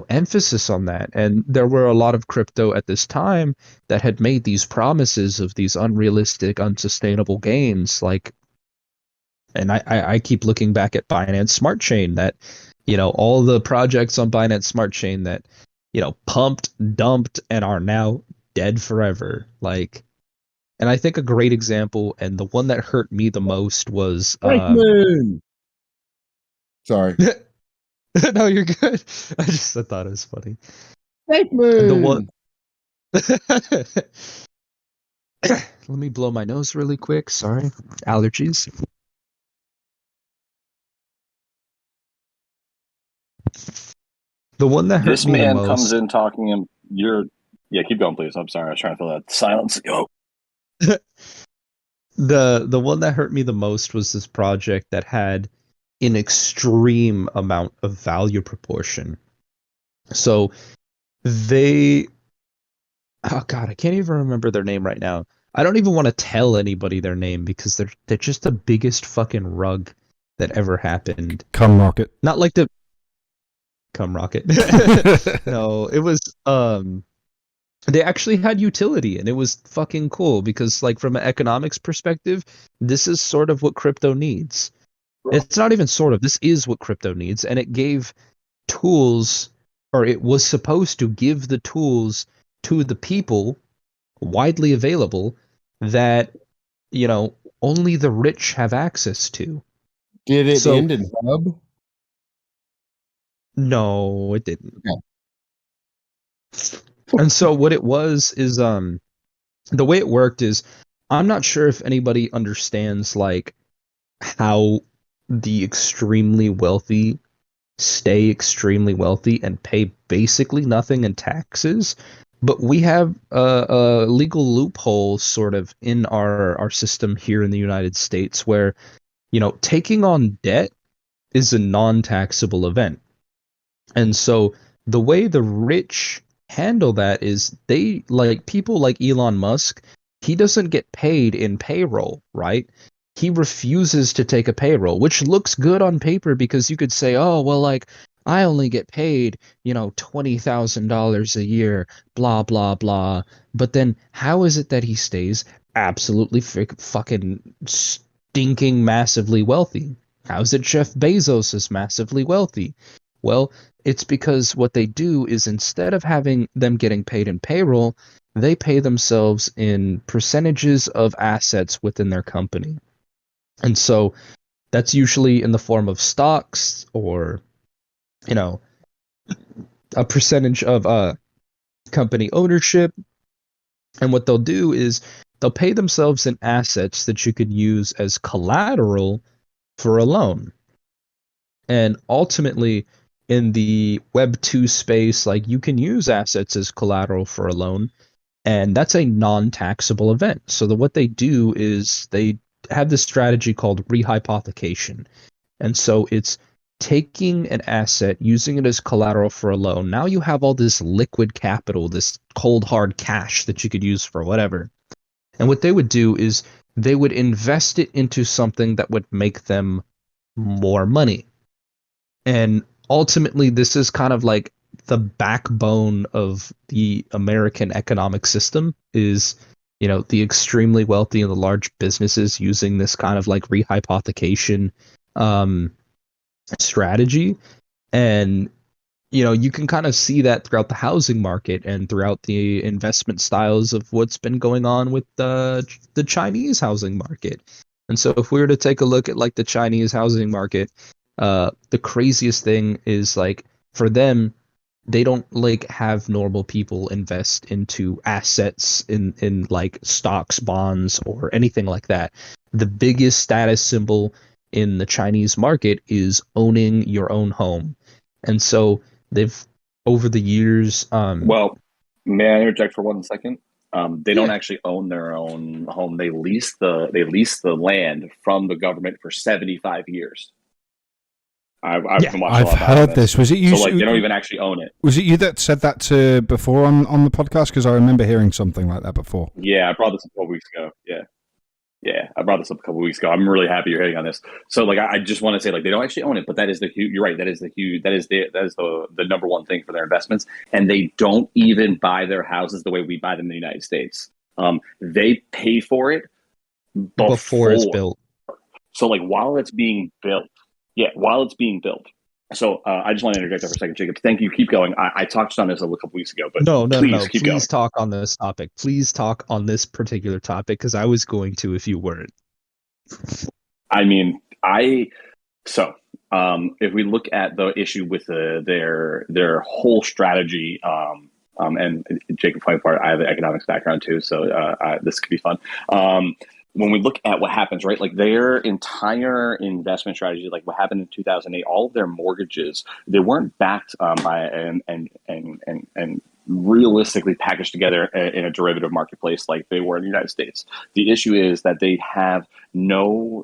emphasis on that. And there were a lot of crypto at this time that had made these promises of these unrealistic, unsustainable gains. Like, and I keep looking back at Binance Smart Chain, that, all the projects on Binance Smart Chain that, pumped, dumped, and are now dead forever. Like, and I think a great example, and the one that hurt me the most was Moon. Sorry. No, you're good. I thought it was funny. Fake Moon. The one. Let me blow my nose really quick. Sorry, allergies. The one that hurt This me the man most. comes in talking, and yeah. Keep going, please. I'm sorry. I was trying to fill that silence. Go. The one that hurt me the most was this project that had an extreme amount of value proportion. So they oh god, I can't even remember their name right now. I don't even want to tell anybody their name because they're just the biggest fucking rug that ever happened. Come Rocket. Not like the Come Rocket. No, it was they actually had utility and it was fucking cool because like from an economics perspective, this is sort of what crypto needs. It's not even sort of, this is what crypto needs, and it gave tools, or it was supposed to give the tools to the people widely available that, you know, only the rich have access to. Did it end in Hub? No, it didn't. And so what it was is the way it worked is, I'm not sure if anybody understands like how the extremely wealthy stay extremely wealthy and pay basically nothing in taxes, but we have a legal loophole sort of in our system here in the United States where, you know, taking on debt is a non-taxable event. And so the way the rich handle that is they, like people like Elon Musk, he doesn't get paid in payroll, right? He refuses to take a payroll, which looks good on paper because you could say, oh, well, like, I only get paid, you know, $20,000 a year, blah, blah, blah. But then how is it that he stays absolutely fucking stinking massively wealthy? How is it Jeff Bezos is massively wealthy? Well, it's because what they do is instead of having them getting paid in payroll, they pay themselves in percentages of assets within their company. And so that's usually in the form of stocks or, you know, a percentage of company ownership. And what they'll do is they'll pay themselves in assets that you could use as collateral for a loan. And ultimately, in the Web 2 space, like you can use assets as collateral for a loan, and that's a non-taxable event. So what they do is they have this strategy called rehypothecation. And so it's taking an asset, using it as collateral for a loan. Now you have all this liquid capital, this cold hard cash that you could use for whatever. And what they would do is they would invest it into something that would make them more money. And ultimately, this is kind of like the backbone of the American economic system is, you know, the extremely wealthy and the large businesses using this kind of like rehypothecation strategy. And, you know, you can kind of see that throughout the housing market and throughout the investment styles of what's been going on with the Chinese housing market. And so if we were to take a look at like the Chinese housing market, the craziest thing is like for them, they don't like have normal people invest into assets in like stocks, bonds, or anything like that. The biggest status symbol in the Chinese market is owning your own home. And so they've over the years well, may I interject for 1 second? They don't actually own their own home. They lease the land from the government for 75 years. I've been watching a lot about heard this. Was it you? So like they don't even actually own it. Was it you that said that before on the podcast? Because I remember hearing something like that before. Yeah, I brought this up a couple weeks ago. Yeah, I brought this up a couple weeks ago. I'm really happy you're hitting on this. So like I just want to say like they don't actually own it, but that is the huge. You're right. That is the number one thing for their investments, and they don't even buy their houses the way we buy them in the United States. They pay for it before it's built. So like while it's being built. Yeah, while it's being built. So I just want to interject there for a second, Jacob. Thank you. Keep going. I touched on this a couple weeks ago, but please talk on this topic. Please talk on this particular topic because I was going to if you weren't. I mean, if we look at the issue with their whole strategy, and Jacob, funny part, I have an economics background too, so this could be fun. When we look at what happens, right, like their entire investment strategy, like what happened in 2008, all of their mortgages, they weren't backed by and realistically packaged together in a derivative marketplace like they were in the United States. The issue is that they have no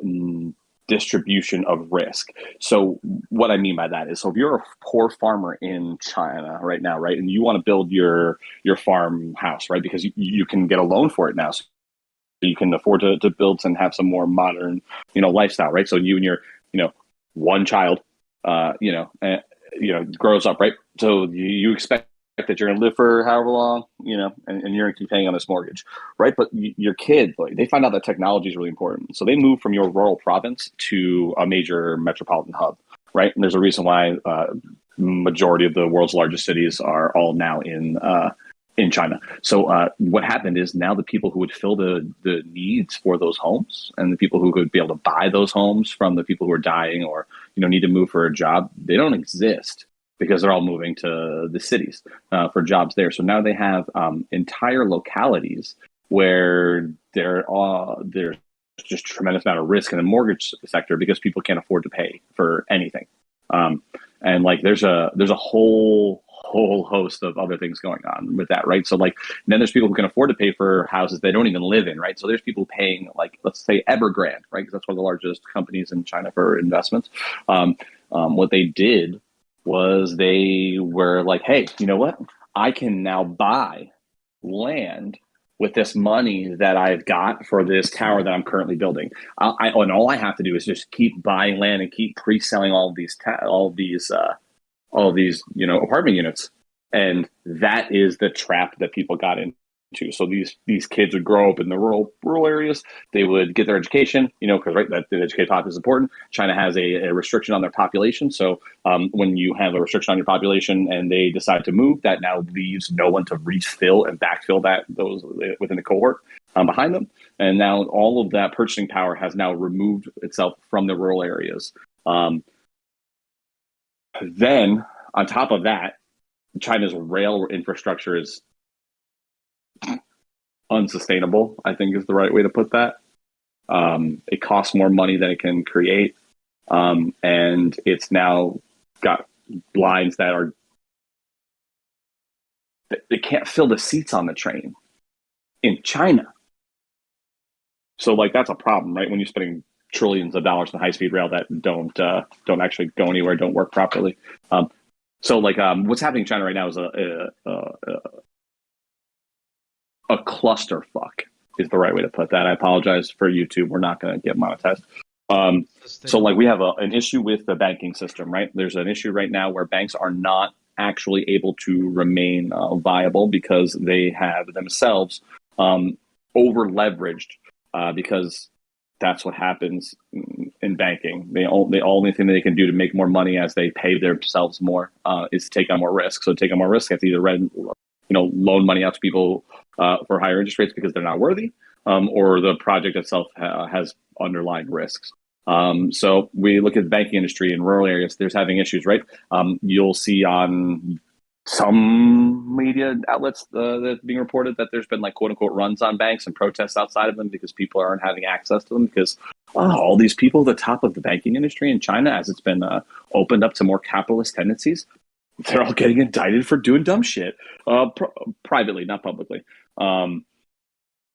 distribution of risk. So what I mean by that is, so if you're a poor farmer in China right now, right, and you want to build your farmhouse, right, because you can get a loan for it now, so you can afford to build and have some more modern, lifestyle, right? So you and your, one child, grows up, right? So you expect that you're going to live for however long, and you're going to keep paying on this mortgage, right? But your kid, like, they find out that technology is really important. So they move from your rural province to a major metropolitan hub, right? And there's a reason why majority of the world's largest cities are all now in China. So what happened is now the people who would fill the needs for those homes and the people who could be able to buy those homes from the people who are dying or, need to move for a job, they don't exist because they're all moving to the cities for jobs there. So now they have entire localities where there's just tremendous amount of risk in the mortgage sector because people can't afford to pay for anything. And like there's a whole host of other things going on with that, right? So like then there's people who can afford to pay for houses they don't even live in, right? So there's people paying, like, let's say Evergrande, right? Because that's one of the largest companies in China for investments. What they did was they were like, hey, you know what? I can now buy land with this money that I've got for this tower that I'm currently building. And all I have to do is just keep buying land and keep pre-selling all of these apartment units. And that is the trap that people got into. So these kids would grow up in the rural areas. They would get their education, because that the educated population is important. China has a restriction on their population. So when you have a restriction on your population and they decide to move, that now leaves no one to refill and backfill those within the cohort behind them. And now all of that purchasing power has now removed itself from the rural areas. Then on top of that, China's rail infrastructure is unsustainable, I think is the right way to put that. It costs more money than it can create. And it's now got lines that they can't fill the seats on the train in China. So like that's a problem, right? When you're spending trillions of dollars in high-speed rail that don't actually go anywhere, don't work properly. So like what's happening in China right now is a clusterfuck is the right way to put that. I apologize for YouTube. We're not going to get monetized. So like we have an issue with the banking system, right? There's an issue right now where banks are not actually able to remain viable because they have themselves over leveraged because that's what happens in banking. The only thing that they can do to make more money as they pay themselves more is to take on more risk. So to take on more risk, they have to either loan money out to people for higher interest rates because they're not worthy, or the project itself has underlying risks. So we look at the banking industry in rural areas, there's having issues, right? You'll see on some media outlets that's being reported that there's been like quote unquote runs on banks and protests outside of them because people aren't having access to them because all these people at the top of the banking industry in China, as it's been opened up to more capitalist tendencies, they're all getting indicted for doing dumb shit privately, not publicly.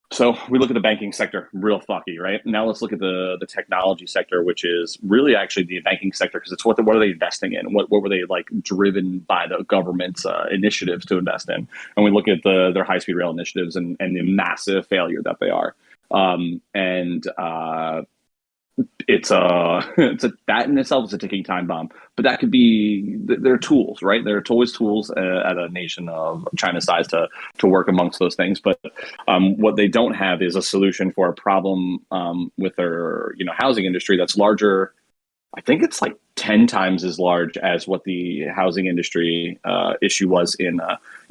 So we look at the banking sector, real fucky, right? Now let's look at the technology sector, which is really actually the banking sector because it's what are they investing in? What were they like driven by the government's initiatives to invest in? And we look at their high-speed rail initiatives and the massive failure that they are. It's that in itself is a ticking time bomb, but that could be they're tools, right? They're always tools at a nation of China's size to work amongst those things. But what they don't have is a solution for a problem with their housing industry that's larger. I think it's like 10 times as large as what the housing industry issue was in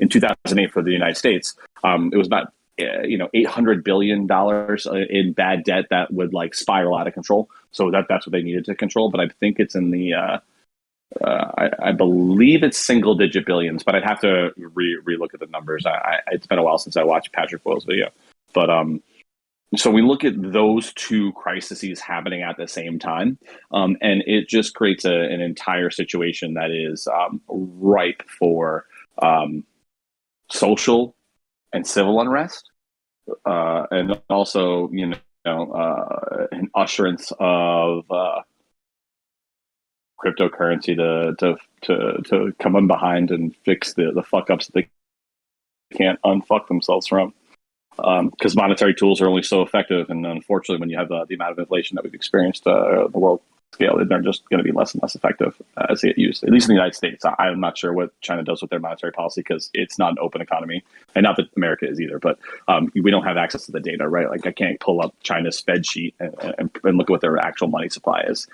2008 for the United States. It was about $800 billion in bad debt that would like spiral out of control. So that's what they needed to control. But I think it's in the, I believe it's single digit billions, but I'd have to relook at the numbers. It's been a while since I watched Patrick Boyle's video. But so we look at those two crises happening at the same time. And it just creates an entire situation that is ripe for social and civil unrest, and also an usherance of cryptocurrency to come in behind and fix the fuck ups that they can't unfuck themselves from. Because monetary tools are only so effective, and unfortunately, when you have the amount of inflation that we've experienced the world scale, they're just going to be less and less effective as they get used. At least in the United States, I'm not sure what China does with their monetary policy because it's not an open economy, and not that America is either. But we don't have access to the data, right? Like I can't pull up China's Fed sheet and look at what their actual money supply is,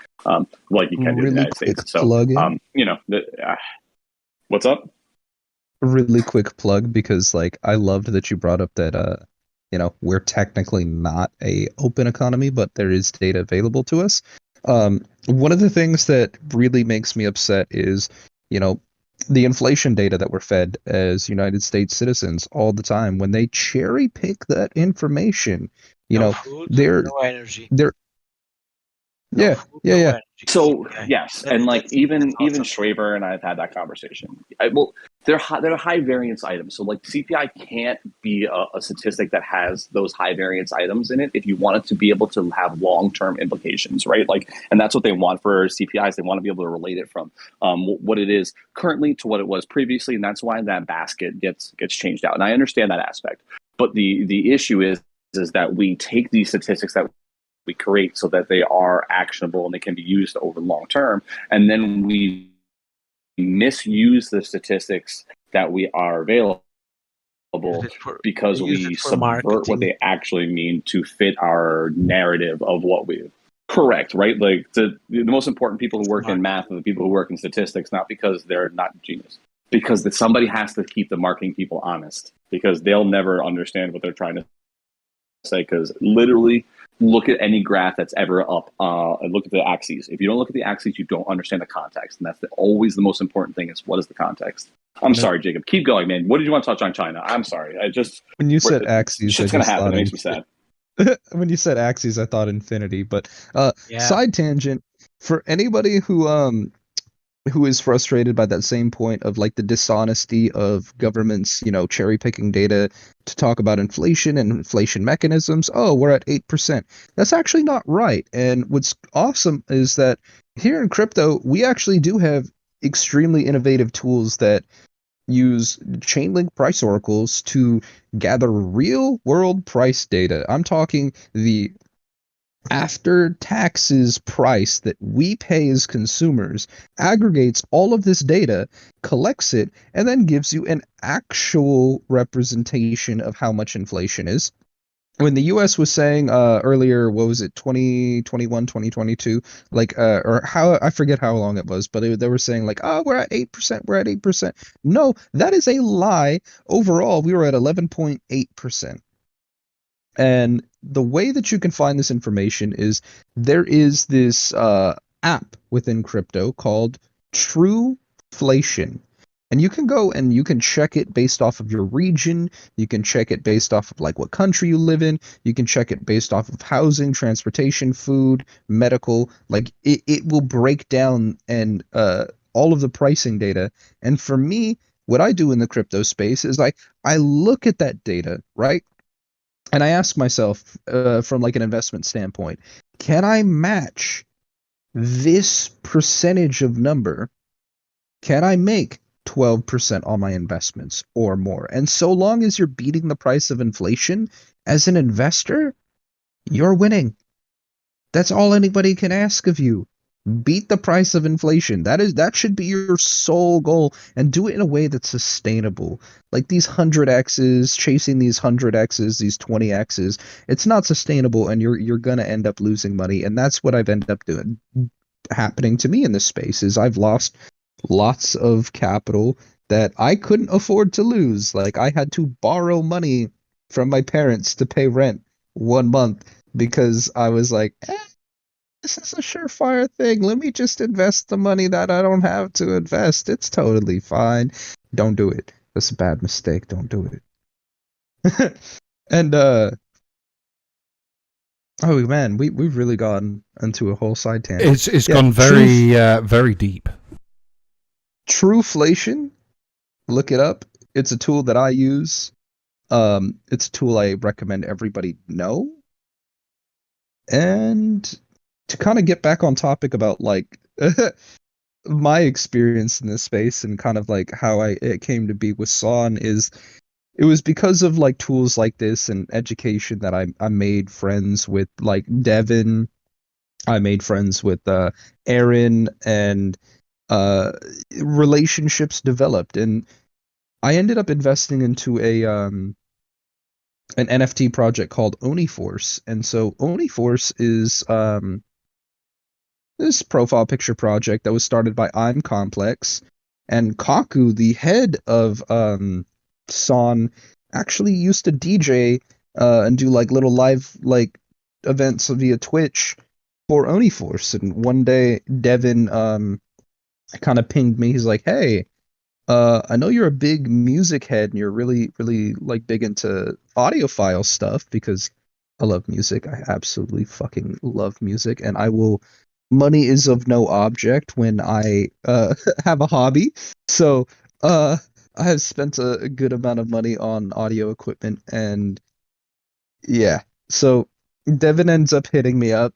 like you can do in the United States. So, what's up? Really quick plug, because like I loved that you brought up that we're technically not a open economy, but there is data available to us. One of the things that really makes me upset is the inflation data that we're fed as United States citizens all the time. When they cherry pick that information, food, they're no energy. Yeah. So yes, and like even Schwaber and I have had that conversation. They're high variance items. So like CPI can't be a statistic that has those high variance items in it if you want it to be able to have long term implications, right? Like, and that's what they want for CPIs. They want to be able to relate it from what it is currently to what it was previously, and that's why that basket gets changed out. And I understand that aspect, but the issue is that we take these statistics that we create so that they are actionable and they can be used over long term, and then we misuse the statistics that we are available because we subvert what they actually mean to fit our narrative of what we correct, right? Like the most important people who work in math are the people who work in statistics, not because they're not genius, because that somebody has to keep the marketing people honest, because they'll never understand what they're trying to say, because literally look at any graph that's ever up and look at the axes. If you don't look at the axes, you don't understand the context. And that's always the most important thing, is what is the context? I'm sorry, Jacob. Keep going, man. What did you want to touch on China? I'm sorry. When you said axes, shit's going to happen. It makes me sad. When you said axes, I thought infinity. But side tangent, for anybody who is frustrated by that same point of like the dishonesty of governments, cherry picking data to talk about inflation and inflation mechanisms. Oh, we're at 8%. That's actually not right. And what's awesome is that here in crypto, we actually do have extremely innovative tools that use Chainlink price oracles to gather real world price data. I'm talking the after taxes price that we pay as consumers, aggregates all of this data, collects it, and then gives you an actual representation of how much inflation is. When the US was saying earlier, what was it, 2021, 2022, or how, I forget how long it was, but they were saying like, oh, we're at 8%, we're at 8%. No, that is a lie. Overall, we were at 11.8%. And the way that you can find this information is there is this app within crypto called Truflation. And you can go and you can check it based off of your region. You can check it based off of like what country you live in. You can check it based off of housing, transportation, food, medical. Like it will break down and all of the pricing data. And for me, what I do in the crypto space is I look at that data, right? And I ask myself, from like an investment standpoint, can I match this percentage of number? Can I make 12% on my investments or more? And so long as you're beating the price of inflation as an investor, you're winning. That's all anybody can ask of you. Beat the price of inflation. That should be your sole goal, and do it in a way that's sustainable. Like these 100x's, chasing these 100x's, these 20x's, it's not sustainable, and you're gonna end up losing money. And that's what I've ended up doing, happening to me in this space, is I've lost lots of capital that I couldn't afford to lose. Like I had to borrow money from my parents to pay rent 1 month because I was like, this is a surefire thing. Let me just invest the money that I don't have to invest. It's totally fine. Don't do it. That's a bad mistake. Don't do it. And oh man, we've really gone into a whole side tangent. It's gone very deep. Truflation. Look it up. It's a tool that I use. It's a tool I recommend everybody know. And to kind of get back on topic about like my experience in this space and kind of like how it came to be with Son is it was because of like tools like this and education that I made friends with like Devin. I made friends with Aaron, and relationships developed, and I ended up investing into an NFT project called Oniforce. And so Oniforce is this profile picture project that was started by I'm Complex, and Kaku, the head of Son, actually used to DJ and do like little live like events via Twitch for Oniforce. And one day Devin kind of pinged me. He's like, "Hey, I know you're a big music head and you're really, really like big into audiophile stuff," because I love music. I absolutely fucking love music, and money is of no object when I have a hobby. So I have spent a good amount of money on audio equipment, and yeah. So Devin ends up hitting me up,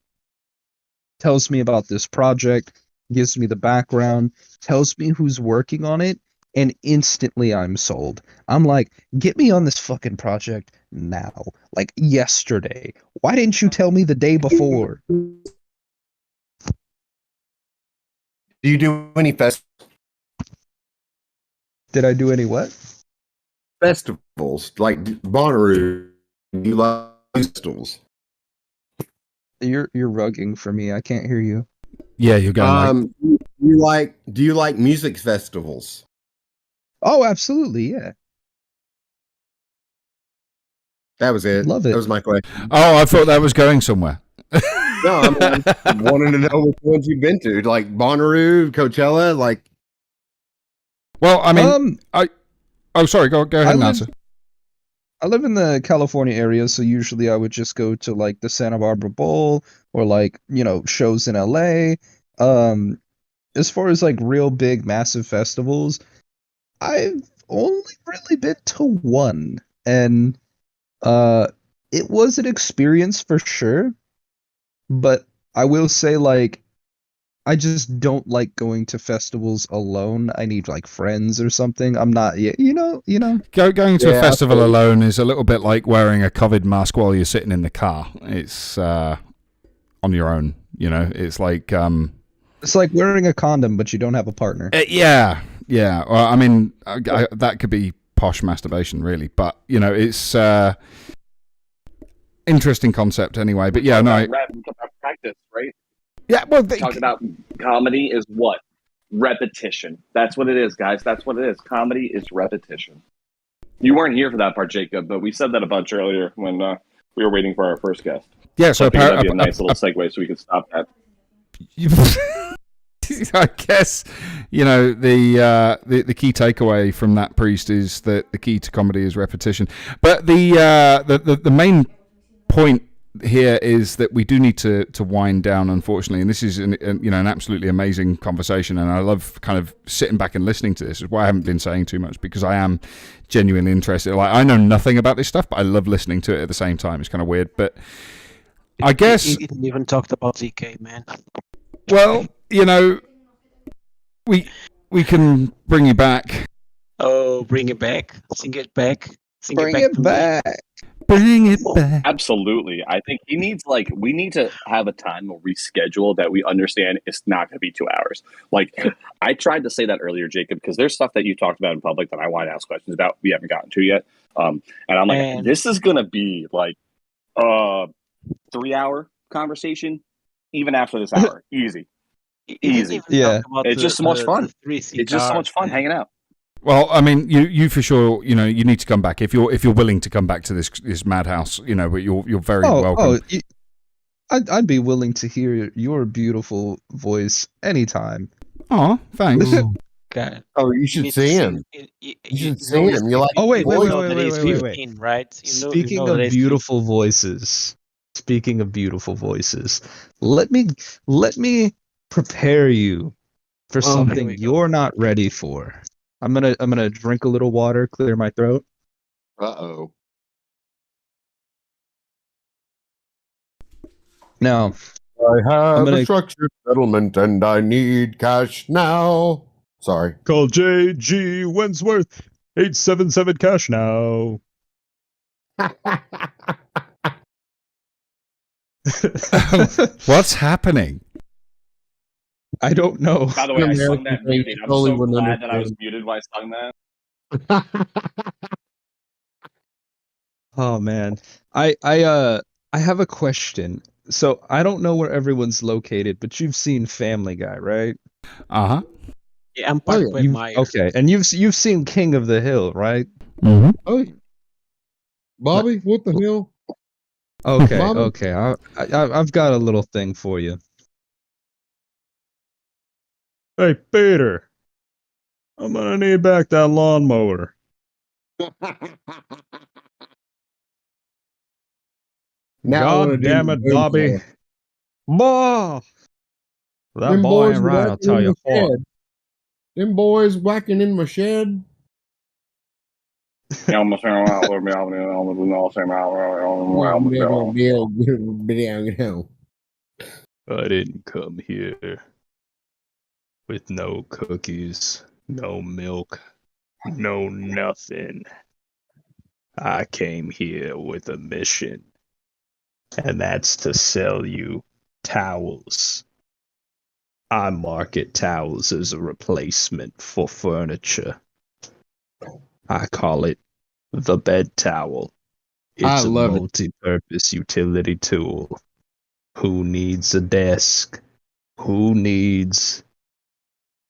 tells me about this project, gives me the background, tells me who's working on it, and instantly I'm sold. I'm like, get me on this fucking project now. Like yesterday. Why didn't you tell me the day before? Do you do any Did I do any what? festivals like Bonnaroo? Do you like festivals? You're rugging for me. I can't hear you. Yeah, you're going. Do you like music festivals? Oh, absolutely, yeah. That was it. Love it. That was my question. Oh, I thought that was going somewhere. No, I'm wanting to know which ones you've been to, like Bonnaroo, Coachella, like. Well, I mean, sorry. Go ahead and answer. I live in the California area, so usually I would just go to like the Santa Barbara Bowl or like, shows in LA. As far as like real big massive festivals, I've only really been to one, and it was an experience for sure, but I will say like I just don't like going to festivals alone. I need like friends or something. I'm not, you know. Going to a festival alone is a little bit like wearing a COVID mask while you're sitting in the car. It's on your own. It's like it's like wearing a condom, but you don't have a partner. Yeah. Well, I mean, that could be posh masturbation, really. But it's interesting concept anyway. But yeah, no. Practice, right? Yeah, well, talked about comedy is what? Repetition. That's what it is, guys. That's what it is. Comedy is repetition. You weren't here for that part, Jacob, but we said that a bunch earlier when we were waiting for our first guest. Yeah, so that'd be a nice little segue so we could stop that. I guess the key takeaway from that, Priest, is that the key to comedy is repetition. But the main point here is that we do need to wind down, unfortunately, and this is an absolutely amazing conversation, and I love kind of sitting back and listening to this. Is why I haven't been saying too much, because I am genuinely interested. Like, I know nothing about this stuff, but I love listening to it at the same time. It's kind of weird, but I guess He even talked about ZK, man. Well, we can bring you back. Oh, bring it back. Sing it back. Bring it back. Bring it back. Absolutely. I think we need to have a time where we schedule that we understand it's not going to be 2 hours. Like, I tried to say that earlier, Jacob, because there's stuff that you talked about in public that I want to ask questions about we haven't gotten to yet. And I'm like, this is going to be like a 3-hour conversation, even after this hour. Easy. Yeah. It's just so much fun. It's just so much fun hanging out. Well, I mean, you for sure, you need to come back if you're willing to come back to this madhouse. But you're very welcome. I'd be willing to hear your beautiful voice anytime. Oh, thanks. God. Oh, you should see him. You should see him. You like? Oh wait. Right? Speaking of beautiful voices, let me prepare you for something you're not ready for. I'm gonna drink a little water, clear my throat. Now, I have gonna- a structured settlement and I need cash now. Sorry. call JG Wentworth 877 cash now. What's happening? I don't know. By the way, I sung American that thing muted. I'm totally so wouldn't glad that I was understand. muted while I sung that. Oh man. I have a question. So I don't know where everyone's located, but you've seen Family Guy, right? Uh-huh. Yeah, I'm part by You've- Meyer. okay, and you've seen King of the Hill, right? Mm-hmm. Oh, Bobby, what the hell? Okay, Bobby? okay. I've got a little thing for you. Hey, Peter. I'm gonna need back that lawnmower. Now I wanna God do damn the it, boom Bobby. boy. Boy! That Them boy boys ain't right, I'll whacking tell in you my what. shed. Them boys whacking in my shed. I didn't come here with no cookies, no milk, no nothing. I came here with a mission, and that's to sell you towels. I market towels as a replacement for furniture. I call it the bed towel. I It's a love it. multi-purpose utility tool. Who needs a desk? Who needs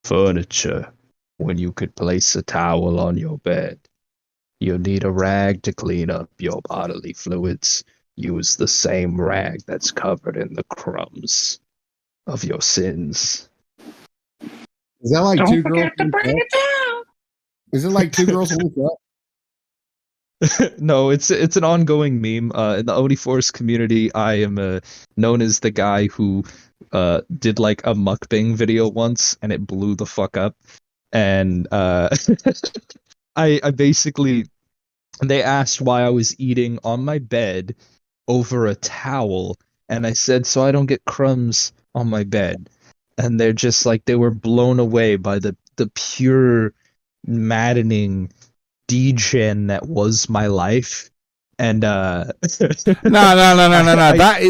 furniture when you could place a towel on your bed? You'll need a rag to clean up your bodily fluids. Use the same rag that's covered in the crumbs of your sins. Is that like Don't two forget girls? to bring it down. Is it like two girls in one cup? No, it's an ongoing meme. In the Oni Force community, I am known as the guy who did like a mukbang video once, and it blew the fuck up. And I basically, they asked why I was eating on my bed over a towel, and I said so I don't get crumbs on my bed. And they're just like, they were blown away by the pure maddening degen that was my life. And No. I-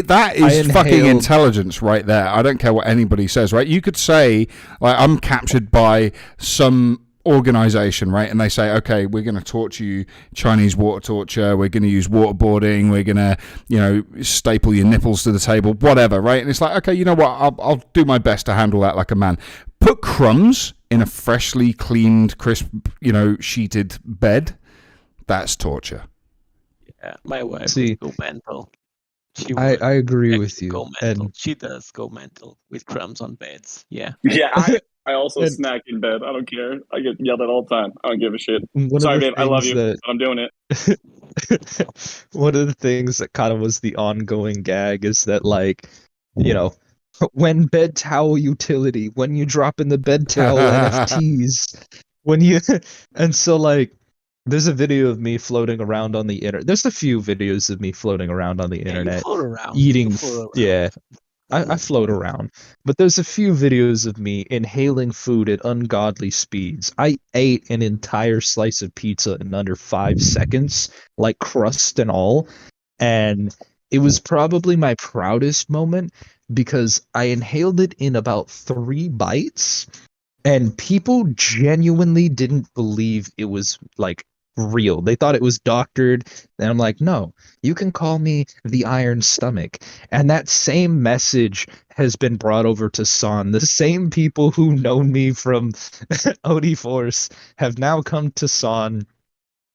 That I is fucking inhaled- intelligence right there. I don't care what anybody says, right? You could say, like, I'm captured by some organization, right? And they say, okay, we're going to torture you, Chinese water torture. We're going to use waterboarding. We're going to, staple your nipples to the table, whatever, right? And it's like, okay, you know what? I'll do my best to handle that like a man. Put crumbs in a freshly cleaned, crisp, sheeted bed. That's torture. Yeah, my wife See, would go mental. I agree actually with you. Go mental. And She does go mental with crumbs on beds. Yeah. Yeah, I also And- snack in bed. I don't care. I get yelled at all the time. I don't give a shit. one Sorry, of the babe. I love things you, that but I'm doing it. one of the things that kind of was the ongoing gag is that, like, when bed towel utility, when you drop in the bed towel NFTs, and so, like, there's a video of me floating around on the internet. There's a few videos of me floating around on the Yeah, you internet float around. eating. You float around. Yeah, I float around, but there's a few videos of me inhaling food at ungodly speeds. I ate an entire slice of pizza in under 5 seconds, like crust and all, and it was probably my proudest moment because I inhaled it in about 3 bites, and people genuinely didn't believe it was like real. They thought it was doctored, and I'm like, no, you can call me the Iron Stomach. And that same message has been brought over to Son. The same people who know me from Oni Force have now come to Son.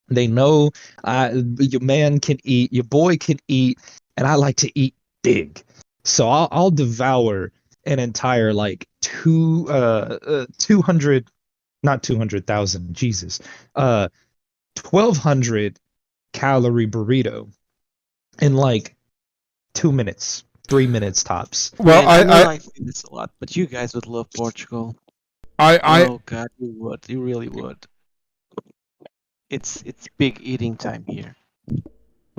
They know your man can eat, your boy can eat, and I like to eat big. So I'll devour an entire like 200, not 200,000, Jesus, 1,200 calorie burrito in like 2 minutes, 3 minutes tops. Well, Man, I know I I say this a lot, but you guys would love Portugal. I Oh God, you would. You really would. It's big eating time here.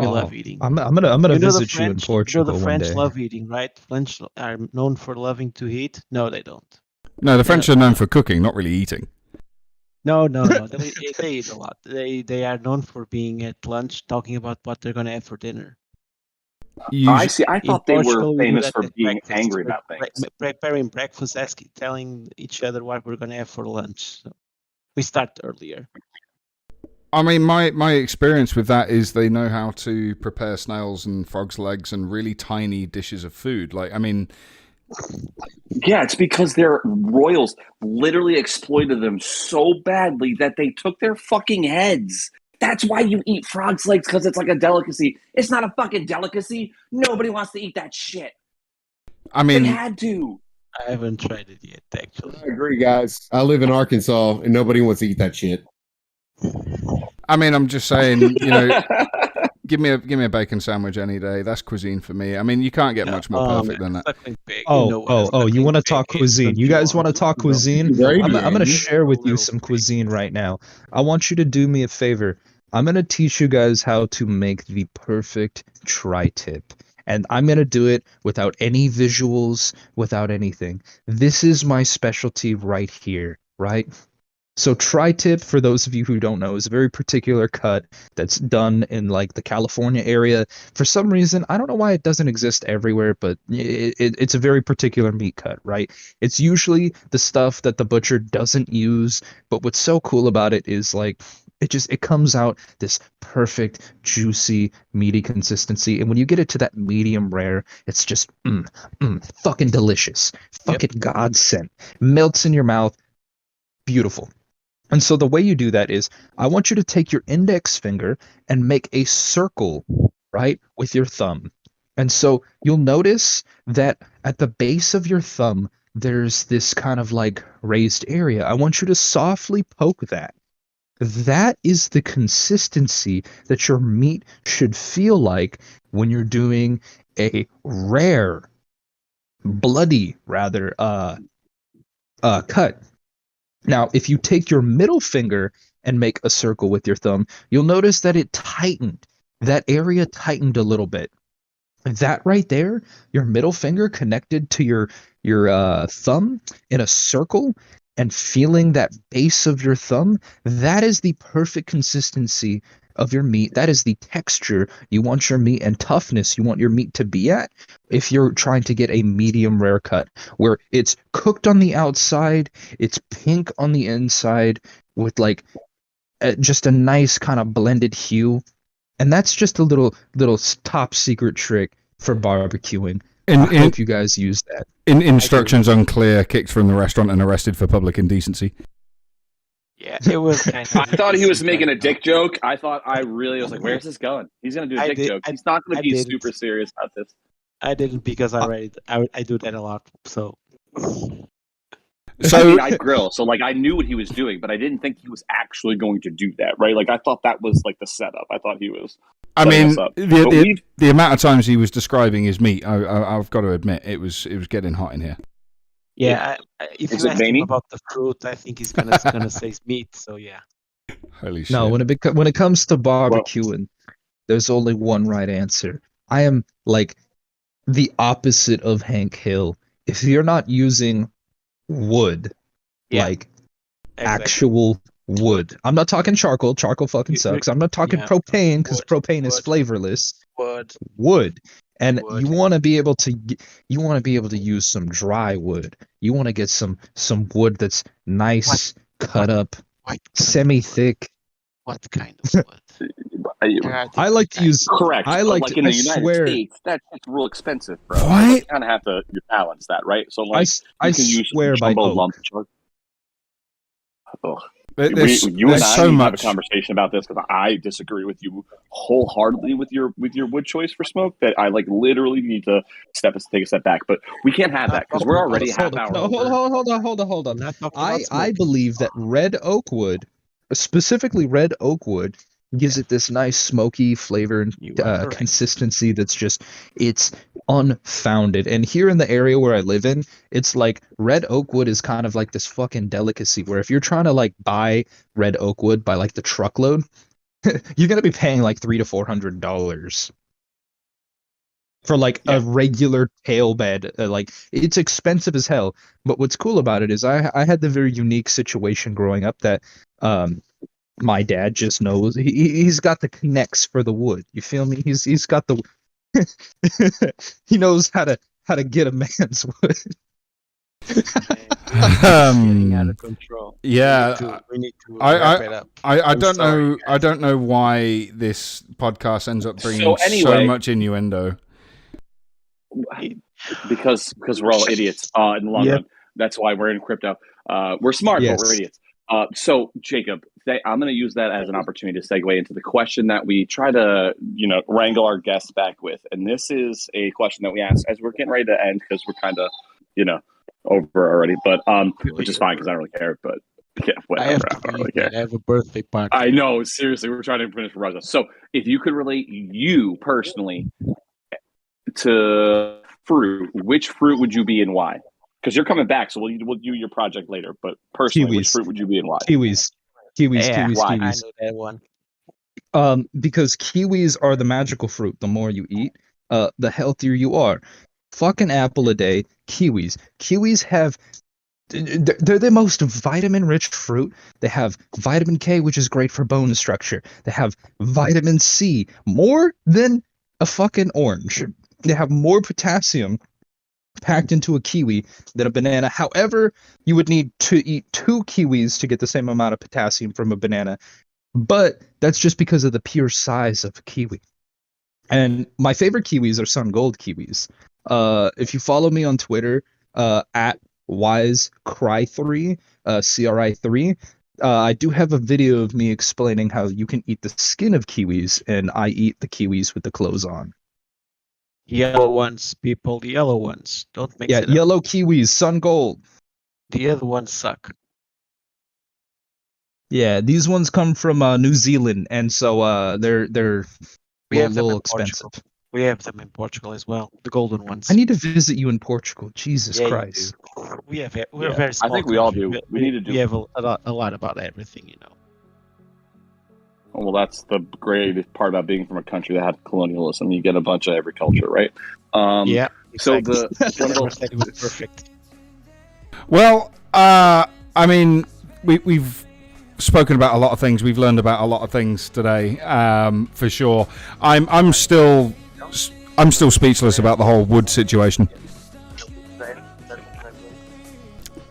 we Oh, love eating. I'm gonna You know the visit you in French. You know Portugal the one French day. love eating, right? French are known for loving to eat. No, they don't. No, the French Yeah. are known for cooking, not really eating. No. They eat a lot. They are known for being at lunch talking about what they're gonna have for dinner. I see. I In thought they were Portugal, we do famous that for at being breakfast. angry We're about things. preparing breakfast, telling each other what we're gonna have for lunch. So we start earlier. I mean, my experience with that is they know how to prepare snails and frogs' legs and really tiny dishes of food. Like, I mean, Yeah, it's because their royals literally exploited them so badly that they took their fucking heads. That's why you eat frogs' legs, because it's like a delicacy. It's not a fucking delicacy. Nobody wants to eat that shit. I They mean, had to. I haven't tried it yet, actually. I agree, guys. I live in Arkansas, and nobody wants to eat that shit. I'm just saying, you know, give me a bacon sandwich any day. That's cuisine for me. I mean, you can't get much more perfect than that. Suckling pig. You want to talk cuisine? You guys want to talk cuisine? Gravy, I'm gonna Andy. share with you some cuisine right now. I want you to do me a favor. I'm gonna teach you guys how to make the perfect tri-tip. And I'm gonna do it without any visuals, without anything. This is my specialty right here, right? So tri-tip, for those of you who don't know, is a very particular cut that's done in like the California area. For some reason, I don't know why it doesn't exist everywhere, but it's a very particular meat cut, right? It's usually the stuff that the butcher doesn't use, but what's so cool about it is like it comes out this perfect, juicy, meaty consistency, and when you get it to that medium rare, it's just fucking delicious, fucking godsend, melts in your mouth, beautiful. And so the way you do that is I want you to take your index finger and make a circle, right, with your thumb. And so you'll notice that at the base of your thumb, there's this kind of like raised area. I want you to softly poke that. That is the consistency that your meat should feel like when you're doing a rare, bloody, rather, cut. Now, if you take your middle finger and make a circle with your thumb, you'll notice that it tightened. That area tightened a little bit. That right there, your middle finger connected to your thumb in a circle and feeling that base of your thumb, that is the perfect consistency of your meat. That is the texture you want your meat and toughness you want your meat to be at if you're trying to get a medium rare cut where it's cooked on the outside, it's pink on the inside with like just a nice kind of blended hue. And that's just a little top secret trick for barbecuing. I hope you guys use that. Instructions unclear, kicked from the restaurant and arrested for public indecency. Yeah, it was kind of. I thought he was making a dick joke. I was like, where's this going? He's going to do a dick joke. He's not going to be super serious about this. I didn't because I do that a lot. So I mean, I grill, so like I knew what he was doing, but I didn't think he was actually going to do that, right? Like I thought that was like the setup. I thought he was. I mean, the amount of times he was describing his meat, I've got to admit, it was getting hot in here. yeah, if you ask him about the fruit, I think he's gonna say meat. So yeah. Holy shit! No, when it comes to barbecuing, there's only one right answer. I am like the opposite of Hank Hill. If you're not using wood, like actual wood, I'm not talking charcoal. Charcoal fucking sucks. I'm not talking propane because propane is flavorless. Wood. And you want to be able to use some dry wood. You want to get some wood that's nice, cut up, semi-thick. What kind of wood? I like to use. Correct. I like like to. in the I United swear. States, that's real expensive, bro. What? You kind of have to balance that, right? So like, I you can use swear by jumbo oak. lump charcoal. Ugh. There's You and I so need to have much. a conversation about this because I disagree with you wholeheartedly with your wood choice for smoke. That I like literally need to take a step back. But we can't have that because we're already half hour. No, over. hold on. I believe that red oak wood, specifically red oak wood, gives it this nice smoky flavor and consistency that's just, it's unfounded. And here in the area where I live in, it's like red oak wood is kind of like this fucking delicacy where if you're trying to like buy red oak wood by like the truckload, you're gonna be paying like $300 to $400 for like a regular tail bed. Like it's expensive as hell. But what's cool about it is I had the very unique situation growing up that my dad just knows he's got the connects for the wood. You feel me? He's got the he knows how to get a man's wood. Getting out of control. Yeah, we need to wrap it up. I don't know. I don't know why this podcast ends up bringing so much innuendo. Because we're all idiots in the long run. That's why we're in crypto. We're smart, but we're idiots. So Jacob, I'm going to use that as an opportunity to segue into the question that we try to, wrangle our guests back with. And this is a question that we ask as we're getting ready to end because we're kind of, over already. But which is fine because I don't really care. But yeah, whatever. I don't really care. I have a birthday party. I know. Seriously, we're trying to finish Raja. So if you could relate you personally to fruit, which fruit would you be and why? Because you're coming back, so we'll do your project later. But personally, which fruit would you be and why? Kiwis. Yeah, Kiwis. I know that one. Because kiwis are the magical fruit. The more you eat, the healthier you are. Fucking apple a day, kiwis. Kiwis have, they're the most vitamin-rich fruit. They have vitamin K, which is great for bone structure. They have vitamin C, more than a fucking orange. They have more potassium packed into a kiwi than a banana. However, you would need to eat 2 kiwis to get the same amount of potassium from a banana. But that's just because of the pure size of a kiwi. And my favorite kiwis are Sun Gold kiwis. If you follow me on Twitter, at WiseCry3, CRI3, I do have a video of me explaining how you can eat the skin of kiwis, and I eat the kiwis with the clothes on. Yellow ones, people, the yellow ones. Don't mix it up. Yellow kiwis, Sun Gold. The other ones suck. Yeah, these ones come from New Zealand, and so they're We a have them little in expensive. Portugal. We have them in Portugal as well. The golden ones. I need to visit you in Portugal. Jesus Yeah, you Christ. do. We're a very small I think we all country. do. We need to do. We have a lot about everything, Well, that's the great part about being from a country that had colonialism. You get a bunch of every culture, right? Yeah. So Exactly. Never said it was perfect. Well, I mean, we've spoken about a lot of things. We've learned about a lot of things today, for sure. I'm still speechless about the whole wood situation.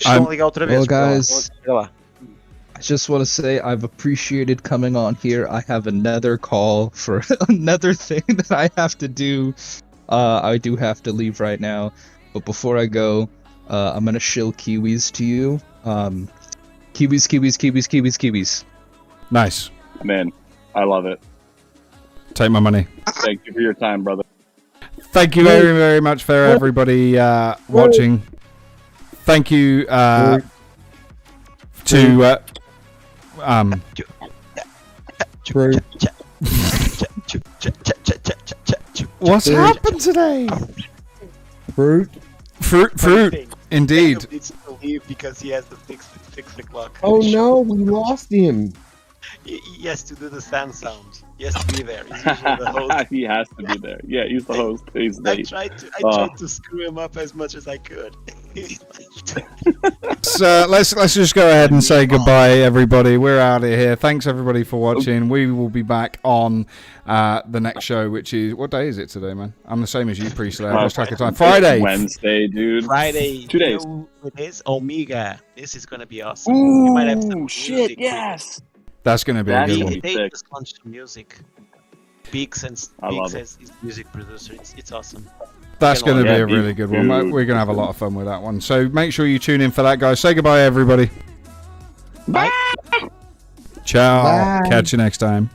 Well, guys, I just want to say I've appreciated coming on here. I have another call for another thing that I have to do. I do have to leave right now, but before I go, I'm gonna shill kiwis to you. Kiwis. Nice. Man, I love it. Take my money. Thank you for your time, brother. Thank you very, very much for everybody watching. Thank you to what's happened today? Fruit. Indeed. Jacob needs to leave because he has to fix the clock. Oh no, we lost him. He has to do the sound. He has to be there. He's usually the host. He has to be there. Yeah, he's the host. He's I late. tried to screw him up as much as I could. So let's just go ahead and say goodbye, everybody. We're out of here. Thanks everybody for watching. We will be back on the next show, which is, what day is it today, man? I'm the same as you, Priestley. I lost track of time. Friday. Wednesday, dude. Friday. 2 days. It is Omega. This is gonna be awesome. Ooh, We might have some shit, music. yes. That's going to be a good one. They just launched some music. Beaks love as his music producer. It's awesome. That's going to be Yeah, a really good one. dude. We're going to have a lot of fun with that one. So make sure you tune in for that, guys. Say goodbye, everybody. Bye. Ciao. Bye. Catch you next time.